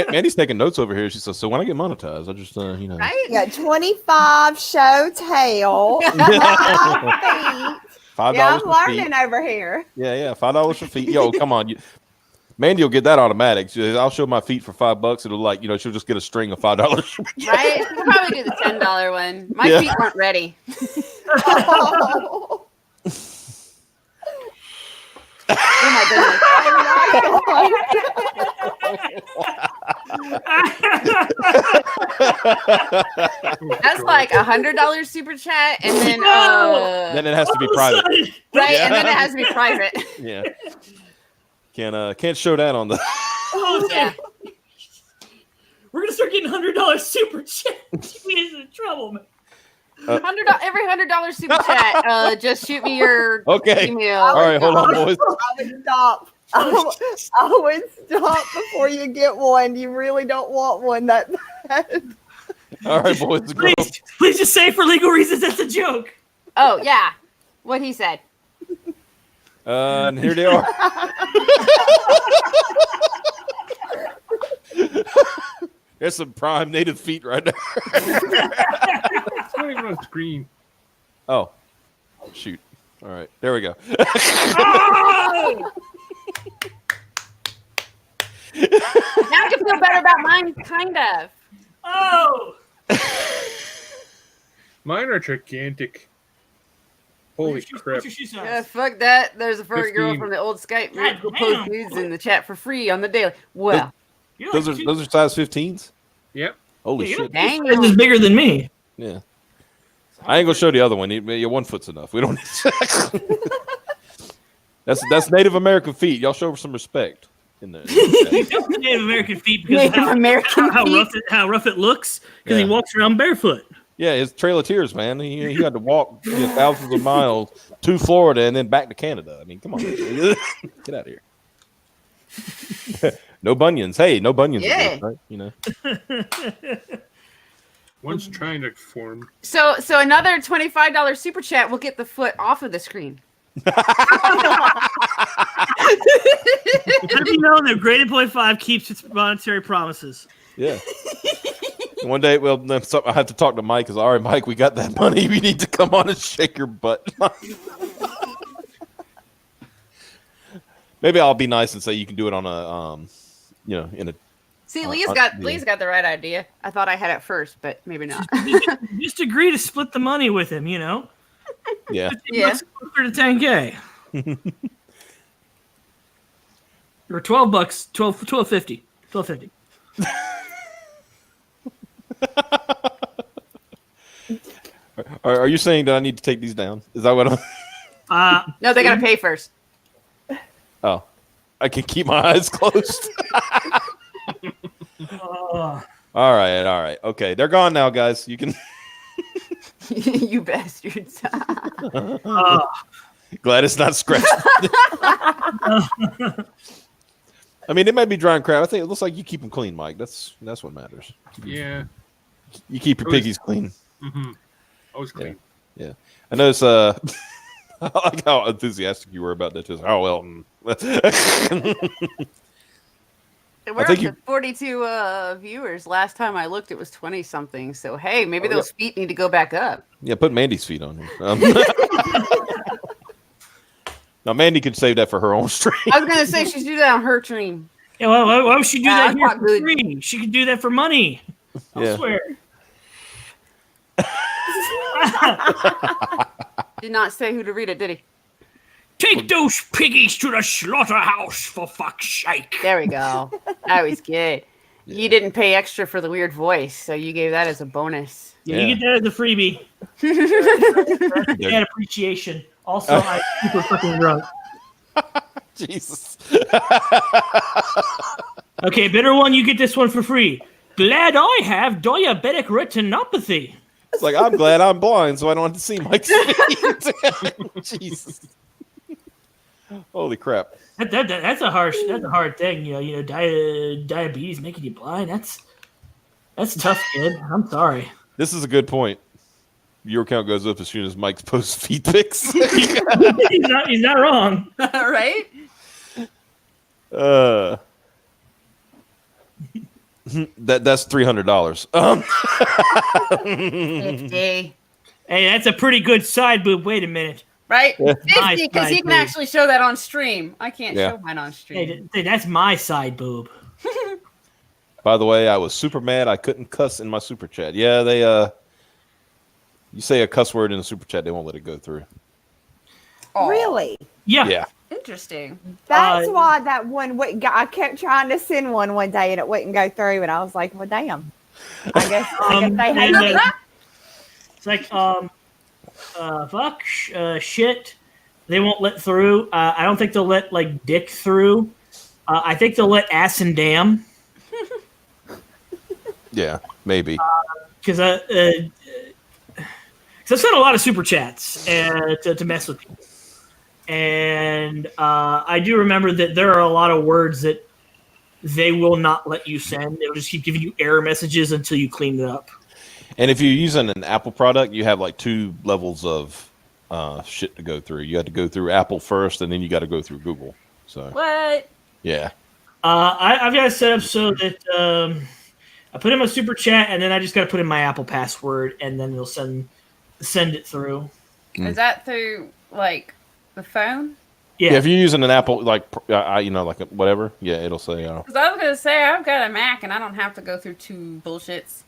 Mandy's taking notes over here. She says, "So when I get monetized, I just Right? Yeah, 25 show tail. $5 Yeah, I'm for feet. learning over here. Yeah, $5 for feet. Yo, come on, Mandy will get that automatic. I'll show my feet for $5. It'll she'll just get a string of $5. Right? We'll probably do the $10 one. My Yeah. feet weren't ready. Oh my goodness. That's like $100 super chat, and then Then it has to be private. right, Yeah. and then it has to be private. Yeah, can't show that on the. Yeah. We're gonna start getting $100 super chats. We get in trouble, man. Every $100 super chat. Just shoot me your Okay. email. All right, hold on, boys. I would stop. I would stop before you get one. You really don't want one that bad. All right, boys. and girls. Please just say for legal reasons that's a joke. Oh yeah, what he said. And here they are. There's some prime native feet right there. It's not even on screen. Oh, shoot. All right, there we go. Oh! Now I can feel better about mine, kind of. Oh! Mine are gigantic. Holy crap! Yeah, fuck that. There's a furry girl 15. from the old Skype God group who damn. posts nudes in the chat for free on the daily. Well, Those are size 15s. Yep. Holy shit! dang. This is bigger than me. Yeah. I ain't gonna show the other one. Your 1 foot's enough. We don't need That's Native American feet. Y'all show some respect in there. Native American feet because Native American how rough it looks because he Yeah. walks around barefoot. Yeah, it's Trail of Tears, man. He had to walk thousands of miles to Florida and then back to Canada. I mean, come on. Get out of here. No bunions. Hey, no bunions. Yeah. Right? You know. One's trying to form. So another $25 super chat will get the foot off of the screen. How do you know that Graded Point 5 keeps its monetary promises? Yeah. One day, well, then I have to talk to Mike. All right, Mike, we got that money. We need to come on and shake your butt. Maybe I'll be nice and say you can do it on a, in a. See, Lee's got the right idea. I thought I had it first, but maybe not. Just agree to split the money with him, you know? Yeah. Yeah. For the 10K. Or $12, $12.50. $12.50. Are you saying that I need to take these down? Is that what I'm? No, they gotta pay first. Oh, I can keep my eyes closed. All right. Okay, they're gone now, guys. You can. You bastards. Glad it's not scratched. I mean, it might be dry and crap. I think it looks like you keep them clean, Mike. That's what matters. Yeah. You keep your piggies clean. Mm-hmm. Always clean. Yeah. I notice. I like how enthusiastic you were about that. Just how Elton. We're I up think to 42 viewers. Last time I looked, it was 20 something. So hey, maybe those feet need to go back up. Yeah, put Mandy's feet on here. Now, Mandy could save that for her own stream. I was gonna say she's do that on her stream. Yeah, why would she do that that's here not for good. free? She could do that for money. I Yeah. swear. Did not say who to read it, did he? Take those piggies to the slaughterhouse, for fuck's sake. There we go. That was good. You didn't pay extra for the weird voice, so you gave that as a bonus. Yeah, you get that as a freebie. Yeah. And appreciation. Also, I'm super fucking drunk. Jesus. Okay, better one, you get this one for free. Glad I have diabetic retinopathy. It's like, I'm glad I'm blind, so I don't have to see Mike's feet. Jesus. Holy crap. That's a hard thing. Diabetes making you blind. That's tough, kid. I'm sorry. This is a good point. Your count goes up as soon as Mike posts feet pics. he's not wrong. Right? That's $300. 50. Hey, that's a pretty good side boob. Wait a minute. Right? My 50, because he side can boob. actually show that on stream. I can't Yeah. show mine on stream. Hey, that's my side boob. By the way, I was super mad I couldn't cuss in my super chat. Yeah, they you say a cuss word in a super chat, they won't let it go through. Aw, Really? Yeah. Yeah. Interesting. That's why that one wouldn't go. I kept trying to send one day and it wouldn't go through, and I was like, "Well, damn." I guess they hate and, me. It's like fuck, shit. They won't let through. I don't think they'll let like dick through. I think they'll let ass and damn. Yeah, maybe. Because I sent a lot of super chats to mess with people. And I do remember that there are a lot of words that they will not let you send. They'll just keep giving you error messages until you clean it up. And if you're using an Apple product, you have like 2 levels of shit to go through. You have to go through Apple first, and then you got to go through Google. So What? yeah. I've got it set up so that I put in my super chat, and then I just got to put in my Apple password, and then it'll send it through. Is that through, like, the phone? Yeah, if you're using an Apple, like like whatever, yeah, it'll say. Because I was going to say, I've got a Mac, and I don't have to go through 2 bullshits.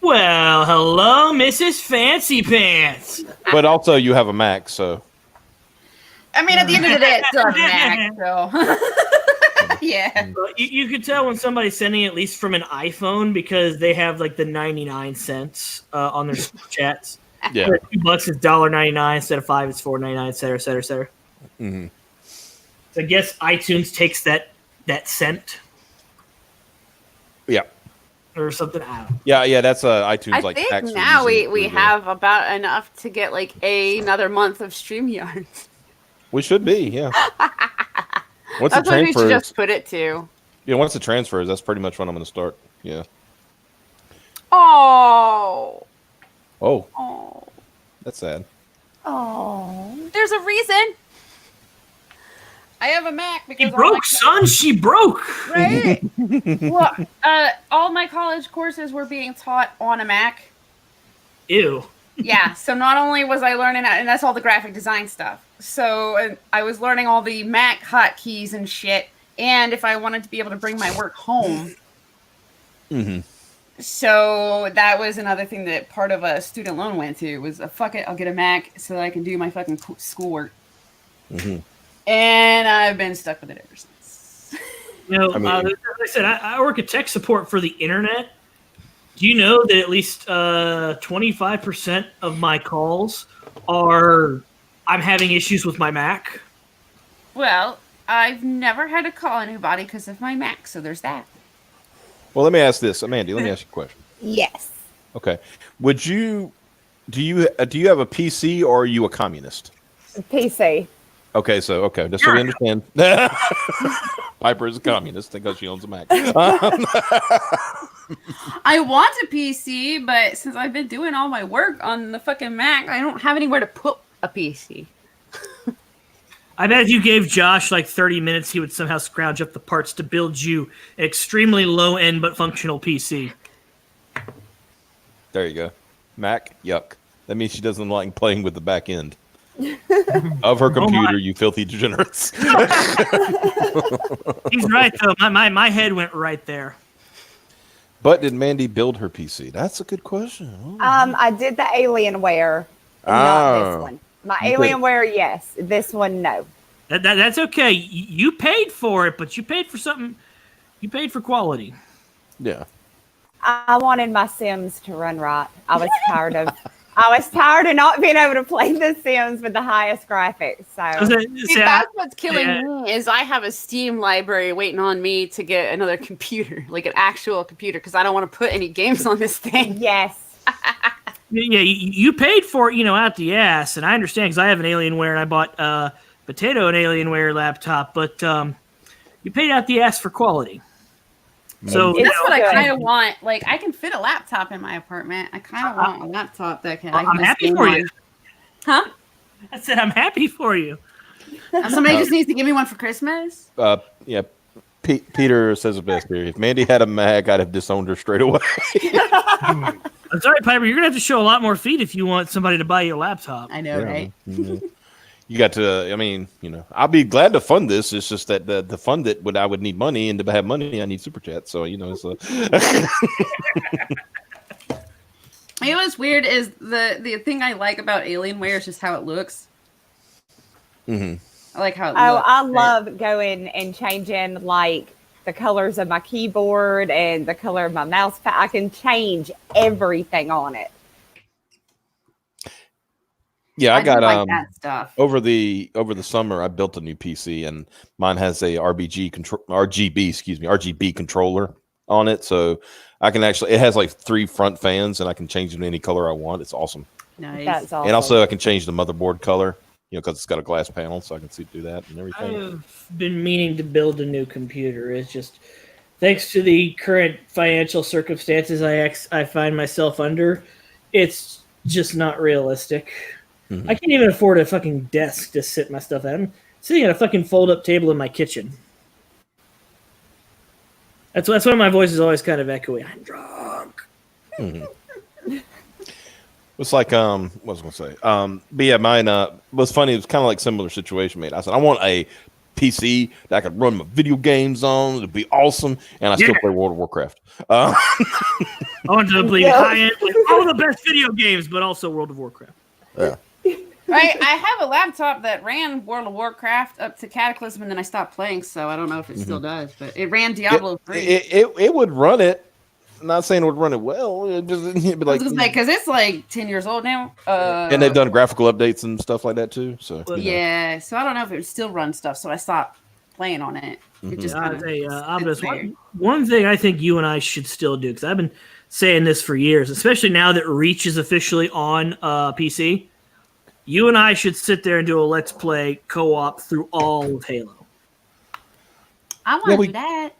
Well, hello, Mrs. Fancy Pants. But also, you have a Mac, so I mean, at the end of the day, it's still a Mac, so yeah. You could tell when somebody's sending at least from an iPhone because they have like the 99 cents on their chats. yeah. $2 is $1.99 instead of $5. It's $4.99, et cetera, et cetera, et cetera. Mm-hmm. So I guess iTunes takes that cent Yeah. or something. I don't know. Yeah. That's iTunes I like think tax now reasons we for the- have about enough to get like another month of StreamYard. We should be, yeah. Once it That's what we should transfers, just put it to. yeah. Once it transfers, that's pretty much when I'm going to start. Yeah. Oh, Oh, that's sad. there's a reason. I have a Mac She because broke, son. She broke. right. Well, all my college courses were being taught on a Mac. Ew. Yeah, so not only was I learning, and that's all the graphic design stuff. So I was learning all the Mac hotkeys and shit, and if I wanted to be able to bring my work home. Mm-hmm. So that was another thing that part of a student loan went to was, fuck it, I'll get a Mac so that I can do my fucking schoolwork. Mm-hmm. And I've been stuck with it ever since. You know, I mean- like I said, I work at tech support for the internet. Do you know that at least 25% of my calls are I'm having issues with my Mac? Well, I've never had to call anybody because of my Mac, so there's that. Well, let me ask this, Amanda. Let me ask you a question. Yes. Okay, do you have a PC or are you a communist? PC. Okay, just so we understand. Piper is a communist because she owns a Mac. I want a PC, but since I've been doing all my work on the fucking Mac, I don't have anywhere to put a PC. I bet if you gave Josh like 30 minutes, he would somehow scrounge up the parts to build you an extremely low-end but functional PC. There you go. Mac, yuck. That means she doesn't like playing with the back end of her computer, you filthy degenerates. He's right, though. My head went right there. But did Mandy build her PC? That's a good question. Oh. I did the Alienware, not this one. My You did. Alienware, yes. This one, no. That's okay. You paid for it, but you paid for something. You paid for quality. Yeah. I wanted my Sims to run right. I was tired of not being able to play The Sims with the highest graphics. See, that's what's killing me is I have a Steam library waiting on me to get another computer, like an actual computer, because I don't want to put any games on this thing. Yes. Yeah, you paid for it, out the ass, and I understand because I have an Alienware and I bought Potato an Alienware laptop, but you paid out the ass for quality. So that's what I kind of want. Like, I can fit a laptop in my apartment. I kind of want a laptop that can. I'm happy for you. Huh? I said I'm happy for you. Somebody just needs to give me one for Christmas. Yeah. Peter says it best here. If Mandy had a Mac, I'd have disowned her straight away. I'm sorry, Piper. You're gonna have to show a lot more feet if you want somebody to buy you a laptop. I know, right? Mhm. You got to. I mean, I'll be glad to fund this. It's just that to fund it, I would need money, and to have money, I need super chat. So so. You know what's weird is the thing I like about Alienware is just how it looks. Mm-hmm. I like how it Oh, looks. I love going and changing like the colors of my keyboard and the color of my mouse pad. I can change everything on it. Yeah, I got like that stuff. over the summer. I built a new PC, and mine has a RGB controller on it, so I can actually. It has like 3 front fans, and I can change them any color I want. It's awesome. Nice. That's awesome. And also, I can change the motherboard color, because it's got a glass panel, so I can do that and everything. I've been meaning to build a new computer. It's just thanks to the current financial circumstances I find myself under, it's just not realistic. Mm-hmm. I can't even afford a fucking desk to sit my stuff at. I'm sitting at a fucking fold-up table in my kitchen. That's why my voice is always kind of echoey. I'm drunk. Mm-hmm. It's like what was I gonna say? But yeah, mine was funny. It was kind of like similar situation, mate. I said I want a PC that I could run my video games on. It'd be awesome, and I still play World of Warcraft. I want to play high-end, like, all the best video games, but also World of Warcraft. Yeah. Right, I have a laptop that ran World of Warcraft up to Cataclysm, and then I stopped playing, so I don't know if it still does, but it ran Diablo 3. It would run it. I'm not saying it would run it well. It'd be like, because it's like 10 years old now. and they've done graphical updates and stuff like that too. So yeah, so I don't know if it would still run stuff, so I stopped playing on it. It just one thing I think you and I should still do, because I've been saying this for years, especially now that Reach is officially on PC. You and I should sit there and do a Let's Play co-op through all of Halo. I want to do that.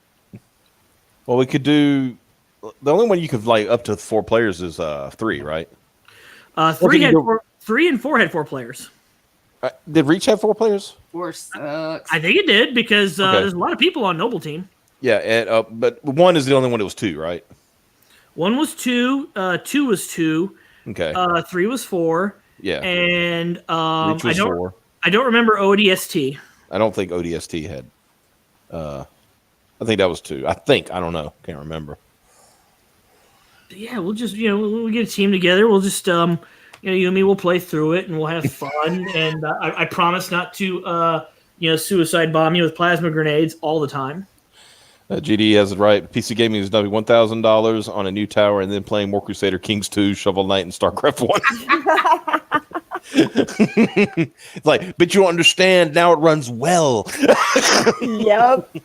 Well, we could do. The only one you could like up to 4 players is 3, right? 3 and 4 had 4 players. Did Reach have 4 players? 4 sucks. I think it did because there's a lot of people on Noble Team. Yeah, and but 1 is the only one that was 2, right? 1 was 2. 2 was 2. Okay. 3 was 4. Yeah. And Reach was 4. I don't remember ODST. I don't think ODST had. I think that was 2. I don't know. Can't remember. Yeah, we'll just we'll get a team together. We'll just you and me will play through it and we'll have fun. And I promise not to suicide bomb you with plasma grenades all the time. GD has it right. PC gaming is dumping $1,000 on a new tower and then playing War Crusader, Kings 2, Shovel Knight, and StarCraft 1. It's like, but you don't understand. Now it runs well. Yep.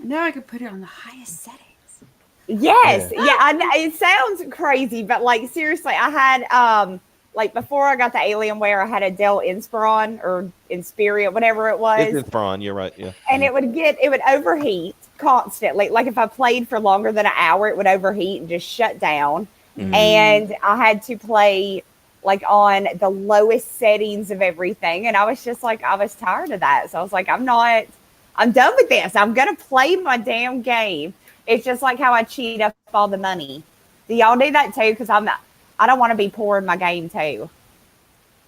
Now I could put it on the highest settings. Yes. Yeah. I know, it sounds crazy, but like seriously, I had before I got the Alienware, I had a Dell Inspiron or Inspiria, whatever it was. It's Inspiron, you're right, yeah. And it would overheat constantly. Like if I played for longer than an hour, it would overheat and just shut down. Mm-hmm. And I had to play like on the lowest settings of everything. And I was just like, I was tired of that. So I was like, I'm done with this. I'm going to play my damn game. It's just like how I cheat up all the money. Do y'all do that too? Because I don't want to be poor in my game too.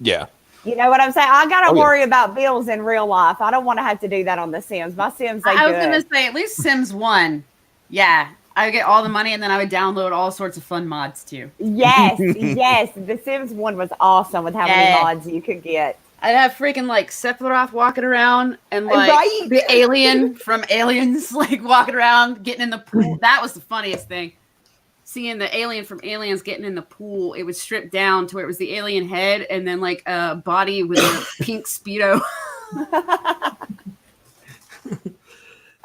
Yeah. You know what I'm saying? I got to worry about bills in real life. I don't want to have to do that on The Sims. My Sims, I was going to say, at least Sims 1. Yeah. I would get all the money and then I would download all sorts of fun mods too. Yes. Yes. The Sims 1 was awesome with how many mods you could get. I'd have freaking like Sephiroth walking around and like the alien from Aliens like walking around, getting in the pool. That was the funniest thing. Seeing the alien from Aliens getting in the pool, it was stripped down to where it was the alien head and then like a body with a pink Speedo.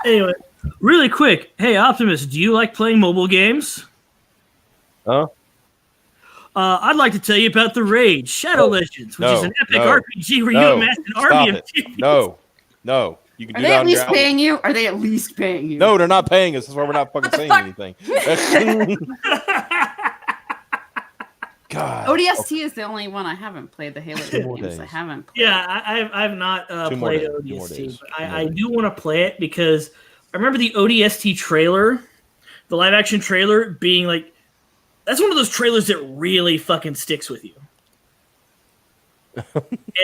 Anyway, really quick. Hey, Optimus, do you like playing mobile games? Huh? I'd like to tell you about The Rage Shadow Legends, which is an epic RPG where you amass an army of TVs. No. You can do that. Are they at least paying you? Are they at least paying you? No, they're not paying us. That's why we're not fucking saying anything. God. ODST is the only one I haven't played. The Halo games I haven't played. Yeah, I've not played ODST, but I do want to play it because I remember the ODST trailer, the live action trailer being like, that's one of those trailers that really fucking sticks with you.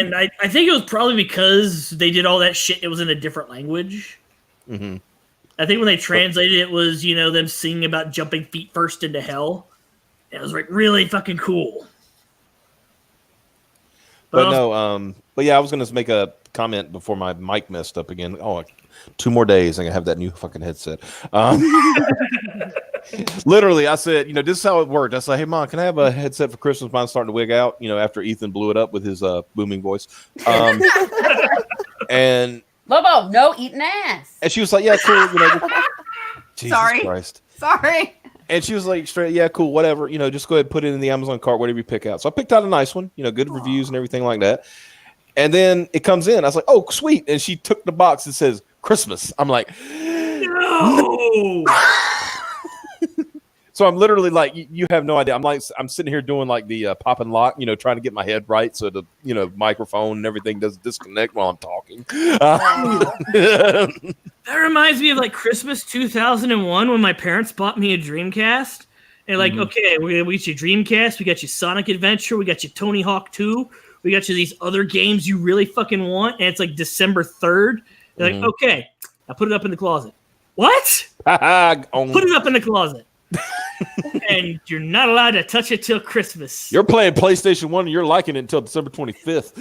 And I think it was probably because they did all that shit. It was in a different language. Mm-hmm. I think when they translated it was, them singing about jumping feet first into hell. It was like really fucking cool. But yeah, I was going to make a comment before my mic messed up again. 2 more days, I'm going to have that new fucking headset. Literally, I said, this is how it worked. I said, hey, Mom, can I have a headset for Christmas? Mine's starting to wig out, after Ethan blew it up with his booming voice. And Lobo, no eating ass. And she was like, yeah, cool. Jesus Sorry. Christ. Sorry. And she was like, straight, yeah, cool, whatever. Just go ahead and put it in the Amazon cart, whatever you pick out. So I picked out a nice one, good reviews and everything like that. And then it comes in. I was like, oh, sweet. And she took the box and says, Christmas. I'm like, no. So I'm literally like, you have no idea. I'm sitting here doing like the pop and lock, trying to get my head right so the microphone and everything doesn't disconnect while I'm talking. That reminds me of like Christmas 2001 when my parents bought me a Dreamcast. And like, okay, we got you Dreamcast, we got you Sonic Adventure, we got you Tony Hawk 2, we got you these other games you really fucking want, and it's like December 3rd. They're like, okay, I put it up in the closet. What? Put it up in the closet. And you're not allowed to touch it till Christmas. You're playing PlayStation 1 and you're liking it until December 25th.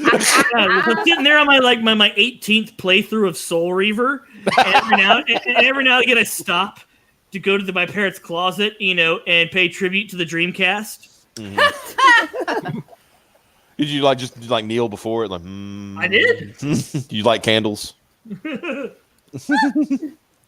I'm sitting there on my 18th playthrough of Soul Reaver, and every now and again I stop to go to my parents' closet, and pay tribute to the Dreamcast. Mm-hmm. Did you just kneel before it? I did. You light candles?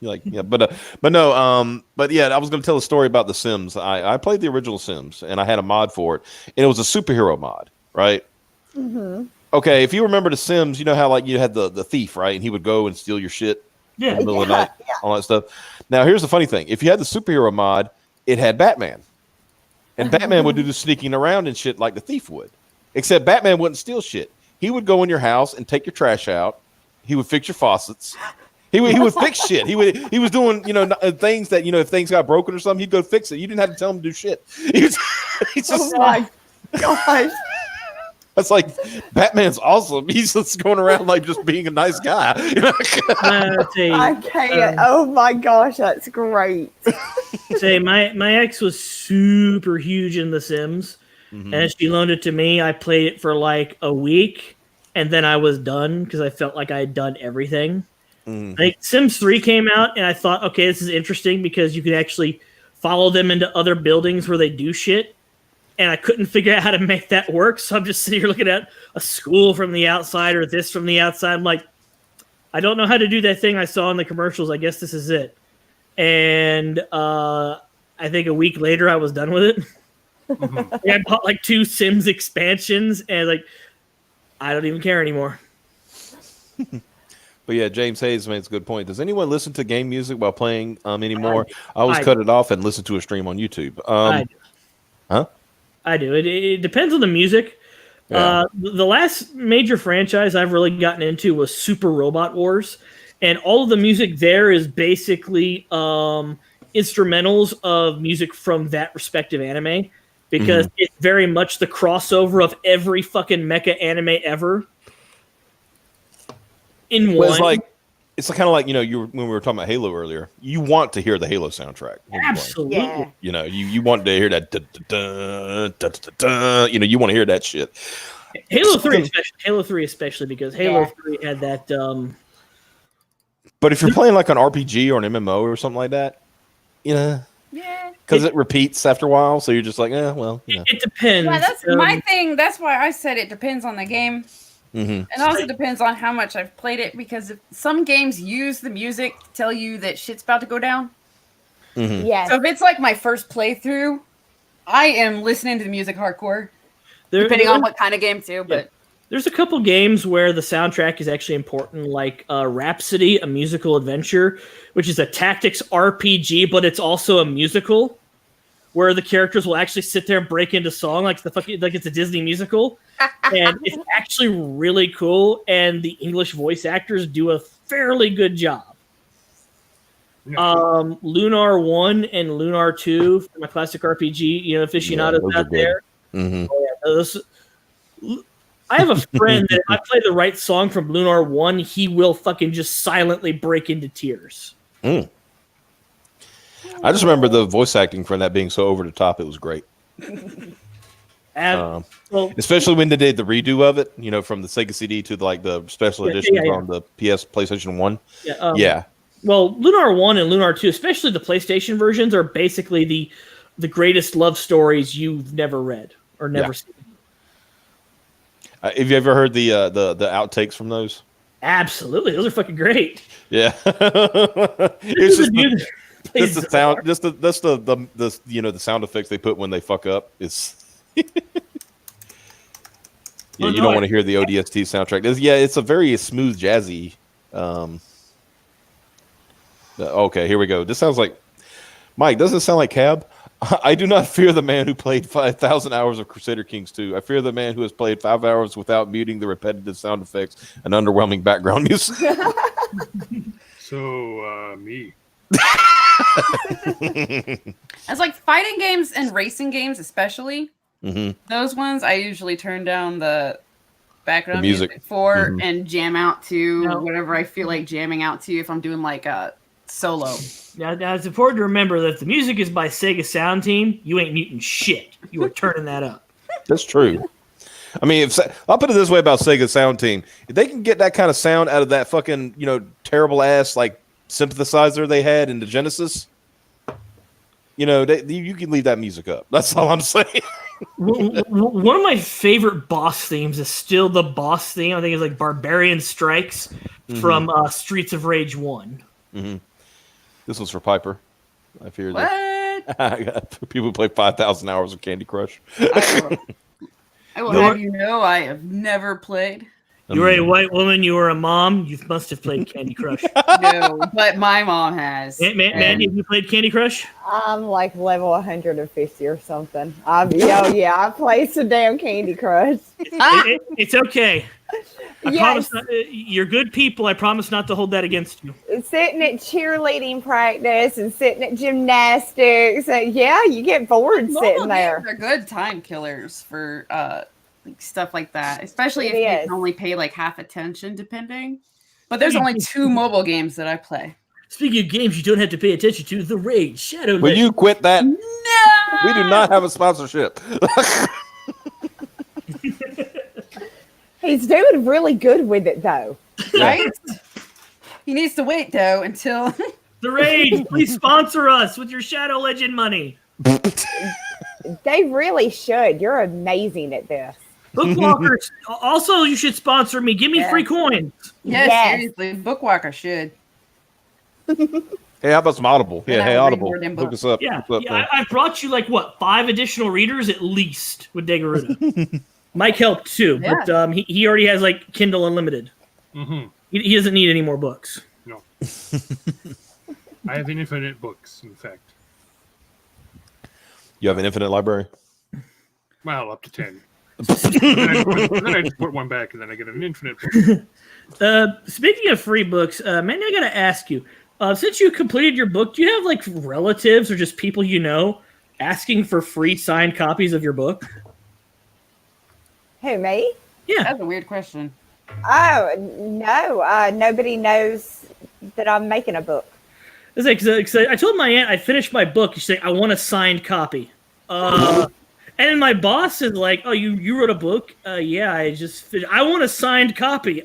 But no, but yeah, I was going to tell a story about The Sims. I played the original Sims, and I had a mod for it, and it was a superhero mod, right? Mm-hmm. Okay, if you remember The Sims, you know how you had the thief, right? And he would go and steal your shit in the middle of the night, all that stuff. Now, here's the funny thing: if you had the superhero mod, it had Batman, and Batman would do the sneaking around and shit like the thief would, except Batman wouldn't steal shit. He would go in your house and take your trash out. He would fix your faucets. He would fix shit. He was doing things that if things got broken or something, he'd go fix it. You didn't have to tell him to do shit. He's just, oh my gosh. That's like Batman's awesome. He's just going around just being a nice guy. I can't. Oh my gosh, that's great. My ex was super huge in The Sims, and she loaned it to me. I played it for a week, and then I was done because I felt like I had done everything. Sims 3 came out, and I thought, okay, this is interesting because you could actually follow them into other buildings where they do shit. And I couldn't figure out how to make that work. So I'm just sitting here looking at a school from the outside or this from the outside. I'm like, I don't know how to do that thing I saw in the commercials. I guess this is it. And I think a week later I was done with it. I bought 2 Sims expansions, and I don't even care anymore. But yeah, James Hayes makes a good point. Does anyone listen to game music while playing anymore? I always cut it off and listen to a stream on YouTube. I do. It depends on the music. Yeah. The last major franchise I've really gotten into was Super Robot Wars, and all of the music there is basically instrumentals of music from that respective anime, because it's very much the crossover of every fucking mecha anime ever in one. It's kind of like when we were talking about Halo earlier. You want to hear the Halo soundtrack. Absolutely. Yeah. You want to hear that. You want to hear that shit. Halo 3 especially because Halo 3 had that. But if you're playing like an RPG or an MMO or something like that, because it repeats after a while, so you're just like, It depends. Yeah, that's my thing. That's why I said it depends on the game. Mm-hmm. It also depends on how much I've played it, because some games use the music to tell you that shit's about to go down. Mm-hmm. Yes. So if it's like my first playthrough, I am listening to the music hardcore, depending on what kind of game too. But there's a couple games where the soundtrack is actually important, like Rhapsody, a musical adventure, which is a tactics RPG, but it's also a musical, where the characters will actually sit there and break into song like it's a Disney musical. And it's actually really cool, and the English voice actors do a fairly good job. Lunar 1 and Lunar 2 from a classic RPG, aficionados out there. I have a friend that if I play the right song from Lunar 1, he will fucking just silently break into tears. I just remember the voice acting from that being so over the top. It was great. Especially when they did the redo of it, from the Sega CD to the special editions on the PlayStation 1. Well, Lunar 1 and Lunar 2, especially the PlayStation versions, are basically the greatest love stories you've never read or never seen. Have you ever heard the outtakes from those? Absolutely, those are fucking great. Yeah, it's just the sound, the sound effects they put when they fuck up. You don't want to hear the ODST soundtrack. It's a very smooth, jazzy. Okay, here we go. This sounds like Mike. Doesn't it sound like Cab? I do not fear the man who played 5,000 hours of Crusader Kings 2. I fear the man who has played 5 hours without muting the repetitive sound effects and underwhelming background music. So, me. As fighting games and racing games, especially those ones, I usually turn down the background music for and jam out to whatever I feel like jamming out to. If I'm doing Solo. Now, it's important to remember that if the music is by Sega Sound Team, you ain't muting shit. You are turning that up. That's true. I mean, I'll put it this way about Sega Sound Team: if they can get that kind of sound out of that fucking terrible ass like synthesizer they had in the Genesis, you can leave that music up. That's all I'm saying. One of my favorite boss themes is still the boss theme. I think it's like Barbarian Strikes from Streets of Rage 1. Mm-hmm. This was for Piper. I fear What? that people play 5,000 hours of Candy Crush. I will have you know I have never played. You were a white woman, you were a mom, you must have played Candy Crush. No, but my mom has. Mandy, have you played Candy Crush? I'm like level 150 or something. I play some damn Candy Crush. It's okay. I promise you're good people. I promise not to hold that against you. Sitting at cheerleading practice and sitting at gymnastics. You get bored sitting there. They're good time killers for stuff like that, especially if you can only pay like half attention, depending. But there's only 2 mobile games that I play. Speaking of games you don't have to pay attention to, The Raid, Shadow Will you quit that? No! We do not have a sponsorship. He's doing really good with it, though. Right? He needs to wait, though, until... The Raid, please sponsor us with your Shadow Legend money. They really should. You're amazing at this. Bookwalkers, also, you should sponsor me. Give me free coins. Yes, seriously. Bookwalker should. Hey, how about some Audible? Yeah, hey, Audible. Hook us up. Yeah, I brought you 5 additional readers at least with Degaruda. Mike helped too, but he already has Kindle Unlimited. Mm-hmm. He doesn't need any more books. No. I have infinite books, in fact. You have an infinite library? Well, up to 10. then I just put one back, and then I get an infinite book. Speaking of free books, Mandy, I got to ask you, since you completed your book, do you have relatives or just people asking for free signed copies of your book? Who, me? Yeah. That's a weird question. Oh, no. Nobody knows that I'm making a book. It's I told my aunt I finished my book. She's like, I want a signed copy. And then my boss is like, oh, you wrote a book? Yeah, I just finished. I want a signed copy.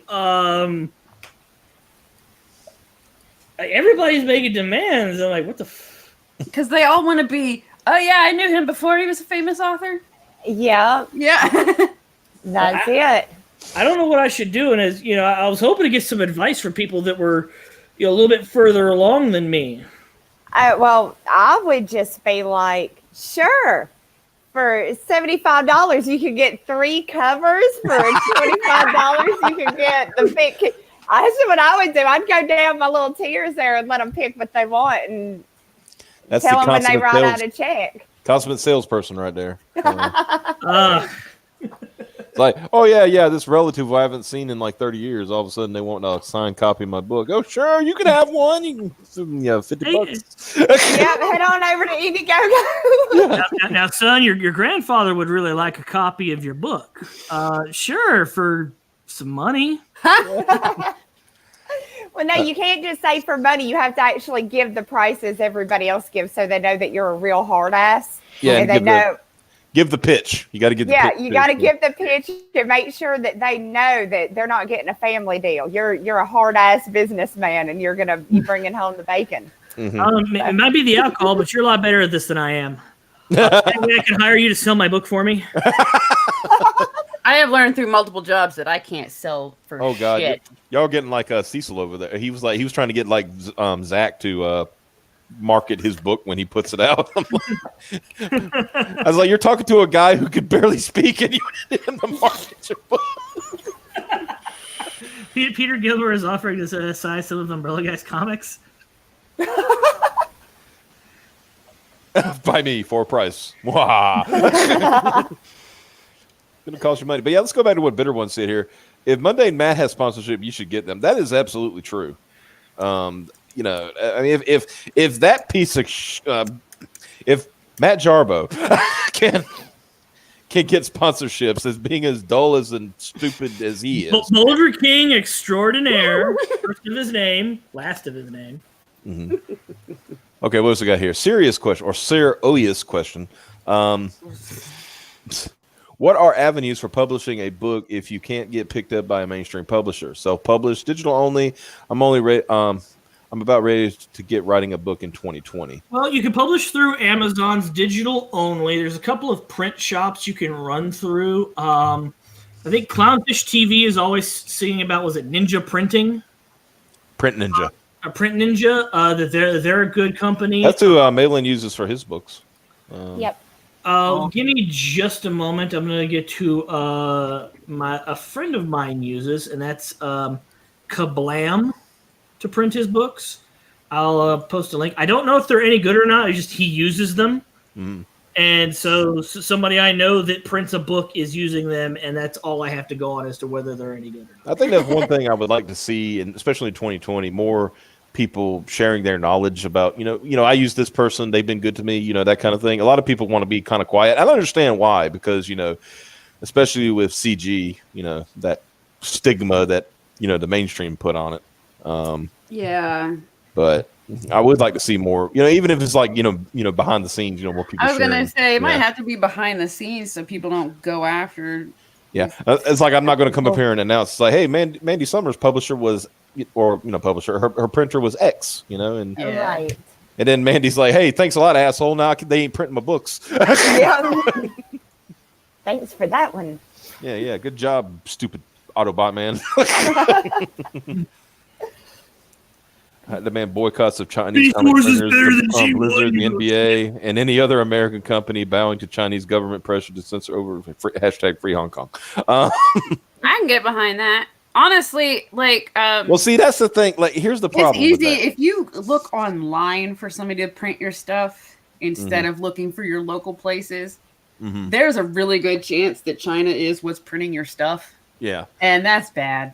Everybody's making demands. I'm like, what the Because they all want to be, oh, yeah, I knew him before he was a famous author. Yeah. Yeah. That's it. I don't know what I should do. And I was hoping to get some advice from people that were, a little bit further along than me. Well, I would just be like, sure. For $75, you can get 3 covers. For $25, you can get the big. That's what I would do. I'd go down my little tiers there and let them pick what they want, and tell them when they write out a check. Consummate salesperson right there. It's like, oh yeah, this relative who I haven't seen in 30 years, all of a sudden they want a signed copy of my book. Oh sure, you can have one. You can, $50. Yeah, head on over to Indiegogo. Now, son, your grandfather would really like a copy of your book. Sure, for some money. Well, no, you can't just say for money. You have to actually give the prices everybody else gives, so they know that you're a real hard ass. Yeah, and they know. Give the pitch. You got to give the pitch. Yeah, you got to give the pitch to make sure that they know that they're not getting a family deal. You're a hard ass businessman, and you're gonna be bringing home the bacon. Mm-hmm. It might be the alcohol, but you're a lot better at this than I am. Maybe I can hire you to sell my book for me. I have learned through multiple jobs that I can't sell for shit. Y'all getting Cecil over there. He was trying to get Zach to market his book when he puts it out. I was like, you're talking to a guy who could barely speak, and you need him to market your book. Peter Gilbert is offering to sign some of Umbrella Guys comics. Buy me for a price. Wow. Gonna cost you money. But yeah, let's go back to what Bitter One said here. If Monday and Matt has sponsorship, you should get them. That is absolutely true. I mean, if that piece of if Matt Jarbo can get sponsorships as being as dull as and stupid as he is, Boulder King extraordinaire, first of his name, last of his name. Mhm. Okay, what else we got here? Serious question or serious question. What are avenues for publishing a book if you can't get picked up by a mainstream publisher? Self-published, digital only. I'm about ready to get writing a book in 2020. Well, you can publish through Amazon's digital only. There's a couple of print shops you can run through. I think Clownfish TV is always singing about, was it Ninja Printing? Print Ninja. Print Ninja. That they're a good company. That's who Malin uses for his books. Yep. Give me just a moment. I'm gonna get to a friend of mine uses, and that's Kablam to print his books. I'll post a link. I don't know if they're any good or not. It's just he uses them, and so somebody I know that prints a book is using them, and that's all I have to go on as to whether they're any good or not. I think that's one thing I would like to see, and especially in 2020, more people sharing their knowledge about, I use this person, they've been good to me, that kind of thing. A lot of people want to be kind of quiet. I don't understand why, because, especially with CG, that stigma that, the mainstream put on it. Yeah. But I would like to see more, even if it's like, behind the scenes, more people I was going to sharing. say, it might Yeah. have to be behind the scenes so people don't go after. Yeah. It's like, I'm not going to come up here and announce, it's like, hey, Mandy Summers' publisher was, or, publisher, her printer was X, and Right. and then Mandy's like, hey, thanks a lot, asshole. Now they ain't printing my books. Yeah. Thanks for that one. Yeah. Good job, stupid Autobot man. The man boycotts of Chinese comic Force is printers, better than the G1, Blizzard, the NBA, and any other American company bowing to Chinese government pressure to censor over hashtag free Hong Kong. I can get behind that. Honestly, Well, see, that's the thing. Like, here's the problem. it's with easy that. if you look online for somebody to print your stuff instead of looking for your local places. There's a really good chance that China is what's printing your stuff, Yeah, and that's bad.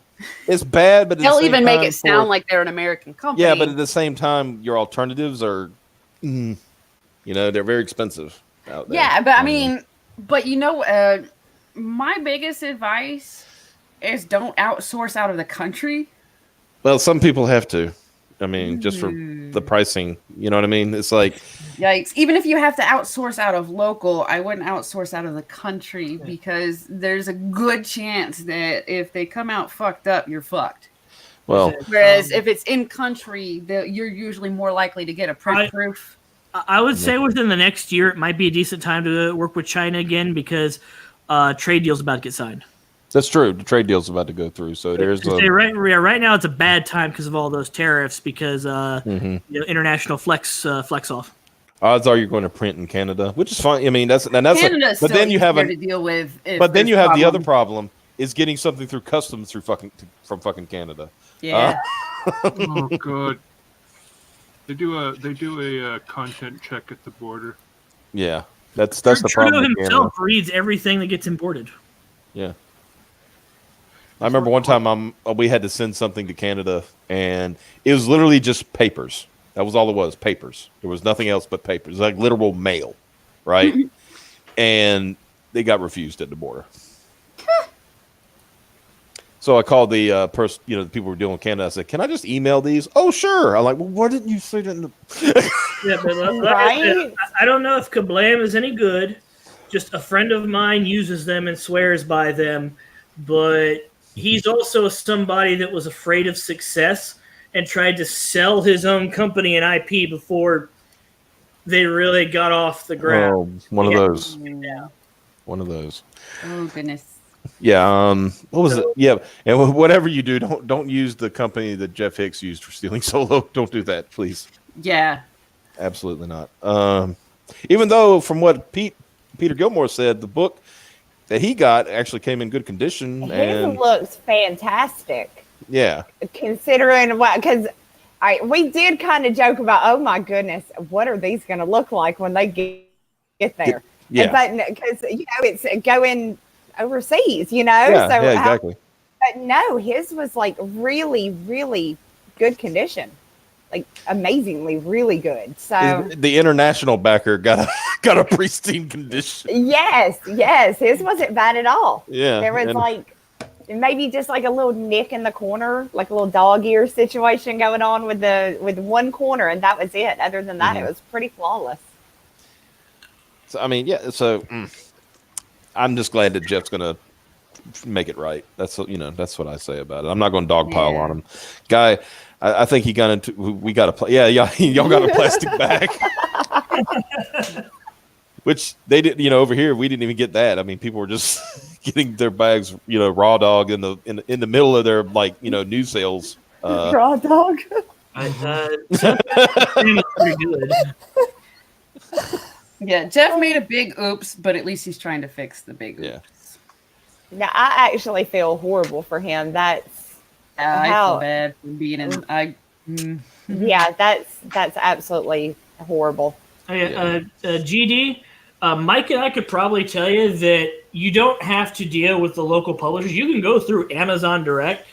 it's bad, but at the They'll same even make time it sound like they're an American company. yeah, but at the same time, your alternatives are, they're very expensive out there. Yeah, but I mean, my biggest advice is don't outsource out of the country. Well, some people have to. I mean, just for the pricing, you know what I mean? It's like, Yikes. Even if you have to outsource out of local, I wouldn't outsource out of the country because there's a good chance that if they come out fucked up, you're fucked. well, Whereas if it's in country, you're usually more likely to get a print proof. I would say within the next year, it might be a decent time to work with China again because trade deal's about to get signed. that's true. The trade deal's about to go through. So there's Right now it's a bad time because of all those tariffs because international flex off. odds are you're going to print in Canada, which is fine. I mean, that's Canada's but still then you have easier to deal with. but then you have the other problem is getting something through customs from fucking Canada. Yeah. Oh god. They do a content check at the border. Yeah, that's the problem. Trudeau with himself Canada. reads everything that gets imported. Yeah. I remember one time we had to send something to Canada, and it was literally just papers. That was all it was, papers. There was nothing else but papers, like literal mail, right? And they got refused at the border. So I called the person, the people who were dealing with Canada. I said, "Can I just email these?" "Oh, sure." I'm like, "Well, why didn't you say that in the?" Yeah, but I don't know if Kablam is any good. Just a friend of mine uses them and swears by them, but he's also somebody that was afraid of success and tried to sell his own company and IP before they really got off the ground. Oh, one of those. Yeah. One of those. Oh goodness. Yeah. What was it? Yeah. And whatever you do, don't use the company that Jeff Hicks used for stealing Solo. Don't do that, please. Yeah. Absolutely not. Even though, from what Peter Gilmore said, the book that he got actually came in good condition. His And looks fantastic. yeah. Considering what, because we did kind of joke about, oh my goodness, what are these going to look like when they get there? Yeah. But because it's going overseas, Yeah, so yeah, exactly. but no, his was like really, really good condition, like amazingly really good. So The international backer got a pristine condition. yes, his wasn't bad at all. Yeah. There was and- like maybe just like a little nick in the corner, like a little dog ear situation going on with one corner, and that was it. Other than that, it was pretty flawless. So I mean, yeah. So I'm just glad that Jeff's gonna make it right. That's that's what I say about it. I'm not going to dogpile on him, guy. I think he got into. We got to play. Yeah, y'all got a plastic bag, which they didn't. Over here we didn't even get that. I mean, people were just getting their bags, raw dog in the middle of their new sales. Raw dog. Pretty good. Yeah, Jeff made a big oops, but at least he's trying to fix the big oops. Yeah. Now I actually feel horrible for him. That's I feel bad for being in. Yeah, that's absolutely horrible. GD, Mike and I could probably tell you that you don't have to deal with the local publishers. You can go through Amazon Direct.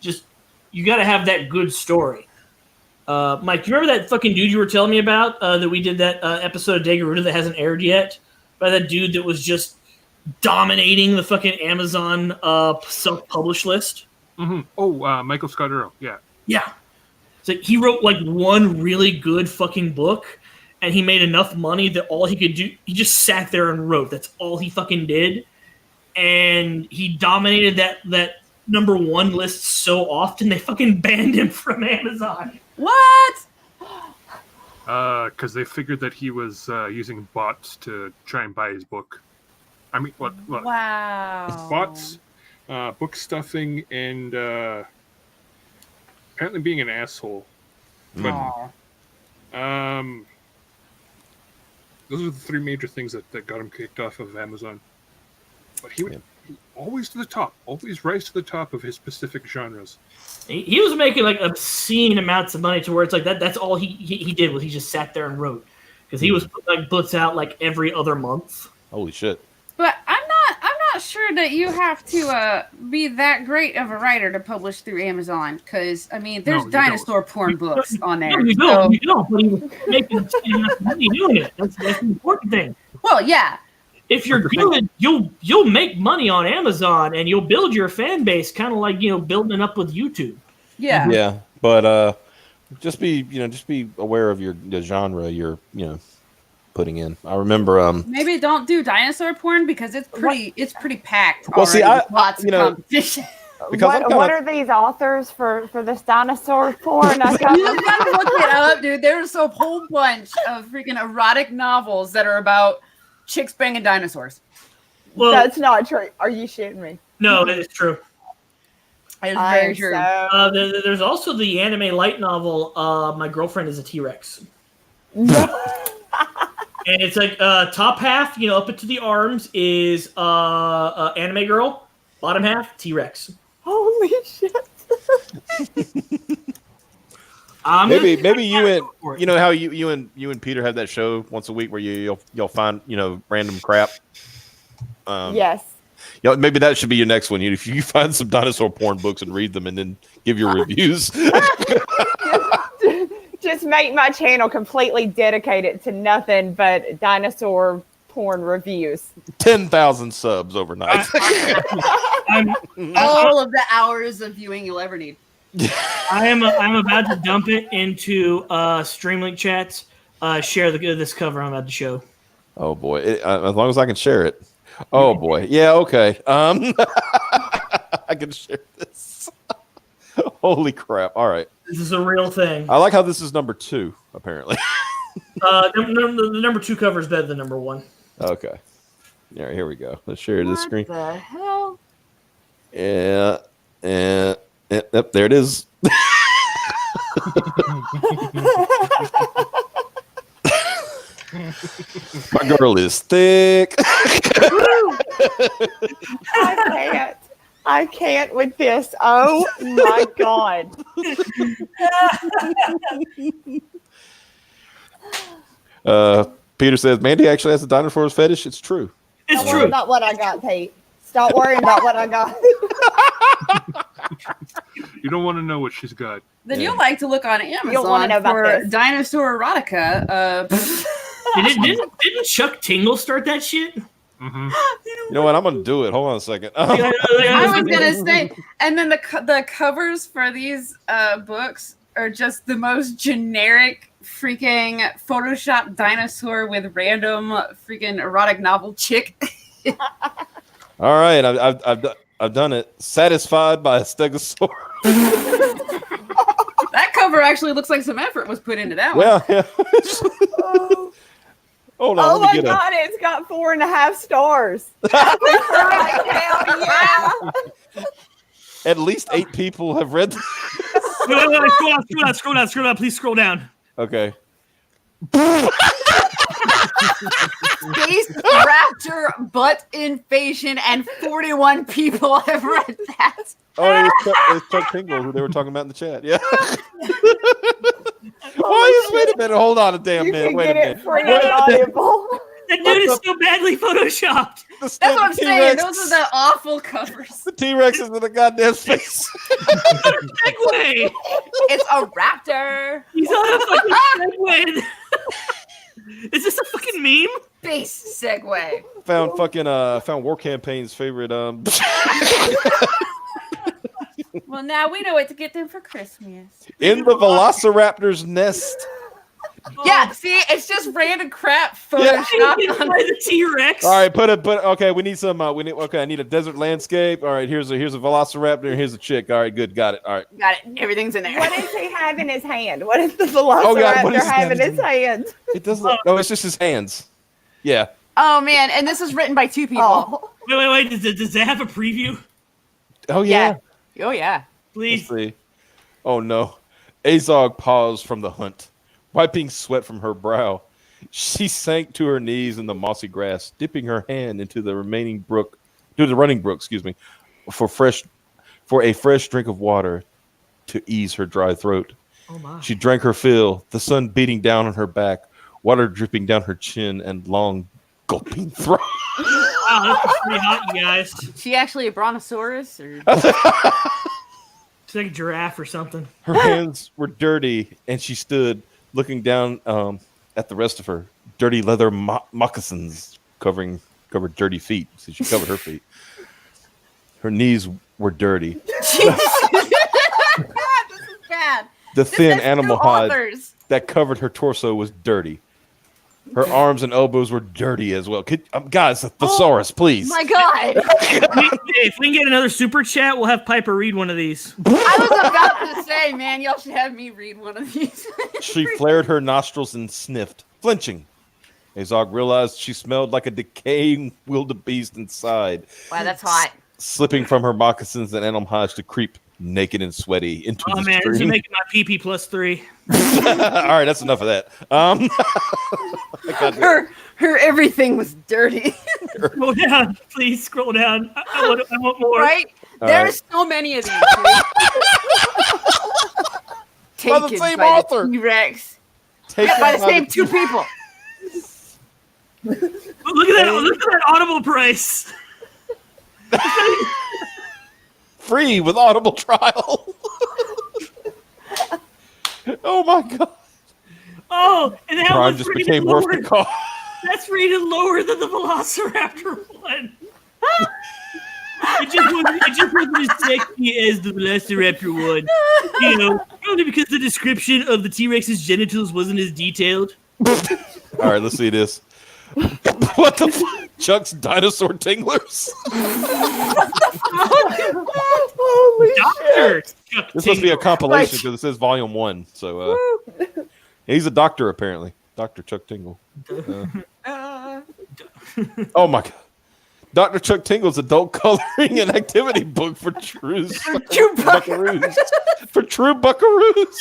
Just you got to have that good story. Mike, you remember that fucking dude you were telling me about that we did that episode of Dagaruda that hasn't aired yet? By that dude that was just dominating the fucking Amazon self-published list? Mm-hmm. Oh, Michael Scott Earl. Yeah. Yeah. So he wrote like one really good fucking book, and he made enough money that all he could do, he just sat there and wrote. That's all he fucking did. And he dominated that number one list so often, they fucking banned him from Amazon. What? Because they figured that he was using bots to try and buy his book. I mean, what? Wow. Bots, book stuffing, and apparently being an asshole. But, those are the three major things that got him kicked off of Amazon. But he would always to the top, always rise to the top of his specific genres. He was making like obscene amounts of money to where it's like that's all he did was he just sat there and wrote, because he was like books out like every other month. Holy shit! But I'm not sure that you have to be that great of a writer to publish through Amazon, because I mean there's dinosaur porn books on there. No, you don't. You don't. But he was making obscene amounts of money doing it. That's the important thing. Well, yeah. If you're good, you'll make money on Amazon and you'll build your fan base, kind of like building it up with YouTube. Yeah. Yeah, but just be aware of the genre you're putting in. I remember maybe don't do dinosaur porn because it's pretty packed. Well, see, lots of competition. What are these authors for this dinosaur porn? You gotta look it up, dude. There's a whole bunch of freaking erotic novels that are about chicks banging dinosaurs. Well, that's not true. Are you shitting me? No, that is true. It's very true. There's also the anime light novel, My Girlfriend is a T-Rex. And it's like top half, up into the arms is anime girl, bottom half T-Rex. Holy shit. Maybe you and how you and Peter have that show once a week where you'll find random crap. Yes. Maybe that should be your next one. If you find some dinosaur porn books and read them and then give your reviews. Just make my channel completely dedicated to nothing but dinosaur porn reviews. 10,000 subs overnight. All of the hours of viewing you'll ever need. I'm about to dump it into Streamlink chats. Share this cover I'm about to show. Oh boy! As long as I can share it. Oh boy! Yeah. Okay. I can share this. Holy crap! All right. This is a real thing. I like how this is number 2. Apparently. The number 2 cover is better than number 1. Okay. All right. Here we go. Let's share this screen. What the hell? Yeah. Yep, there it is. My girl is thick. I can't with this. Oh my god. Peter says Mandy actually has a dinosaurs fetish. It's true. It's Don't true. worry about what I got, Pete. Stop worrying about what I got. You don't want to know what she's got. Then you'll like to look on You'll want to know Amazon about for this. dinosaur erotica. Didn't Chuck Tingle start that shit? Mhm. You know what? I'm gonna do it. Hold on a second. I was gonna say, and then the covers for these books are just the most generic freaking Photoshop dinosaur with random freaking erotic novel chick. All right, I've done it. Satisfied by a stegosaur. That cover actually looks like some effort was put into that one. Yeah. Hold on. Oh let me my get god, it's got 4.5 stars. Hell yeah. At least 8 people have read this. Wait, scroll down. Please scroll down. Okay. Space raptor butt invasion, and 41 people have read that. Oh, it was Chuck Tingle who they were talking about in the chat. Yeah. Wait a minute. Hold on a damn You minute. can Wait get a it minute. free on Audible. That dude is so badly photoshopped. That's what I'm saying. Those are the awful covers. The T-Rex is in the goddamn space. Segway. It's a raptor. He's on a fucking Segway. Is this a fucking meme? Space Segway. Found War Campaign's favorite Well, now we know what to get them for Christmas. in the Velociraptor's nest. Yeah, see, it's just random crap Yeah. photoshopped on By the T-Rex. All right, okay, we need some I need a desert landscape. All right, here's a Velociraptor and here's a chick. All right, good, got it. All right. Got it. Everything's in there. What does he have in his hand? What does the Velociraptor have in his hand? It doesn't look, no, it's just his hands. Yeah. Oh man, and this was written by 2 people. Oh. Wait. Does that have a preview? Oh yeah. Oh yeah. Please. Let's see. Oh no. Azog paused from the hunt, wiping sweat from her brow. She sank to her knees in the mossy grass, dipping her hand into the running brook, for a fresh drink of water to ease her dry throat. Oh my. She drank her fill, the sun beating down on her back, water dripping down her chin and long gulping throat. Wow, this is pretty hot, you guys. She actually a brontosaurus or It's like a giraffe or something. Her hands were dirty, and she stood looking down at the rest of her. Dirty leather moccasins covered dirty feet. So she covered her feet. Her knees were dirty. this is bad. The This thin has animal 2 hide authors. that covered her torso was dirty. Her arms and elbows were dirty as well. Guys, the thesaurus, please. My God. If we can get another super chat, we'll have Piper read one of these. I was about to say, man, y'all should have me read one of these. She flared her nostrils and sniffed, flinching. Azog realized she smelled like a decaying wildebeest inside. Wow, that's hot. Slipping from her moccasins and animal hides to creep naked and sweaty into Oh the man, this is stream. making my PP +3. All right, that's enough of that. Her everything was dirty. Scroll down, please. Scroll down. I want more. Right? All There's so many of these. Dude. By the Taken same by author. the T-Rex. Taken Yeah, by the by same 2 people. Look at that Audible price. Free with Audible trial. Oh my god! Oh, and that Prime one's just rated became lower. worth the cost. That's rated lower than the Velociraptor one. It just wasn't as sexy as the Velociraptor one. You know, only because the description of the T-Rex's genitals wasn't as detailed. All right, let's see this. What the fuck? Chuck's dinosaur tinglers. Holy Doctor Chuck This must be a Tingle. compilation because it says volume 1. So he's a doctor apparently. Dr. Chuck Tingle. Oh my god. Dr. Chuck Tingle's adult coloring and activity book for true buckaroos. For true buckaroos.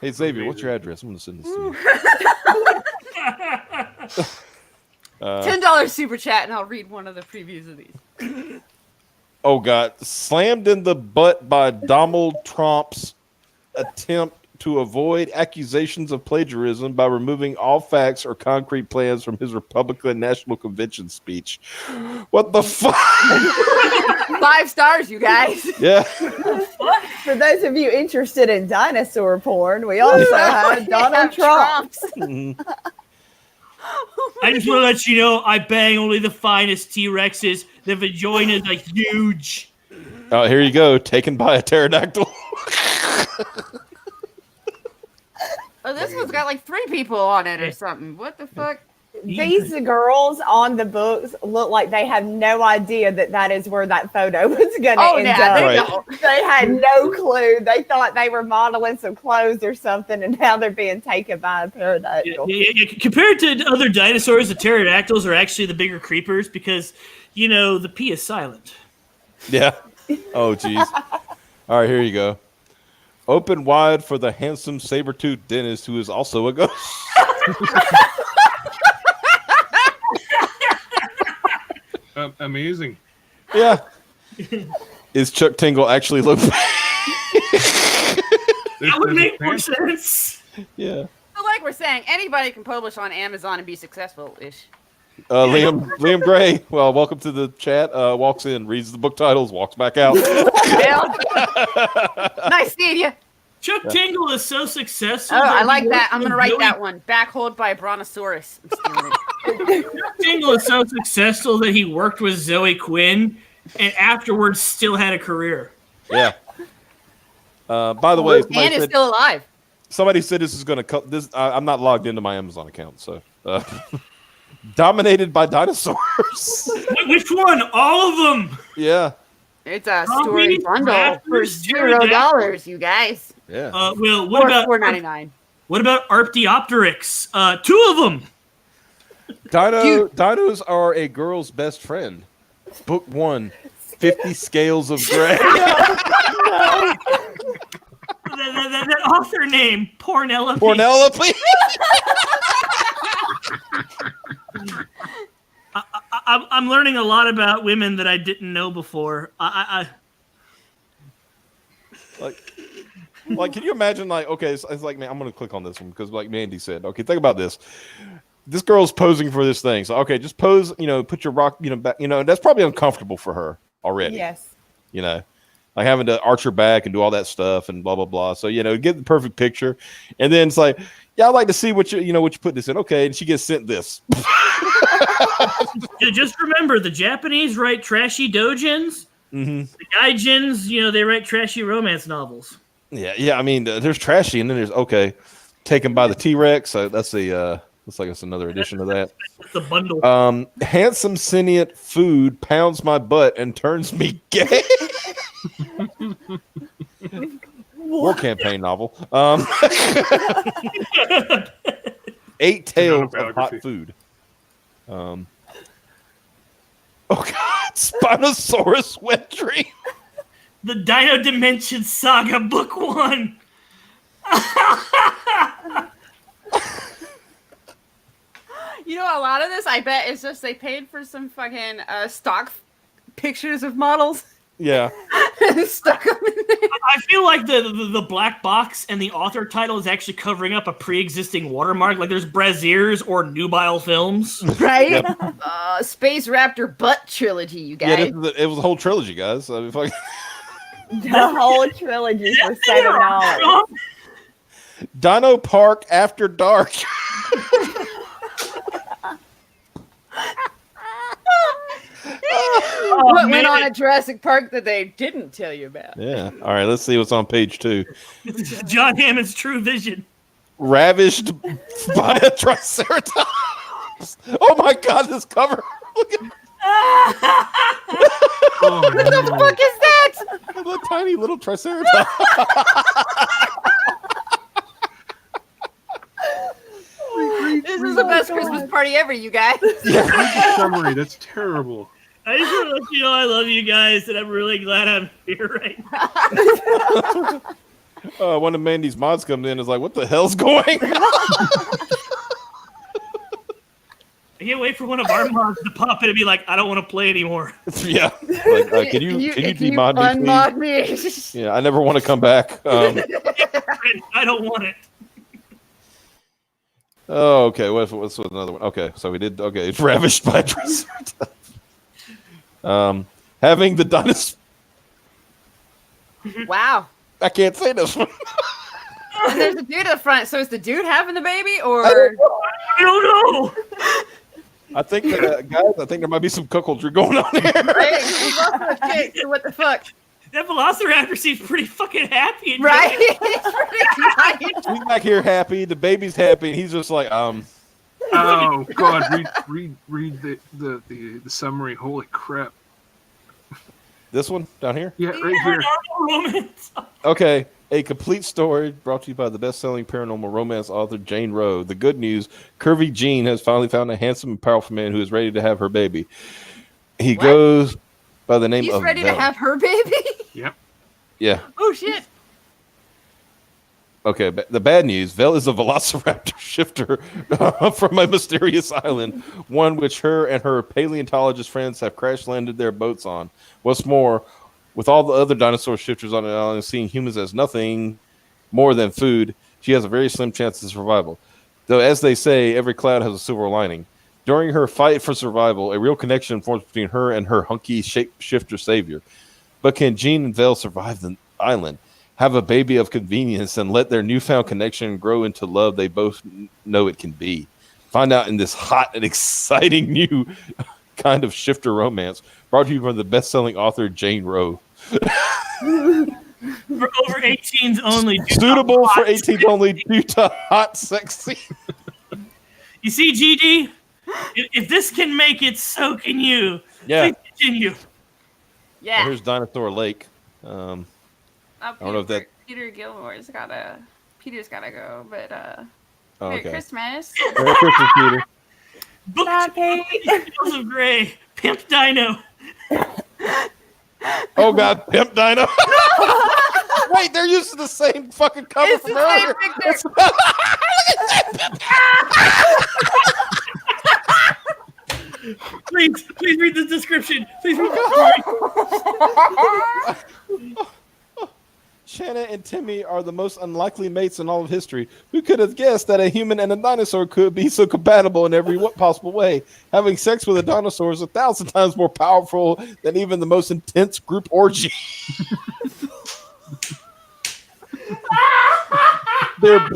Hey Xavier, what's your address? I'm gonna send this to you. $10 super chat, and I'll read one of the previews of these. Oh god. Slammed in the butt by Donald Trump's attempt to avoid accusations of plagiarism by removing all facts or concrete plans from his Republican National Convention speech. What the fuck? 5 stars, you guys. Yeah. What? For those of you interested in dinosaur porn, we also have Donald Trump. I just want to let you know I bang only the finest T-Rexes. The vaginas are huge. Oh, here you go. Taken by a pterodactyl. Oh, this one's got like 3 people on it or something. What the fuck? These girls on the books look like they have no idea that is where that photo was going to end up. They Right. don't. They had no clue. They thought they were modeling some clothes or something, and now they're being taken by a pterodactyl. Yeah. Compared to other dinosaurs, the pterodactyls are actually the bigger creepers because, the P is silent. Yeah. Oh, jeez. All right, here you go. Open wide for the handsome saber-toothed dentist who is also a ghost. Amazing. Yeah. Is Chuck Tingle actually look? That would make more sense. Yeah. So like we're saying, anybody can publish on Amazon and be successful-ish. Liam Gray. Well, welcome to the chat. Walks in, reads the book titles, walks back out. Well, nice seeing you. Chuck Tingle is so successful. Oh, I he like that. worked I'm with gonna write Joey- that one. Backhold by a brontosaurus. I'm stealing it. Chuck Tingle is so successful that he worked with Zoe Quinn and afterwards still had a career. Yeah. By the way, And is still alive. somebody said this is going to cut this. I'm not logged into my Amazon account, so dominated by dinosaurs. Which one? All of them. Yeah. It's a story Zombies, bundle for raptors, $0, you guys. Yeah. Well, what Or about $4.99. What about Arpteryx? 2 of them. Dinos are a girl's best friend. Book 1, 50 Scales of Gray. That author name, Pornelope. Pornelope. I'm learning a lot about women that I didn't know before. Like, can you imagine? Like, okay, it's like, man, I'm gonna click on this one because, like Mandy said, okay, think about this. This girl's posing for this thing, so okay, just pose. Put your rock, back. That's probably uncomfortable for her already. Yes. Like having to arch her back and do all that stuff and blah blah blah. So get the perfect picture, and then it's like, yeah, I'd like to see what you put this in. Okay, and she gets sent this. Just remember, the Japanese write trashy doujins. Mm-hmm. The gaijins, they write trashy romance novels. Yeah. I mean, there's trashy, and then there's taken by the T-Rex. So that's looks like it's another edition of that. It's the bundle. Handsome sentient food pounds my butt and turns me gay. War campaign novel. 8 tales of hot food. Oh God, Spinosaurus wet dream. The Dino Dimension Saga, Book 1. A lot of this, I bet, is just they paid for some fucking stock pictures of models. Yeah. And stuck them in there. I feel like the black box and the author title is actually covering up a pre-existing watermark. Like there's Braziers or Nubile Films. Right? Yep. Space Raptor Butt Trilogy, you guys. Yeah, it was a whole trilogy, guys. I mean, The whole trilogy for $7. Dino Park After Dark. What went on at Jurassic Park that they didn't tell you about? Yeah. All right, let's see what's on page 2. John Hammond's True Vision. Ravished by a Triceratops. Oh my God, this cover. Look at What the fuck is that? the tiny little Triceratops. This is the best Christmas party ever, you guys. Summary. That's terrible. I just want to let you know I love you guys, and I'm really glad I'm here right now. One of Mandy's mods comes in and is like, what the hell's going on? I can't wait for one of our mods to pop in and be like, I don't want to play anymore. Yeah. Like, can you demod me, unmod please? me? Yeah, I never want to come back. I don't want it. Oh, okay. What's with another one? Okay, so we did. Okay, it's ravished by a Triceratops. Mm-hmm. Having the dinosaur. Wow. I can't say this one. And there's a dude at the front. So is the dude having the baby, or I don't know. I think that, guys, I think there might be some cuckoldry going on here. right? He's also a chick, so what the fuck? That Velociraptor seems pretty fucking happy. Right? He's pretty nice. He's back here happy. The baby's happy. And he's just like, Oh God! Read the summary. Holy crap! this one down here. Yeah, right here. Romance. Okay, a complete story brought to you by the best-selling paranormal romance author Jane Roe. The good news: Curvy Jean has finally found a handsome and powerful man who is ready to have her baby. He What? goes by the name He's of ready Vel. to have her baby. Yeah. Oh shit! Okay, the bad news: Vel is a velociraptor shifter from a mysterious island, one which her and her paleontologist friends have crash landed their boats on. What's more, with all the other dinosaur shifters on the island seeing humans as nothing more than food, she has a very slim chance of survival. Though, as they say, every cloud has a silver lining. During her fight for survival, a real connection forms between her and her hunky shapeshifter savior. But can Jean and Vel survive the island, have a baby of convenience, and let their newfound connection grow into love they both know it can be? Find out in this hot and exciting new kind of shifter romance brought to you from the best-selling author Jane Roe. For over 18s only. Suitable for 18s only due to hot sexy. You see, GD? If this can make it, so can you. Yeah. Please continue. Yeah. Here's Dinosaur Lake. I don't know if that. Peter's gotta go, but Oh, Merry okay. Christmas. Merry Christmas, Peter. Book Happy. Tales of Grey. Pimp Dino. Oh God, Pimp Dino. Wait, they're using the same fucking cover It's from the same earlier. picture. Please read the description. Please read the story. Shanna and Timmy are the most unlikely mates in all of history. Who could have guessed that a human and a dinosaur could be so compatible in every possible way? Having sex with a dinosaur is 1,000 times more powerful than even the most intense group orgy. Their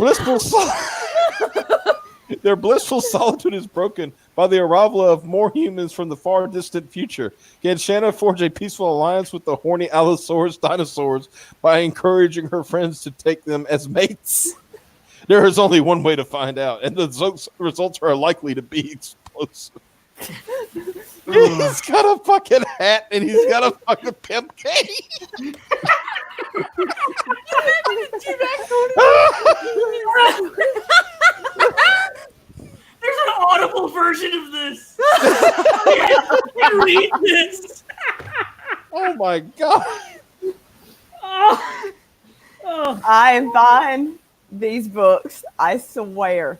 blissful solitude is broken by the arrival of more humans from the far distant future. Can Shanna forge a peaceful alliance with the horny Allosaurus dinosaurs by encouraging her friends to take them as mates? There is only one way to find out, and the results are likely to be explosive. He's got a fucking hat and he's got a fucking pimp cane. There's an audible version of this. I read this. Oh my God. Oh. I am buying these books. I swear.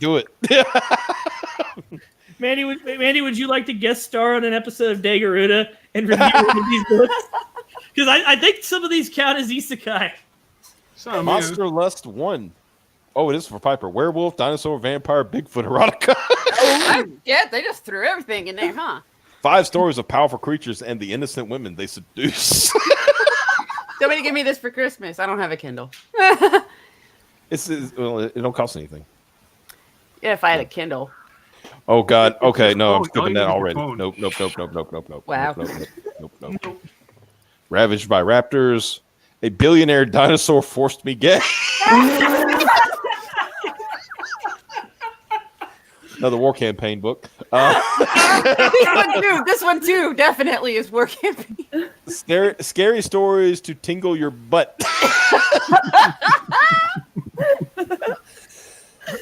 Do it. Mandy, would you like to guest star on an episode of Dagaruda and review one of these books? Because I think some of these count as isekai. Monster Lust 1. Oh, it is for Piper. Werewolf, dinosaur, vampire, Bigfoot, erotica. Yeah, they just threw everything in there, huh? 5 stories of powerful creatures and the innocent women they seduce. Somebody give me this for Christmas. I don't have a Kindle. Well, it don't cost anything. Yeah, if I had a Kindle. Oh God. Okay, no, I'm Oh, skipping you that need your already. phone. Nope. Wow. Nope. Ravaged by raptors. A billionaire dinosaur forced me gay. Another war campaign book. This one too definitely is working. Scary stories to tingle your butt.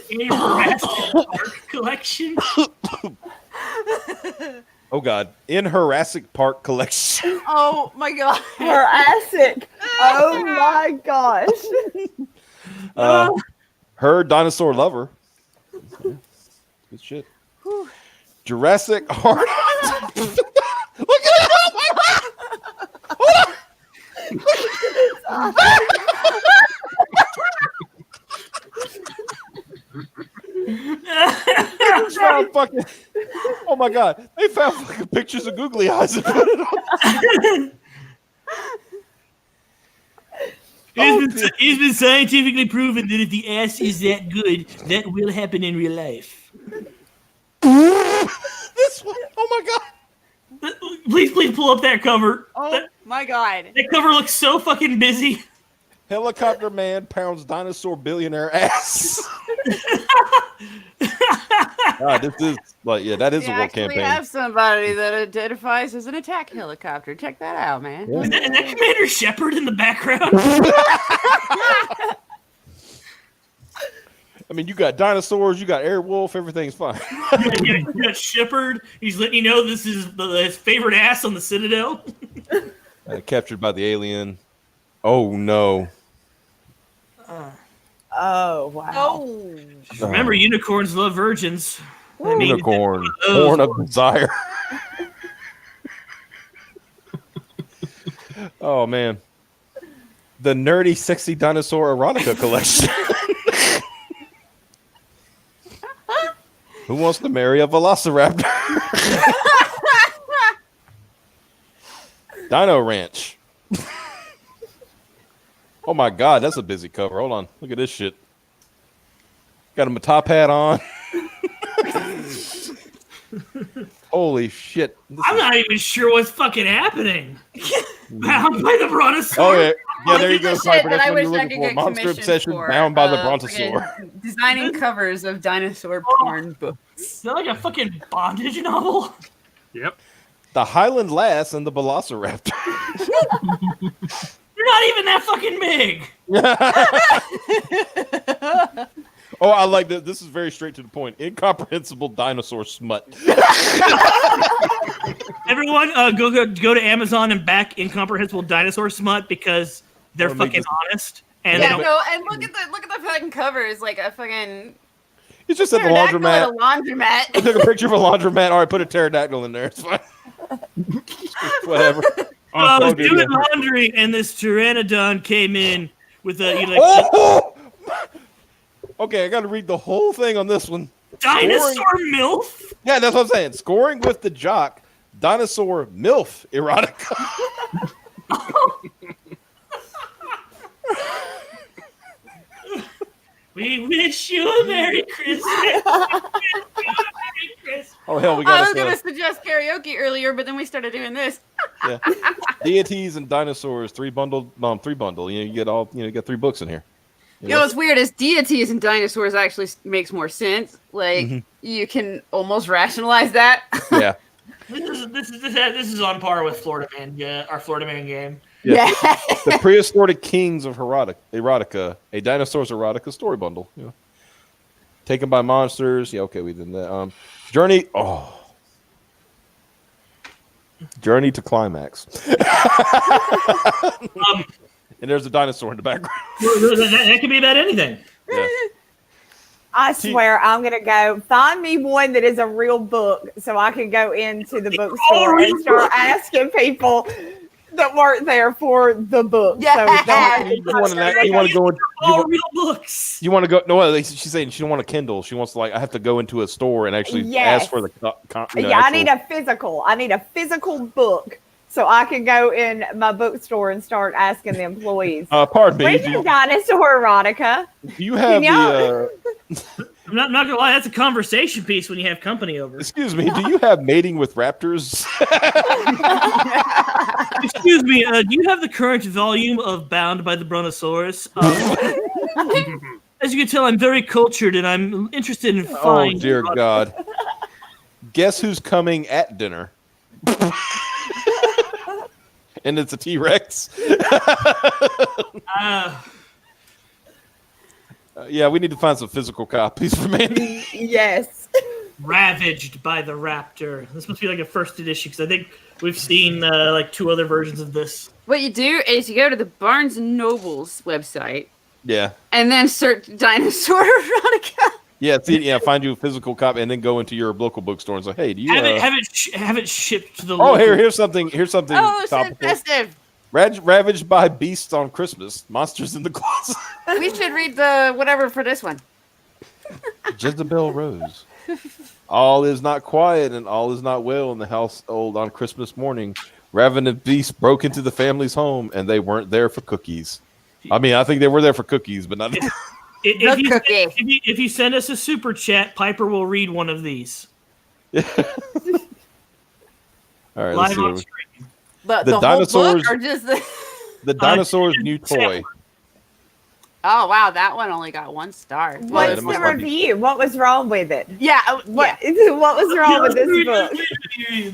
A Jurassic Park collection. Oh God! In Jurassic Park collection. Oh my god. Jurassic. Oh my gosh. Her dinosaur lover. Good shit. Jurassic Heart. Look at it! Oh my God! Hold on! Found fucking, oh my God! They found fucking pictures of googly eyes and put it on. It's been scientifically proven that if the ass is that good, that will happen in real life. This one. Oh my god. Please pull up that cover. Oh my god. That cover looks so fucking busy. Helicopter man pounds dinosaur billionaire ass. God, this is that is We a work actually campaign. have somebody that identifies as an attack helicopter. Check that out, man. Yeah. Is that Commander Shepard in the background? I mean, you got dinosaurs, you got Airwolf, everything's fine. You got Shepard. He's letting you know this is his favorite ass on the Citadel. Captured by the alien. Oh no. Oh wow. Oh. Remember, unicorns love virgins. Unicorn. Horn of desire. Oh man. The nerdy, sexy dinosaur erotica collection. Who wants to marry a velociraptor? Dino Ranch. Oh my god, that's a busy cover. Hold on. Look at this shit. Got him a top hat on. Holy shit. I'm not even sure what's fucking happening. Bound by the brontosaurus. Oh yeah. Yeah, there you go, This is the shit Piper. that That's I what wish you're I looking could for. get Monster commissioned obsession for, bound by the fucking brontosaur. Designing covers of dinosaur porn books. Is that like a fucking bondage novel? Yep. The Highland Lass and the Velociraptor. You're not even that fucking big. Oh, I like that. This is very straight to the point. Incomprehensible dinosaur smut. Everyone, go to Amazon and back Incomprehensible Dinosaur Smut because they're Wanna make fucking this- honest. And Yeah, they don't- no, and look at the fucking cover. It's like a fucking It's just at the pterodactyl at laundromat. a laundromat. I took a picture of a laundromat. All right, put a pterodactyl in there. It's fine. Whatever. I was Okay, doing yeah. laundry and this pteranodon came in with a Oh! Okay, I got to read the whole thing on this one. dinosaur MILF. Yeah, that's what I'm saying. Scoring with the jock. Dinosaur MILF erotica. We wish you a Merry Christmas. Merry Christmas. Oh hell, we I was got gonna us. suggest karaoke earlier, but then we started doing this. Yeah. Deities and dinosaurs, three bundle. You get all. You get 3 books in here. You know what's weird is deities and dinosaurs actually makes more sense. Like Mhm. you can almost rationalize that. Yeah. This is on par with Florida Man. Yeah, our Florida Man game. Yeah. The prehistoric kings of erotica, a dinosaur's erotica story bundle. You know. Taken by monsters. Yeah, okay, we did that. Journey. Oh. Journey to climax. And there's a dinosaur in the background. That could be about anything. Yeah. I swear I'm gonna go find me one that is a real book so I can go into the bookstore and start asking people that work there for the book. Yeah. You want to go in, All real books. you want to go? No, she's saying she don't want a Kindle. She wants to I have to go into a store and actually Yes. ask for the. I need a physical. I need a physical book so I can go in my bookstore and start asking the employees. Pardon me. Where's Do your dinosaur erotica? you have the? I'm not gonna lie, that's a conversation piece when you have company over. Excuse me. Do you have mating with raptors? Excuse me, do you have the current volume of Bound by the Brontosaurus? As you can tell, I'm very cultured and I'm interested in Oh fine. dear God! Guess who's coming at dinner? And it's a T-Rex. Yeah, we need to find some physical copies for Mandy. Yes. Ravaged by the Raptor. This must be like a first edition because I think we've seen like 2 other versions of this. What you do is you go to the Barnes and Noble's website Yeah. and then search dinosaur erotica. Yeah, find you a physical copy and then go into your local bookstore and say, "Hey, do you Have it shipped to the Oh, local- here's something Oh, so topical. festive. Ravaged by beasts on Christmas. Monsters in the closet. We should read the whatever for this one. Jezebel Rose. All is not quiet and all is not well in the household on Christmas morning. Ravenous beasts broke into the family's home and they weren't there for cookies. I mean, I think they were there for cookies, but not. If you send us a super chat, Piper will read one of these. All right, let's Live on see. stream. The dinosaurs, whole book or just the... the dinosaur's new toy. Oh wow, that one only got 1 star. What's the review? What was wrong with it? Yeah, what was wrong with this book?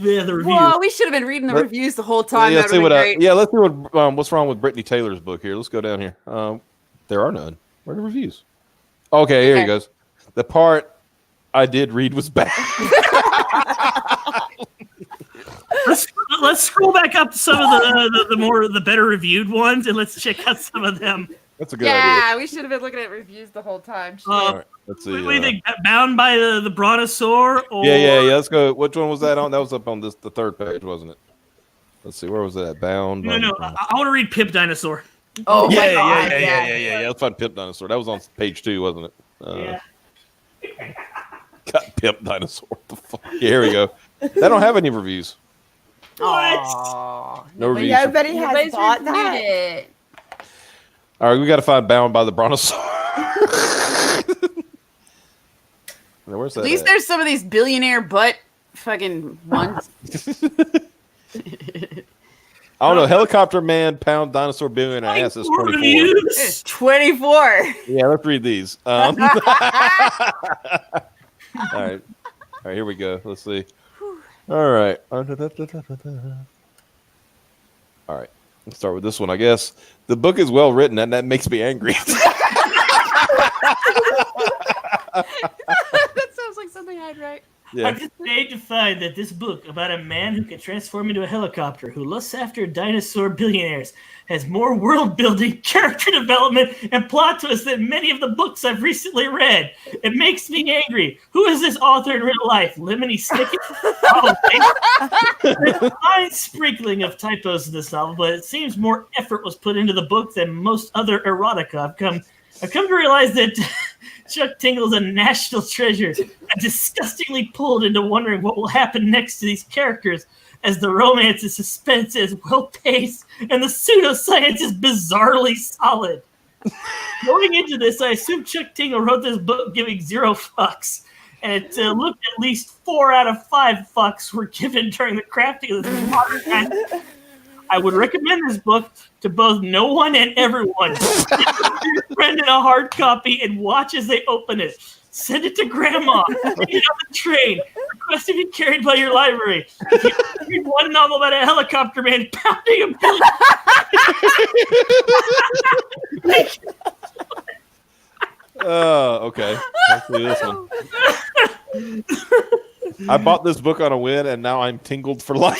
The review. Well, we should have been reading the reviews the whole time. Let's see what. Great. Let's see what. What's wrong with Brittany Taylor's book here? Let's go down here. There are none. Where are the reviews? Okay, here he goes. The part I did read was bad. Let's scroll back up to some of the better reviewed ones, and let's check out some of them. That's a good idea. Yeah, we should have been looking at reviews the whole time. All right, let's see. What do you think? Bound by the Brontosaur? Or... Yeah. Let's go. Which one was that on? That was up on the third page, wasn't it? Let's see. Where was that? Bound. No. I want to read Pip Dinosaur. Oh yeah. Let's find Pip Dinosaur. That was on page 2, wasn't it? Yeah. Got Pip Dinosaur. What the fuck? Yeah, here we go. They don't have any reviews. What? No reviews. Nobody has bought that. It. All right, we got to find Bound by the Brontosaur. Where's that? At least there's some of these billionaire butt fucking ones. I don't know. Helicopter Man, Pound, Dinosaur, Billionaire Ass is 24. It's 24. Yeah, let's read these. All right, here we go. Let's see. All right. All right. Let's start with this one, I guess. The book is well written, and that makes me angry. That sounds like something I'd write. Yeah. I'm dismayed to find that this book about a man who can transform into a helicopter, who lusts after dinosaur billionaires, has more world building, character development, and plot twists than many of the books I've recently read. It makes me angry. Who is this author in real life? Lemony Snicket? Oh, there's a fine sprinkling of typos in this novel, but it seems more effort was put into the book than most other erotica. I've come to realize that Chuck Tingle's a national treasure. I'm disgustingly pulled into wondering what will happen next to these characters, as the romance and suspense is well-paced and the pseudoscience is bizarrely solid. Going into this, I assume Chuck Tingle wrote this book giving 0 fucks, and it looked at least 4 out of 5 fucks were given during the crafting of this modern kind. I would recommend this book to both no one and everyone. Give your friend in a hard copy and watch as they open it. Send it to grandma. Read it on the train. Request to be carried by your library. If you read one novel about a helicopter man pounding a billion. Okay. Let's do this one. I bought this book on a whim, and now I'm tingled for life.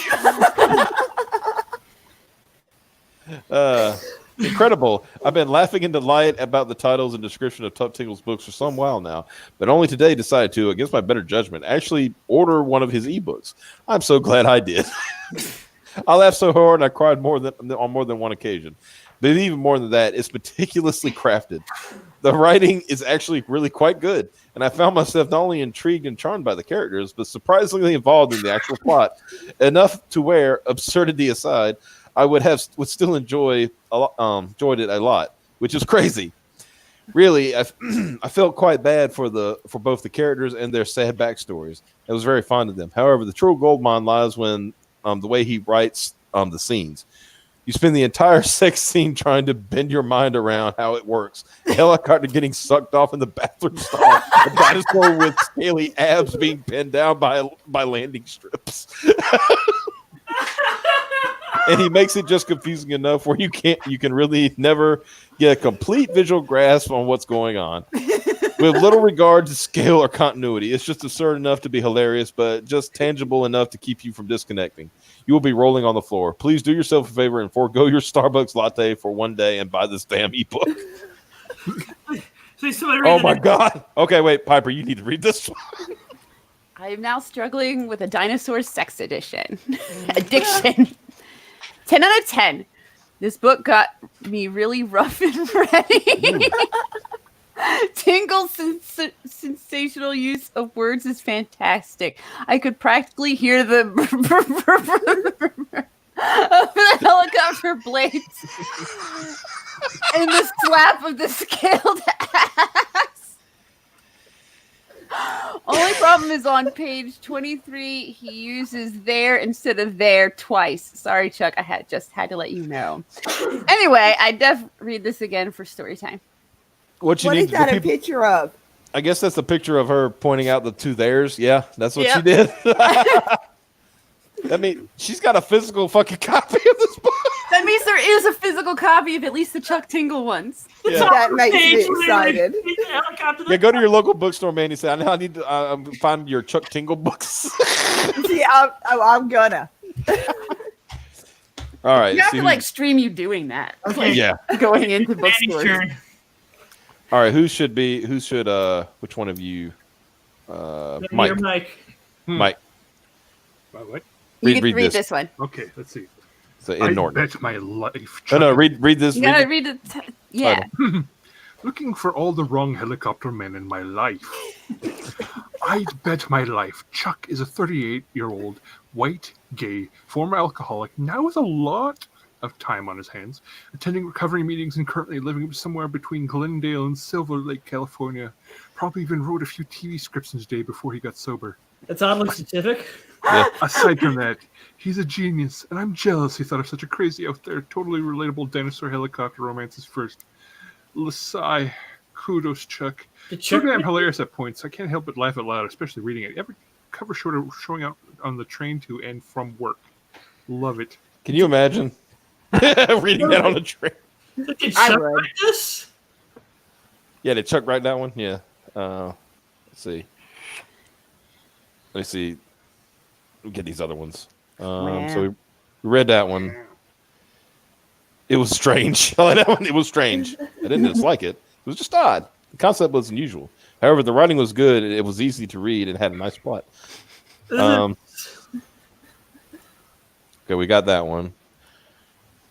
Incredible. I've been laughing in delight about the titles and description of Tuck Tingle's books for some while now, but only today decided to, against my better judgment, actually order one of his ebooks. I'm so glad I did. I laughed so hard and I cried on more than one occasion. But even more than that, it's meticulously crafted. The writing is actually really quite good, and I found myself not only intrigued and charmed by the characters, but surprisingly involved in the actual plot, enough to where, absurdity aside, I would still enjoyed it a lot, which is crazy. Really, I felt quite bad for both the characters and their sad backstories. I was very fond of them. However, the true goldmine lies when the way he writes the scenes. You spend the entire sex scene trying to bend your mind around how it works. A helicopter getting sucked off in the bathroom stall. A dinosaur with scaly abs being pinned down by landing strips. And he makes it just confusing enough where you can really never get a complete visual grasp on what's going on. With little regard to scale or continuity, it's just absurd enough to be hilarious, but just tangible enough to keep you from disconnecting. You will be rolling on the floor. Please do yourself a favor and forego your Starbucks latte for one day and buy this damn ebook. Oh my God. Okay, wait, Piper, you need to read this one. I am now struggling with a dinosaur sex addiction. 10 out of 10. This book got me really rough and ready. Tingle's sensational use of words is fantastic. I could practically hear the of the helicopter razor blades and the slap of the scaled ass. Only problem is on page 23, he uses there instead of there twice. Sorry, Chuck. I just had to let you know. Anyway, I read this again for story time. What is that a picture of? I guess that's a picture of her pointing out the two theirs. Yeah, that's what she did. I mean, she's got a physical fucking copy of this book. That means there is a physical copy of at least the Chuck Tingle ones. Yeah. That makes me excited. Yeah, go to your local bookstore, man. You say, I need to find your Chuck Tingle books. Yeah, I'm gonna. All right. You have to stream you doing that. Okay. Yeah. Going into bookstores. All right. Which one of you? Mike. Mike. Mike. What? You can read this one. Okay, let's see. So I inordinate. bet my life. No, read this. You gotta read it. Yeah. Looking for all the wrong helicopter men in my life. I'd bet my life Chuck is a 38-year-old, white, gay, former alcoholic, now with a lot of time on his hands, attending recovery meetings and currently living somewhere between Glendale and Silver Lake, California. Probably even wrote a few TV scripts in his day before he got sober. That's oddly specific. Yeah. Aside from that, he's a genius, and I'm jealous he thought of such a crazy out there, totally relatable dinosaur helicopter romances first. Lasai, kudos, Chuck. So damn hilarious at points. I can't help but laugh out loud, especially reading it. Every cover showing up on the train to and from work. Love it. Can you imagine reading that on the train? Did Chuck write this? Yeah, did Chuck write that one? Yeah. Let's see. Let me see. We'll get these other ones. So we read that one. It was strange. I like that one. It was strange. I didn't dislike it. It was just odd. The concept was unusual. However, the writing was good. It was easy to read and had a nice plot. Okay, we got that one.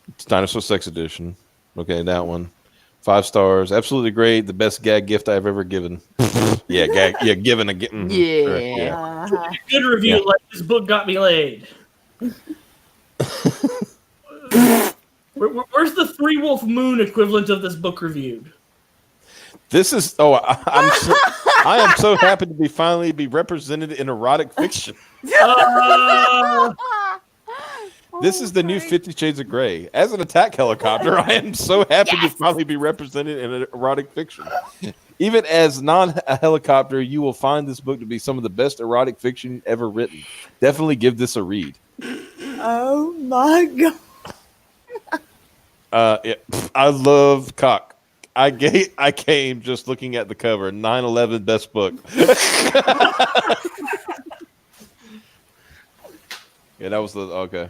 It's Dinosaur Sex Edition. Okay, that one. 5 stars. Absolutely great. The best gag gift I've ever given. Yeah, gag. Yeah, given a gift. Yeah. Correct, yeah. Good review. Like this book got me laid. Where's the Three Wolf Moon equivalent of this book reviewed? This is. Oh, I am so happy to finally be represented in erotic fiction. This is the new 50 Shades of Grey. As an attack helicopter, I am so happy to finally be represented in erotic fiction. Even as non-helicopter, you will find this book to be some of the best erotic fiction ever written. Definitely give this a read. Oh my god. Yeah, I love cock. I came just looking at the cover. 9/11 best book. Yeah, that was the okay.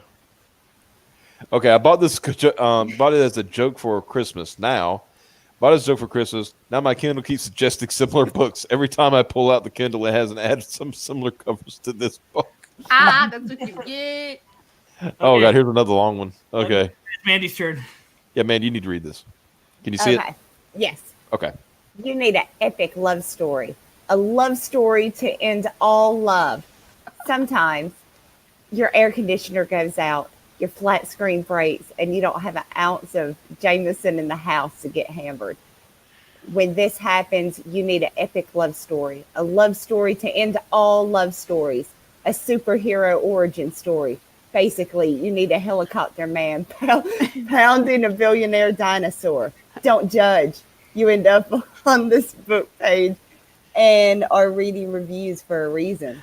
Okay, I bought this. Bought it as a joke for Christmas. Now, bought it as a joke for Christmas. Now my Kindle keeps suggesting similar books. Every time I pull out the Kindle, it has added some similar covers to this book. That's what you get. Oh god, here's another long one. Okay, It's Mandy's turn. yeah, man, you need to read this. Can you see it? Yes. Okay. You need an epic love story. A love story to end all love. Sometimes your air conditioner goes out, your flat screen breaks, and you don't have an ounce of Jameson in the house to get hammered. When this happens, you need an epic love story. A love story to end all love stories. A superhero origin story. Basically, you need a helicopter man pounding a billionaire dinosaur. Don't judge. You end up on this book page and are reading reviews for a reason.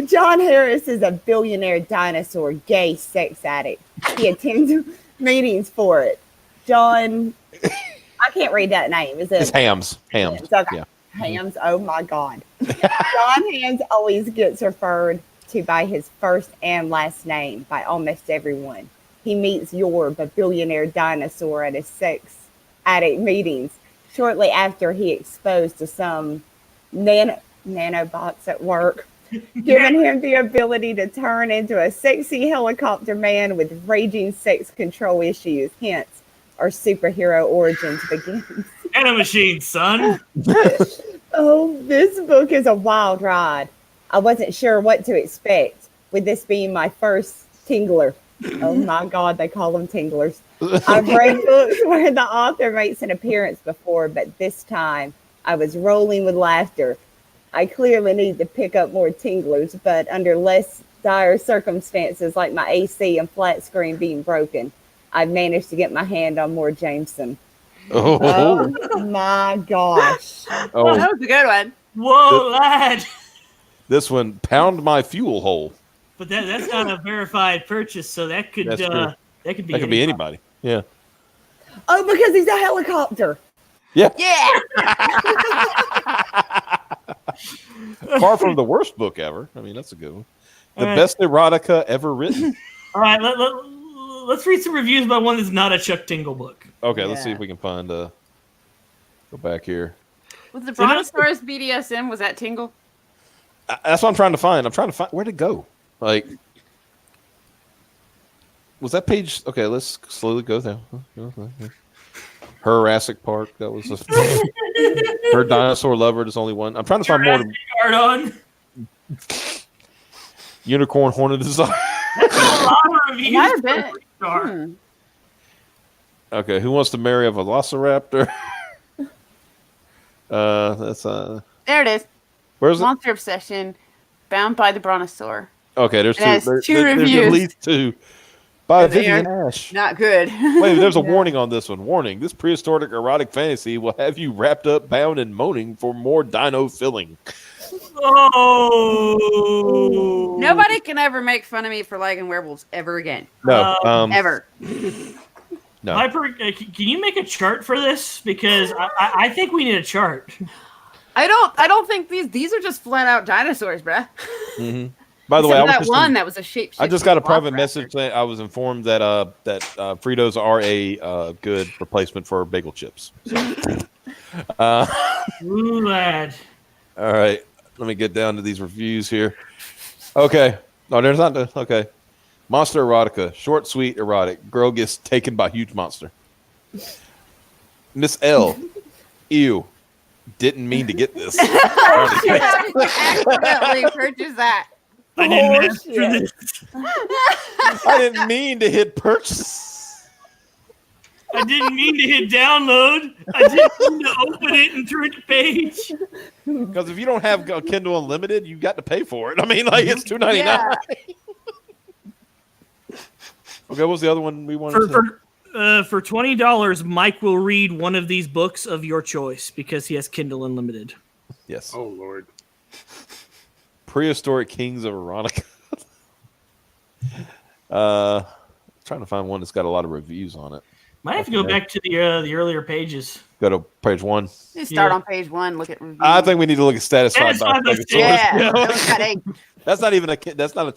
John Harris is a billionaire dinosaur, gay sex addict. He attends meetings for it. John, I can't read that name. Is it? It's Hams. Hams. Okay. Yeah. Hams. Oh my God. John Hams always gets referred to by his first and last name by almost everyone. He meets Yorb, a billionaire dinosaur, at his sex addict meetings shortly after he exposed to some nanobots at work, giving him the ability to turn into a sexy helicopter man with raging sex control issues. Hence, our superhero origins begins. Nanomachine, son. Oh, this book is a wild ride. I wasn't sure what to expect, with this being my first Tingler. Oh my God, they call them tinglers. I've read books where the author makes an appearance before, but this time I was rolling with laughter. I clearly need to pick up more tinglers, but under less dire circumstances like my AC and flat screen being broken, I've managed to get my hand on more Jameson. Oh, Oh my gosh. oh, That was a good one. Whoa, lad! this one, pound my fuel hole. But that's not a verified purchase, so that could That's true. that could be That could be anybody. Yeah. Oh, because he's a helicopter. Yeah. Yeah. Far from the worst book ever. I mean, that's a good one. The All right. best erotica ever written. All right, let's read some reviews about one that's not a Chuck Tingle book. Okay, let's see Yeah. if we can find. Go back here. Was the Brontosaurus BDSM? Was that Tingle? That's what I'm trying to find. I'm trying to find where'd it go. Like, was that page? Okay, let's slowly go down. Jurassic Park. That was her dinosaur lover. There's only one. I'm trying to find more. Card on. Unicorn Hornet Desire. That's a lot of reviews. Might have for been. a star. Okay, who wants to marry a velociraptor? That's There it is. where's it? Monster Obsession, Bound by the Brontosaur. Okay, there's It has two. two There's at reviews. least two. By They Vivian are Ash. Not good. Wait, there's a warning on this one. Warning: this prehistoric erotic fantasy will have you wrapped up, bound, and moaning for more dino filling. Oh. Nobody can ever make fun of me for liking werewolves ever again. No, Ever. no. Piper, can you make a chart for this? Because I think we need a chart. I don't think these are just flat out dinosaurs, bruh. Mhm. By the way, I was that just one that was a shape. I just got a private message saying I was informed that Fritos are a good replacement for bagel chips. So, Ooh, lad. all right, let me get down to these reviews here. Okay, no, there's not. Okay, monster erotica, short, sweet, erotic. Girl gets taken by huge monster. Miss L, ew, didn't mean to get this. accidentally purchased that. I didn't ask for this. I didn't mean to hit purchase. I didn't mean to hit download. I didn't mean to open it and turn the page. Because if you don't have a Kindle Unlimited, you got to pay for it. I mean, like it's $2.99. Yeah. Okay, what was the other one we wanted? For $20, Mike will read one of these books of your choice because he has Kindle Unlimited. Yes. Oh Lord. Prehistoric Kings of Erotica. Trying to find one that's got a lot of reviews on it. Might have to go back to the earlier pages. Go to page 1. Just start on page 1. Look at reviews. I think we need to look at status side by Satisfied by Stegosaurus. Yeah. That's not even that's not a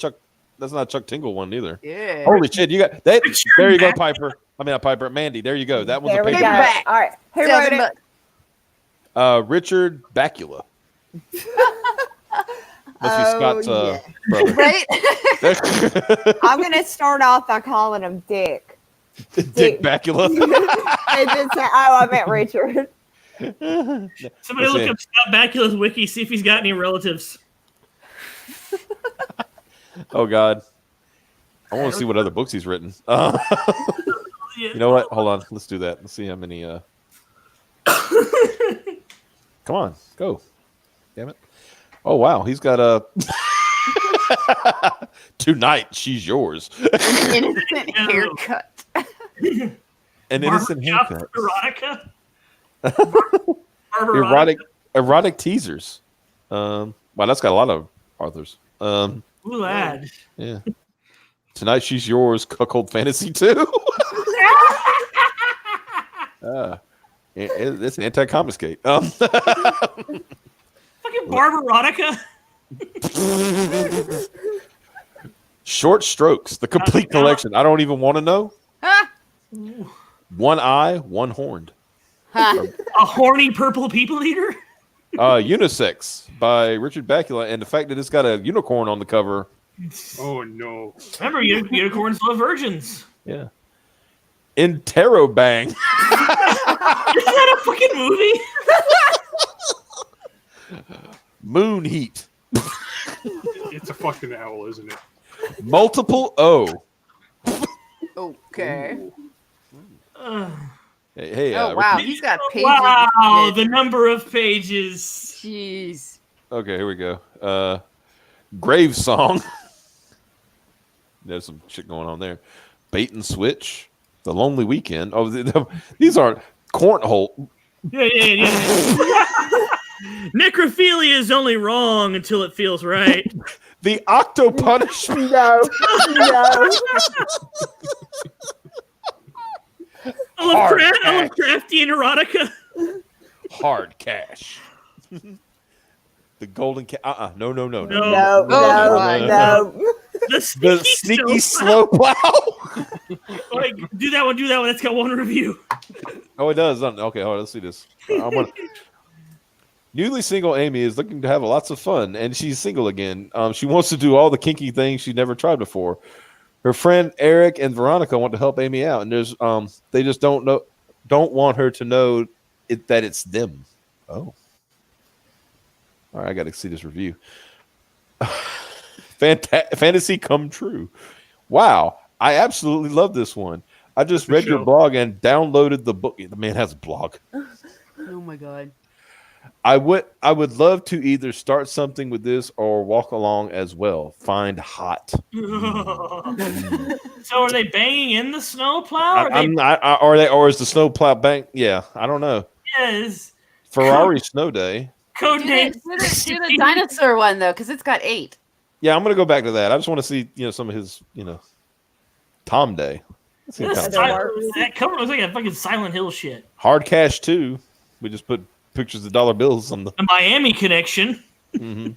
Chuck Tingle one either. Yeah. Holy shit, you got that. There you go, Piper. I mean, not Piper, Mandy. There you go. That was There a we go. paperback. All right. Who wrote it? $7. Richard Bakula. Must be Scott's brother. Right? I'm going to start off by calling him Dick. Dick Bakula. And then say, oh, I meant Richard. Somebody look up Scott Bakula's wiki, see if he's got any relatives. Oh God, I want to see what other books he's written. You know what? Hold on, let's do that. Let's see how many. Come on, go! Damn it! Oh wow, he's got a. Tonight she's yours. Innocent haircut. An innocent haircut. Erotica. Erotic teasers. Wow, that's got a lot of authors. Ooh, lad. Yeah. Tonight she's yours. Cuckold Fantasy 2. It's an anti-confiscate. Fucking Barbarotica. Short Strokes, the complete collection. I don't even want to know. One eye, one horned. Huh. A horny purple people eater. Unisex by Richard Bakula, and the fact that it's got a unicorn on the cover. Oh no! Remember, unicorns love virgins. Yeah. Interrobang. Is that a fucking movie? Moon Heat. It's a fucking owl, isn't it? Multiple O. Okay. Hey, Oh wow, he's got pages. Wow, the number of pages. Jeez. Okay, here we go. Grave Song. There's some shit going on there. Bait and Switch. The Lonely Weekend. Oh, these aren't cornhole. Yeah. Necrophilia is only wrong until it feels right. The Octo Punishment. No. I love crafty and erotica. Hard Cash. The Golden Cat. No. No. The The Sneaky Slow Plow. Like, do that one. That's got one review. Oh, it does. Okay, hold on. Let's see this. Newly single Amy is looking to have lots of fun, and she's single again. She wants to do all the kinky things she's never tried before. Her friend Eric and Veronica want to help Amy out, and they just don't want her to know that it's them. Oh, all right. I got to see this review. Fantasy come true. Wow, I absolutely love this one. I just read your blog and downloaded the book. The man has a blog. Oh my god. I would love to either start something with this or walk along as well. Find hot. So are they banging in the snowplow? Or is the snowplow bank? Yeah, I don't know. Yes. Ferrari Snow Day. Code name. Do the dinosaur one though, because it's got 8. Yeah, I'm gonna go back to that. I just want to see some of his Tom Day. That cover looks like a fucking Silent Hill shit. Hard Cash 2. We just put pictures of dollar bills on the Miami connection. Mm-hmm.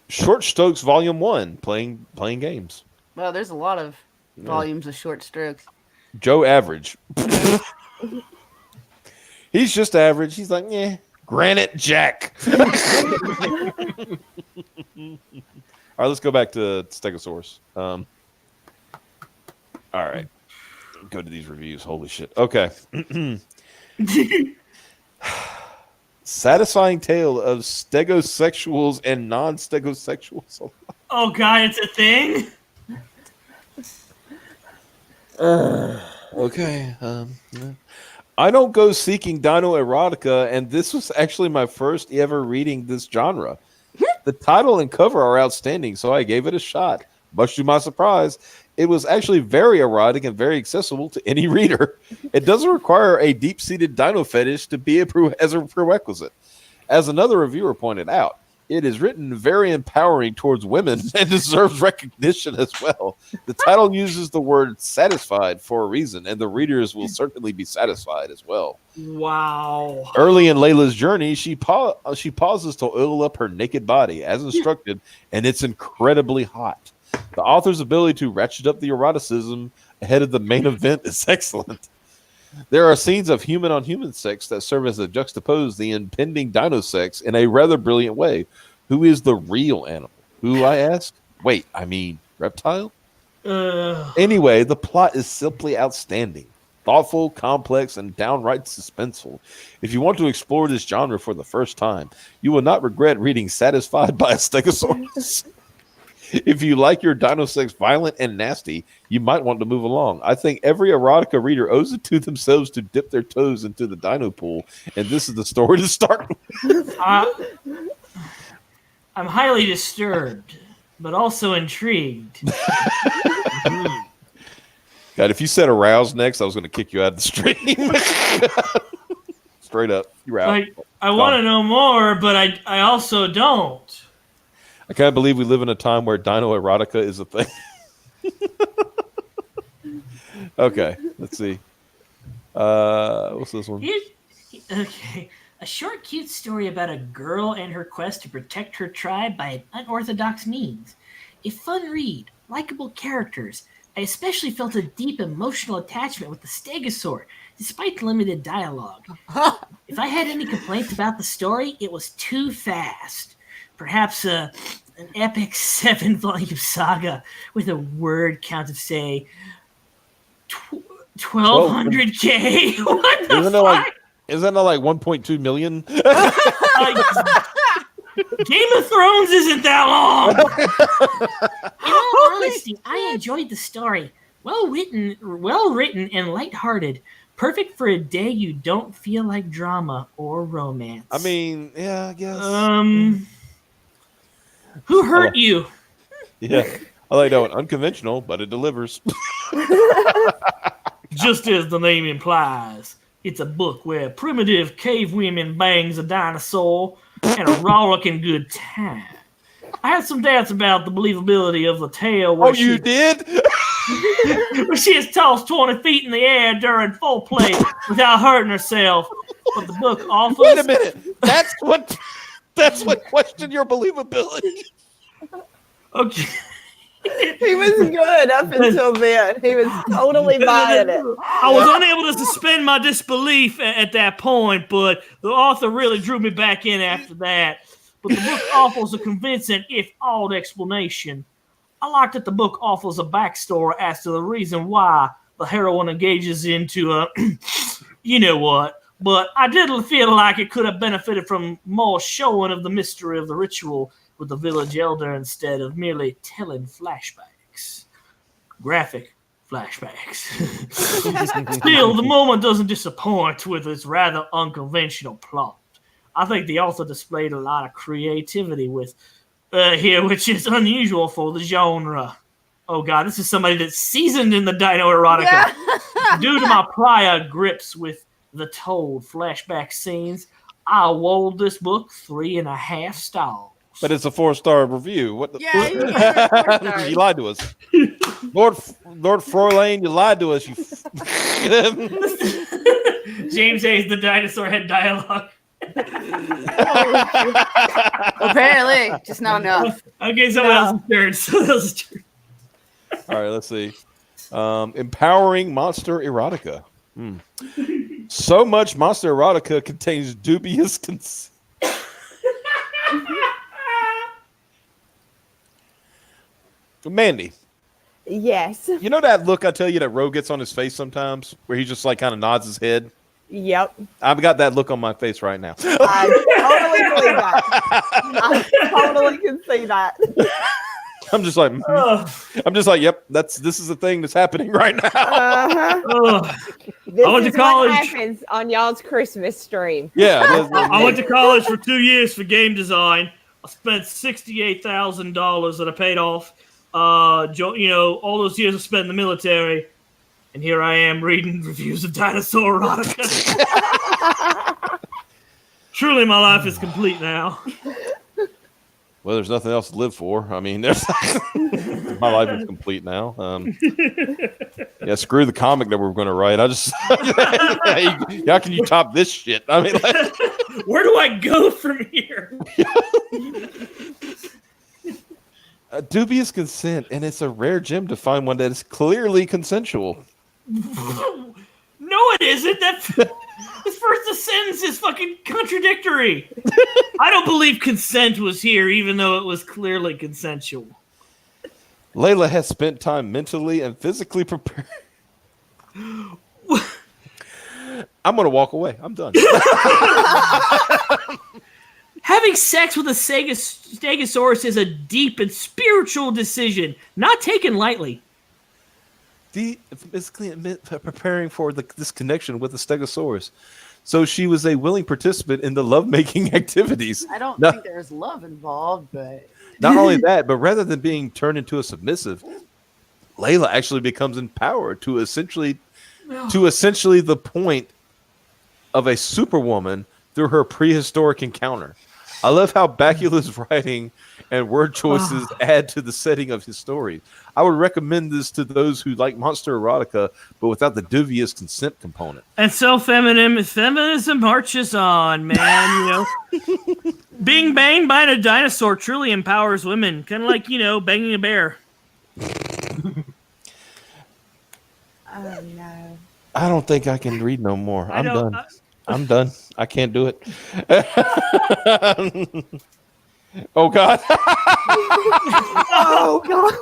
Short Strokes Volume 1. Playing games. Well, there's a lot of volumes of Short Strokes. Joe Average. He's just average. He's like, yeah. Granite Jack. All right, let's go back to Stegosaurus. All right. Go to these reviews. Holy shit. Okay. Satisfying tale of stegosexuals and non-stegosexuals. Oh god, it's a thing. Okay. I don't go seeking dino erotica, and this was actually my first ever reading this genre. The title and cover are outstanding, so I gave it a shot. Much to my surprise, it was actually very erotic and very accessible to any reader. It doesn't require a deep-seated dino fetish to be as a prerequisite. As another reviewer pointed out, it is written very empowering towards women and deserves recognition as well. The title uses the word satisfied for a reason, and the readers will certainly be satisfied as well. Wow. Early in Layla's journey, she pauses to oil up her naked body as instructed, and it's incredibly hot. The author's ability to ratchet up the eroticism ahead of the main event is excellent. There are scenes of human-on-human sex that serve as a juxtapose the impending dino sex in a rather brilliant way. Who is the real animal? Who, I ask? Wait, I mean reptile? Anyway, the plot is simply outstanding. Thoughtful, complex, and downright suspenseful. If you want to explore this genre for the first time, you will not regret reading Satisfied by a Stegosaurus. If you like your dino sex violent and nasty, you might want to move along. I think every erotica reader owes it to themselves to dip their toes into the dino pool, and this is the story to start with. I'm highly disturbed, but also intrigued. God, if you said aroused next, I was going to kick you out of the stream. Straight up. You're out. I want to know more, but I also don't. I can't believe we live in a time where dino erotica is a thing. Okay, let's see. What's this one? Okay. A short, cute story about a girl and her quest to protect her tribe by unorthodox means. A fun read, likable characters. I especially felt a deep emotional attachment with the Stegosaur, despite the limited dialogue. If I had any complaints about the story, it was too fast. Perhaps an epic 7-volume saga with a word count of, say, 1,200K. What the fuck? Isn't that like 1.2 million? Game of Thrones isn't that long. honesty, I enjoyed the story. Well written, and lighthearted. Perfect for a day you don't feel like drama or romance. I mean, yeah, I guess. Who hurt you? Yeah, I like that one. Unconventional, but it delivers. Just as the name implies, it's a book where primitive cave women bangs a dinosaur and a rollicking good time. I had some doubts about the believability of the tale. Where you did? Where she is tossed 20 feet in the air during foreplay without hurting herself. But the book offers... Wait a minute. That's what questioned your believability. Okay. He was good up until then. He was totally buying it. I was unable to suspend my disbelief at that point, but the author really drew me back in after that. But the book offers a convincing, if odd, explanation. I like that the book offers a backstory as to the reason why the heroine engages into you know what. But I did feel like it could have benefited from more showing of the mystery of the ritual with the village elder instead of merely telling flashbacks. Graphic flashbacks. Still, the moment doesn't disappoint with its rather unconventional plot. I think the author displayed a lot of creativity with here, which is unusual for the genre. Oh God, this is somebody that's seasoned in the dino erotica. Due to my prior grips with the told flashback scenes, I award this book 3.5 stars. But it's a 4-star review. What the? Yeah, you gave it 4 stars. You lied to us, Lord Fräulein. You lied to us. You. James A's the dinosaur had dialogue. Apparently, just not enough. Okay, someone else's turn. All right, let's see. Empowering monster erotica. So much monster erotica contains dubious consent. Mandy. Yes. You know that look I tell you that Ro gets on his face sometimes, where he just like kind of nods his head? Yep. I've got that look on my face right now. I totally believe that. I totally can see that. I'm just like, yep, this is the thing that's happening right now. This I went to is college. what happens on y'all's Christmas stream. Yeah. I went to college for 2 years for game design. I spent $68,000 that I paid off. All those years I spent in the military. And here I am reading reviews of Dinosaur erotica. Truly, my life is complete now. Well, there's nothing else to live for. I mean, my life is complete now. Yeah, screw the comic that we're going to write. How can you top this shit? I mean, where do I go from here? Dubious consent, and it's a rare gem to find one that is clearly consensual. No, it isn't. This first sentence is fucking contradictory. I don't believe consent was here, even though it was clearly consensual. Layla has spent time mentally and physically prepared. I'm going to walk away. I'm done. Having sex with a Stegosaurus is a deep and spiritual decision, not taken lightly. Physically preparing for this connection with the Stegosaurus. So she was a willing participant in the lovemaking activities. I don't think there's love involved, but... Not only that, but rather than being turned into a submissive, Layla actually becomes empowered to essentially the point of a superwoman through her prehistoric encounter. I love how Bakula's writing and word choices add to the setting of his story. I would recommend this to those who like monster erotica, but without the dubious consent component. And so feminism marches on, man. Being banged by a dinosaur truly empowers women, kind of like banging a bear. Oh no! I don't think I can read no more. I'm done. I'm done. I can't do it. Oh God! Oh God!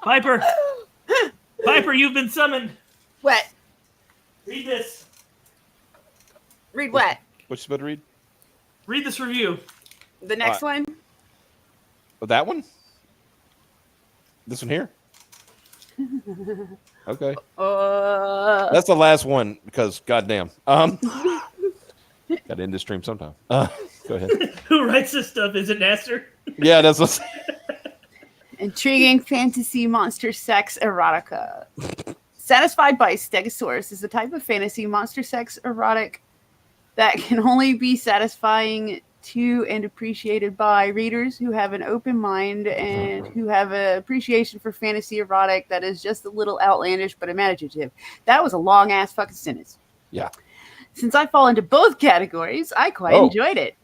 Piper, you've been summoned. What? Read this. Read what? What you supposed to read? Read this review. The next one? Oh, that one? This one here. Okay, Uh, that's the last one because goddamn. Got to end this stream sometime. Go ahead. Who writes this stuff? Is it Nasser? Yeah, that's what. intriguing fantasy monster sex erotica. Satisfied by Stegosaurus is a type of fantasy monster sex erotic that can only be satisfying to and appreciated by readers who have an open mind and who have an appreciation for fantasy erotic that is just a little outlandish but imaginative. That was a long ass fucking sentence. Yeah. Since I fall into both categories, I quite enjoyed it.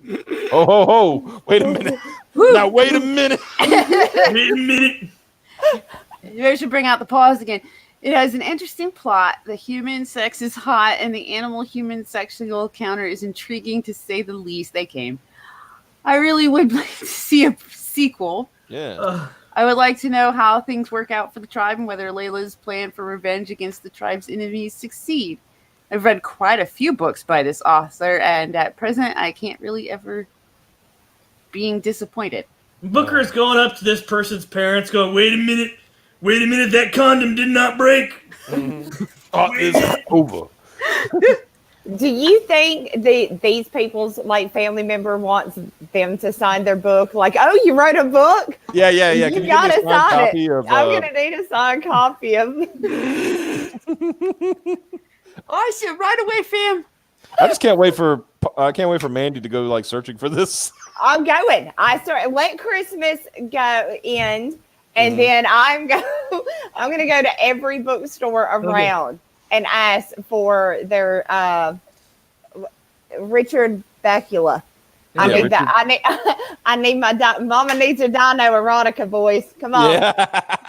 Oh, ho, ho. Wait a minute. Now, wait a minute. Wait a minute. Maybe I should bring out the pause again. It has an interesting plot. The human sex is hot, and the animal-human sexual encounter is intriguing to say the least. They came. I really would like to see a sequel. Yeah. I would like to know how things work out for the tribe and whether Layla's plan for revenge against the tribe's enemies succeed. I've read quite a few books by this author, and at present, I can't really ever being disappointed. Booker's going up to this person's parents going, wait a minute, that condom did not break. It's over. Do you think these people's like family member wants them to sign their book? Like, oh, you wrote a book? Yeah. Can You you give me gotta a signed sign copy it. of? I'm gonna need a signed copy of. I said right away, fam. I just can't wait for Mandy to go like searching for this. I'm going. Let Christmas go end, and then I'm gonna go to every bookstore around and ask for their Richard Bacula. I need my Mama needs a Dino erotica, boys. Come on,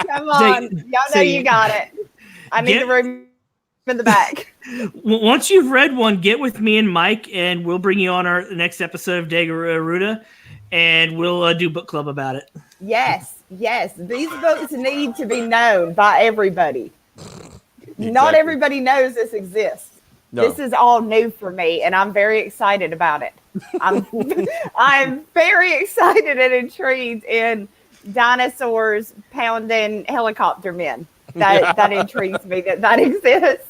come on. Y'all know you got it. I need the room in the back. Once you've read one, get with me and Mike, and we'll bring you on our next episode of Dagaruda, and we'll do book club about it. Yes. These books need to be known by everybody. Exactly. Not everybody knows this exists. No. This is all new for me, and I'm very excited about it. I'm very excited and intrigued in Dinosaurs pounding helicopter men. That intrigues me that exists.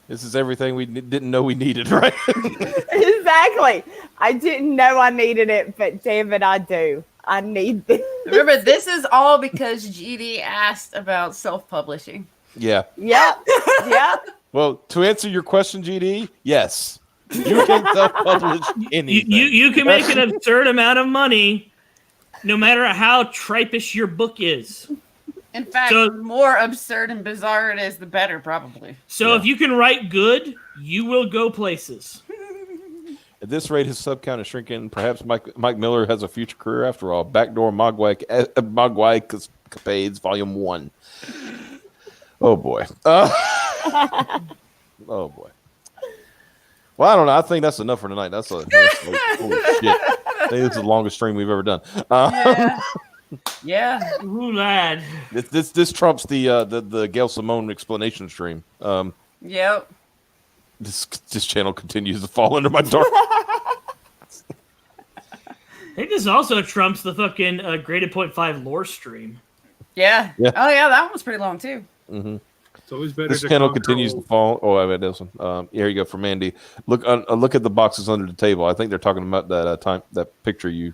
This is everything we didn't know we needed, right? Exactly. I didn't know I needed it, but damn it, I do. I need this. Remember, this is all because GD asked about self-publishing. Yeah. Yep. Well, to answer your question, GD, yes. You can self-publish anything. You can make an absurd amount of money no matter how tripish your book is. In fact, the more absurd and bizarre it is, the better, probably. So if you can write good, you will go places. At this rate, his sub count is shrinking. Perhaps Mike Miller has a future career after all. Backdoor Mogwai Capades, Volume 1. Oh, boy. Oh, boy. Well, I don't know. I think that's enough for tonight. That's holy shit. I think this is the longest stream we've ever done. Yeah. Ooh, lad. This trumps the Gail Simone explanation stream. Yep. This channel continues to fall under my dark. I think this also trumps the fucking graded 0.5 lore stream. Yeah. Oh yeah, that one was pretty long too. Mm-hmm. It's always better. This channel continues to fall. Oh, I mean this one. Here you go for Mandy. Look at the boxes under the table. I think they're talking about that picture you.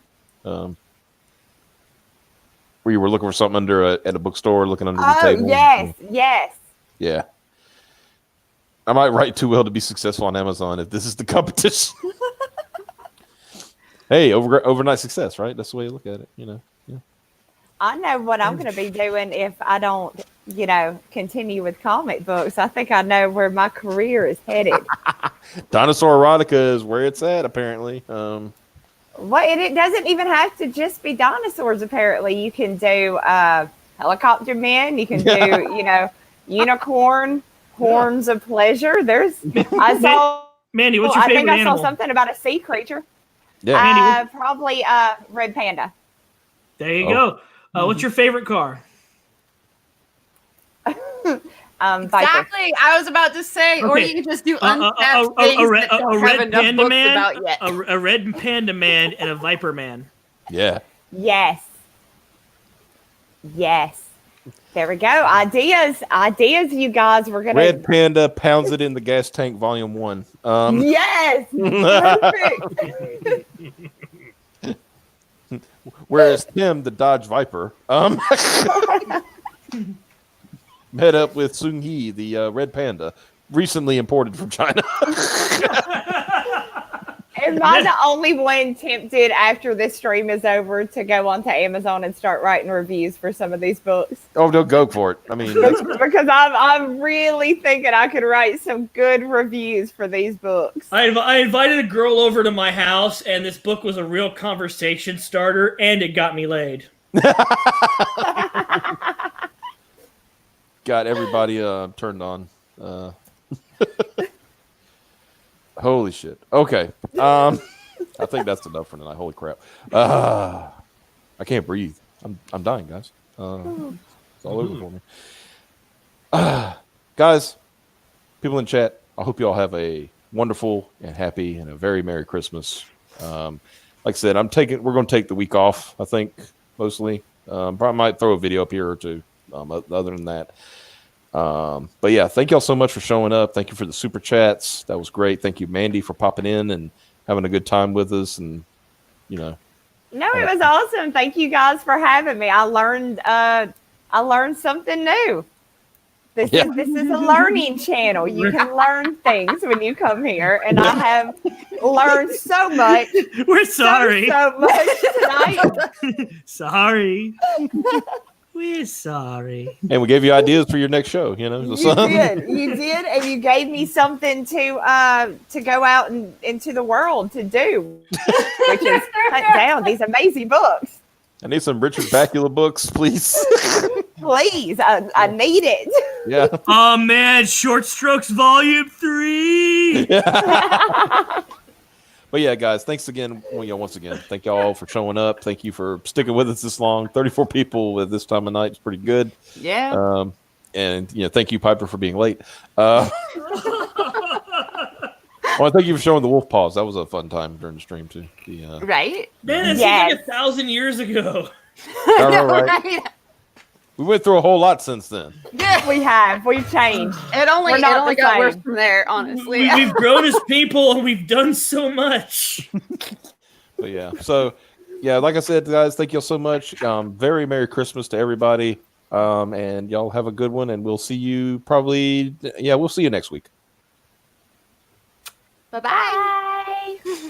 Where you were looking for something at a bookstore, looking under the table. Yes. Yeah. I might write too well to be successful on Amazon if this is the competition. Hey, overnight success, right? That's the way you look at it, Yeah. I know what I'm going to be doing if I don't, continue with comic books. I think I know where my career is headed. Dinosaur erotica is where it's at, apparently. Well, it doesn't even have to just be dinosaurs, apparently. You can do helicopter men. You can do, unicorn, horns of pleasure. I saw... Mandy, what's your favorite animal? I think I saw something about a sea creature. Yeah. Probably red panda. There you go. What's your favorite car? Viper. Exactly. I was about to say, or you can just do untapped things that don't have enough books about yet. A red panda man and a viper man. Yeah. Yes. There we go. Ideas, you guys. We're gonna. Red Panda pounds it in the gas tank, Volume 1. Yes, perfect. Whereas Tim, the Dodge Viper, met up with Sung Hee, the Red Panda, recently imported from China. Am I the only one tempted after this stream is over to go onto Amazon and start writing reviews for some of these books? Oh, no, go for it. I mean, because I'm really thinking I could write some good reviews for these books. I invited a girl over to my house, and this book was a real conversation starter, and it got me laid. got everybody turned on. Holy shit. Okay. I think that's enough for tonight. Holy crap. I can't breathe. I'm dying, guys. It's all over for me. Guys, people in chat, I hope you all have a wonderful and happy and a very Merry Christmas. Like I said, we're going to take the week off, I think, mostly. Probably might throw a video up here or two. Other than that. But yeah, thank y'all so much for showing up. Thank you for the super chats. That was great. Thank you, Mandy, for popping in and having a good time with us. And No, it was awesome. Thank you guys for having me. I learned something new. This is a learning channel. You can learn things when you come here, and I have learned so much. We're sorry. So much tonight. Sorry. We're sorry. And we gave you ideas for your next show, You did, and you gave me something to go out and into the world to do, which is hunt down these amazing books. I need some Richard Bacula books, please. Please, I need it. Yeah. Oh man, Short Strokes Volume 3. But yeah, guys, thanks again. Once again, thank y'all for showing up. Thank you for sticking with us this long. 34 people at this time of night is pretty good. Yeah. And thank you, Piper, for being late. I want to thank you for showing the wolf paws. That was a fun time during the stream too. Right? Man, it seems like 1,000 years ago. Right. We went through a whole lot since then. Yeah, we have. We've changed. It only got worse from there, honestly. We've grown as people, and we've done so much. But yeah, so yeah, like I said, guys, thank y'all so much. Very Merry Christmas to everybody, and y'all have a good one. And we'll see you we'll see you next week. Bye-bye. Bye.